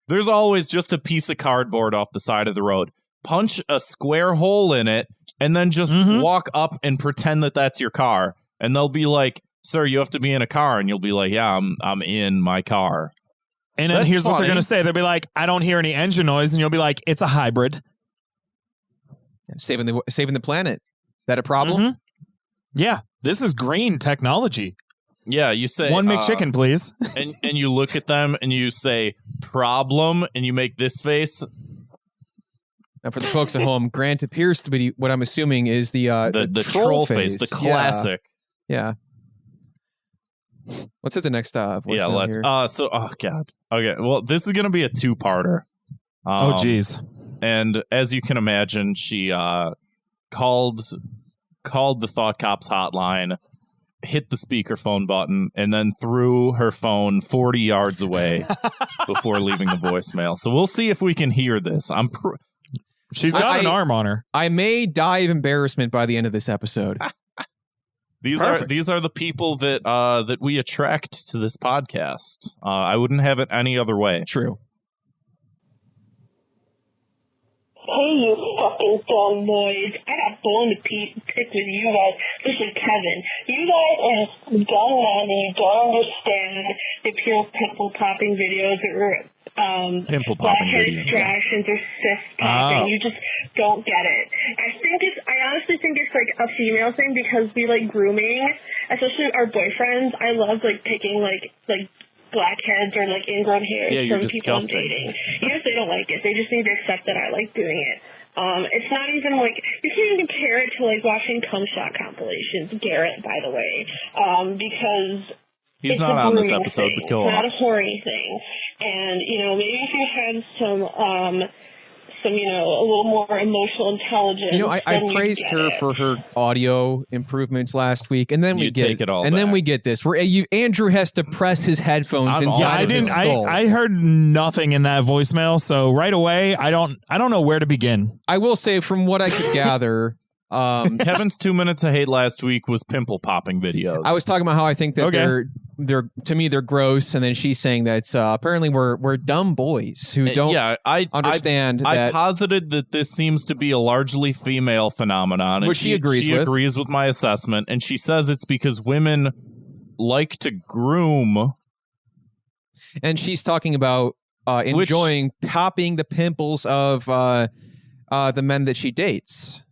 There's always just a piece of cardboard off the side of the road. Punch a square hole in it, and then just walk up and pretend that that's your car. And they'll be like, sir, you have to be in a car. And you'll be like, yeah, I'm in my car. And then here's what they're going to say. They'll be like, I don't hear any engine noise. And you'll be like, it's a hybrid. Saving the planet. That a problem? Yeah. This is green technology. Yeah, you say one McChicken, please. and you look at them and you say problem, and you make this face. Now, for the folks at home, Grant appears to be what I'm assuming is the troll face, the classic. Yeah. Let's hit the next voicemail. Yeah, let's. Here. Oh god. Okay. Well, this is gonna be a two-parter. Oh geez. And as you can imagine, she called the Thought Cops hotline, hit the speakerphone button, and then threw her phone 40 yards away before leaving the voicemail. So we'll see if we can hear this. She's got an arm on her. I may die of embarrassment by the end of this episode. These are the people that we attract to this podcast. I wouldn't have it any other way. True. Hey, you fucking dumb boys. I got bone to pick with you guys. Listen, Kevin, you guys are just dumb men and you don't understand the pure pimple-popping videos or blackhead extractions or cyst popping. You just don't get it. I honestly think it's like a female thing because we like grooming, especially our boyfriends. I love like picking like blackheads or like ingrown hairs from people I'm dating. Even if they don't like it, they just need to accept that I like doing it. It's not even like, you can't even compare it to like watching cum shot compilations. Garrett, by the way, because he's not on this episode, but go on. It's not a horny thing. And, maybe if you had some, a little more emotional intelligence. I praised her for her audio improvements last week, and then we get this where Andrew has to press his headphones inside his skull. I heard nothing in that voicemail, so right away I don't know where to begin. I will say, from what I could gather, Kevin's 2 minutes of hate last week was pimple popping videos. I was talking about how I think that they're to me they're gross, and then she's saying that it's apparently we're dumb boys who don't understand. I posited that this seems to be a largely female phenomenon, which she agrees with. She agrees with my assessment, and she says it's because women like to groom. And she's talking about enjoying popping the pimples of the men that she dates.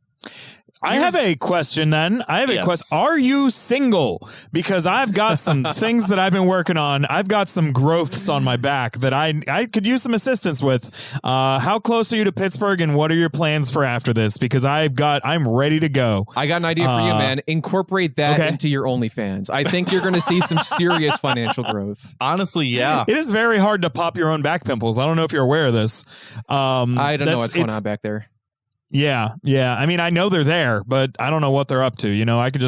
I have a question then. I have a question. Are you single? Because I've got some things that I've been working on. I've got some growths on my back that I could use some assistance with. How close are you to Pittsburgh, and what are your plans for after this? Because I'm ready to go. I got an idea for you, man. Incorporate that into your OnlyFans. I think you're going to see some serious financial growth. Honestly, yeah. It is very hard to pop your own back pimples. I don't know if you're aware of this. I don't know what's going on back there. Yeah. I mean, I know they're there, but I don't know what they're up to. You know, I could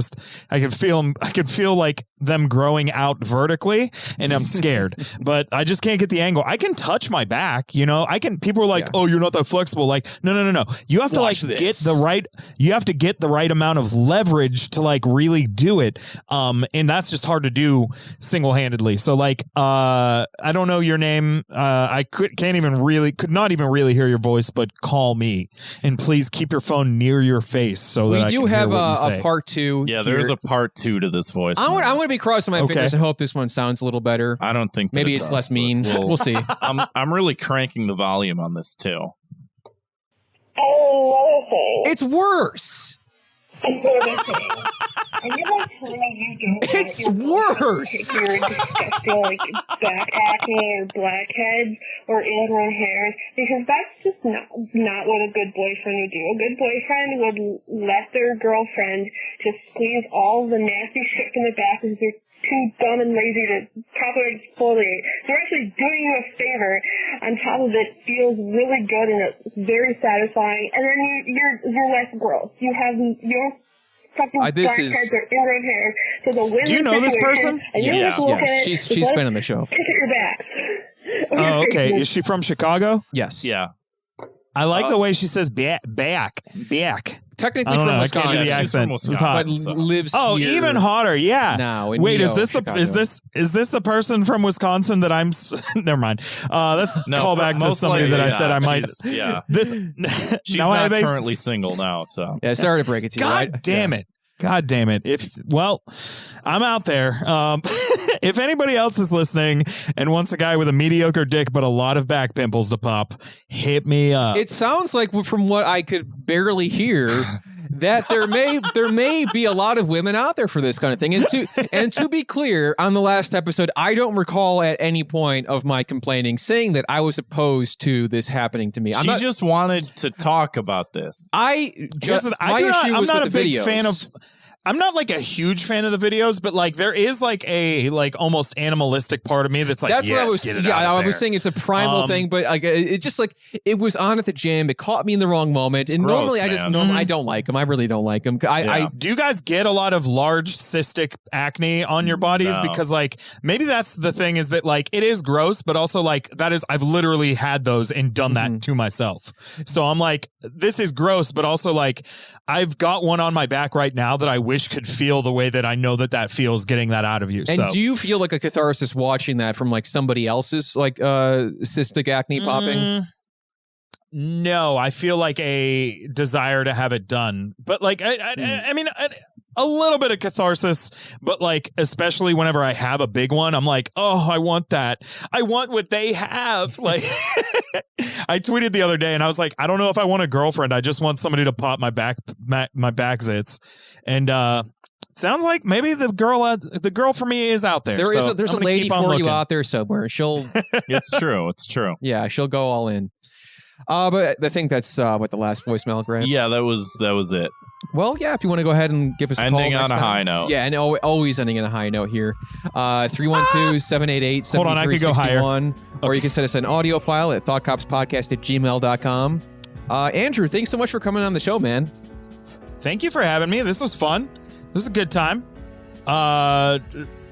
feel like them growing out vertically, and I'm scared. But I just can't get the angle. I can touch my back. You know, people are like, "Oh, you're not that flexible." Like, no. You have to get the right amount of leverage to like really do it. And that's just hard to do single handedly. So like, I don't know your name. I could not even really hear your voice, but call me, and please keep your phone near your face so that we I do can have hear what you a say. part 2. Yeah, there's a part 2 to this voice. I'm going to be crossing my fingers and hope this one sounds a little better. I don't think maybe it's less mean. We'll see. I'm really cranking the volume on this too. Oh, another thing. It's worse. It's worse. Your disgusting like back acne or blackheads or ingrown hairs, because that's just not what a good boyfriend would do. A good boyfriend would let their girlfriend just squeeze all the nasty shit from the back because they're too dumb and lazy to properly exfoliate. They're actually doing you a favor. On top of it, feels really good and it's very satisfying. And then you're less gross. You don't fucking blackheads or ingrown hair. So the win-win Do you know this person? Yes. She's been on the show. Kick at your back. Oh, okay. Is she from Chicago? Yes. Yeah. I like the way she says back. Technically from Wisconsin. I can't do the accent. Wisconsin, It was hot. But lives Oh, here even hotter. Yeah. now in Wait, Neo, is this Chicago. is this the person from Wisconsin that I'm? Never mind. Let's call back to somebody that I said I might. Yeah. This. She's now I not have currently single now, so. Yeah, sorry to break it to you. God damn it. God damn it. I'm out there. If anybody else is listening and wants a guy with a mediocre dick but a lot of back pimples to pop, hit me up. It sounds like from what I could barely hear that there may be a lot of women out there for this kind of thing. And to be clear, on the last episode, I don't recall at any point of my complaining saying that I was opposed to this happening to me. She just wanted to talk about this. I'm not a big fan of. I'm not like a huge fan of the videos, but like there is like a almost animalistic part of me that's like, that's yes, what I was. get it Yeah, out of I was there. saying it's a primal thing, but like it just like it was on at the gym. It caught me in the wrong moment, and gross, normally man. I don't like them. I really don't like them. Do you guys get a lot of large cystic acne on your bodies? No. Because like maybe that's the thing is that like it is gross, but also like that is I've literally had those and done that to myself. So I'm like, this is gross, but also like I've got one on my back right now that I wish could feel the way that I know that feels getting that out of you. And do you feel like a catharsis watching that from like somebody else's like cystic acne popping? No, I feel like a desire to have it done, but like I mean a little bit of catharsis, but like especially whenever I have a big one, I'm like, oh, I want that. I want what they have. Like I tweeted the other day, and I was like, I don't know if I want a girlfriend. I just want somebody to pop my back zits, and sounds like maybe the girl for me is out there. There's so a I'm lady keep on for you looking. out there somewhere. She'll. It's true. It's true. Yeah, she'll go all in. But I think that's what the last voicemail, Grant. Yeah, that was it. Well, yeah, if you want to go ahead and give us a call. Ending on next a time. high note. Yeah, and always ending in a high note here. 312-788-7361. Hold on, I could go higher. Or you can send us an audio file at thoughtcopspodcast@gmail.com. Andrew, thanks so much for coming on the show, man. Thank you for having me. This was fun. This was a good time.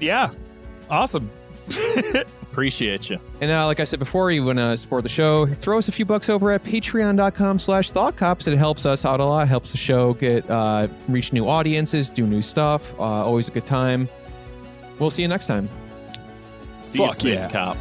Yeah. Awesome. Appreciate you. And like I said before, you want to support the show, throw us a few bucks over at patreon.com/thoughtcops. It helps us out a lot. Helps the show get reach new audiences, do new stuff. Always a good time. We'll see you next time. See you, Space Cop.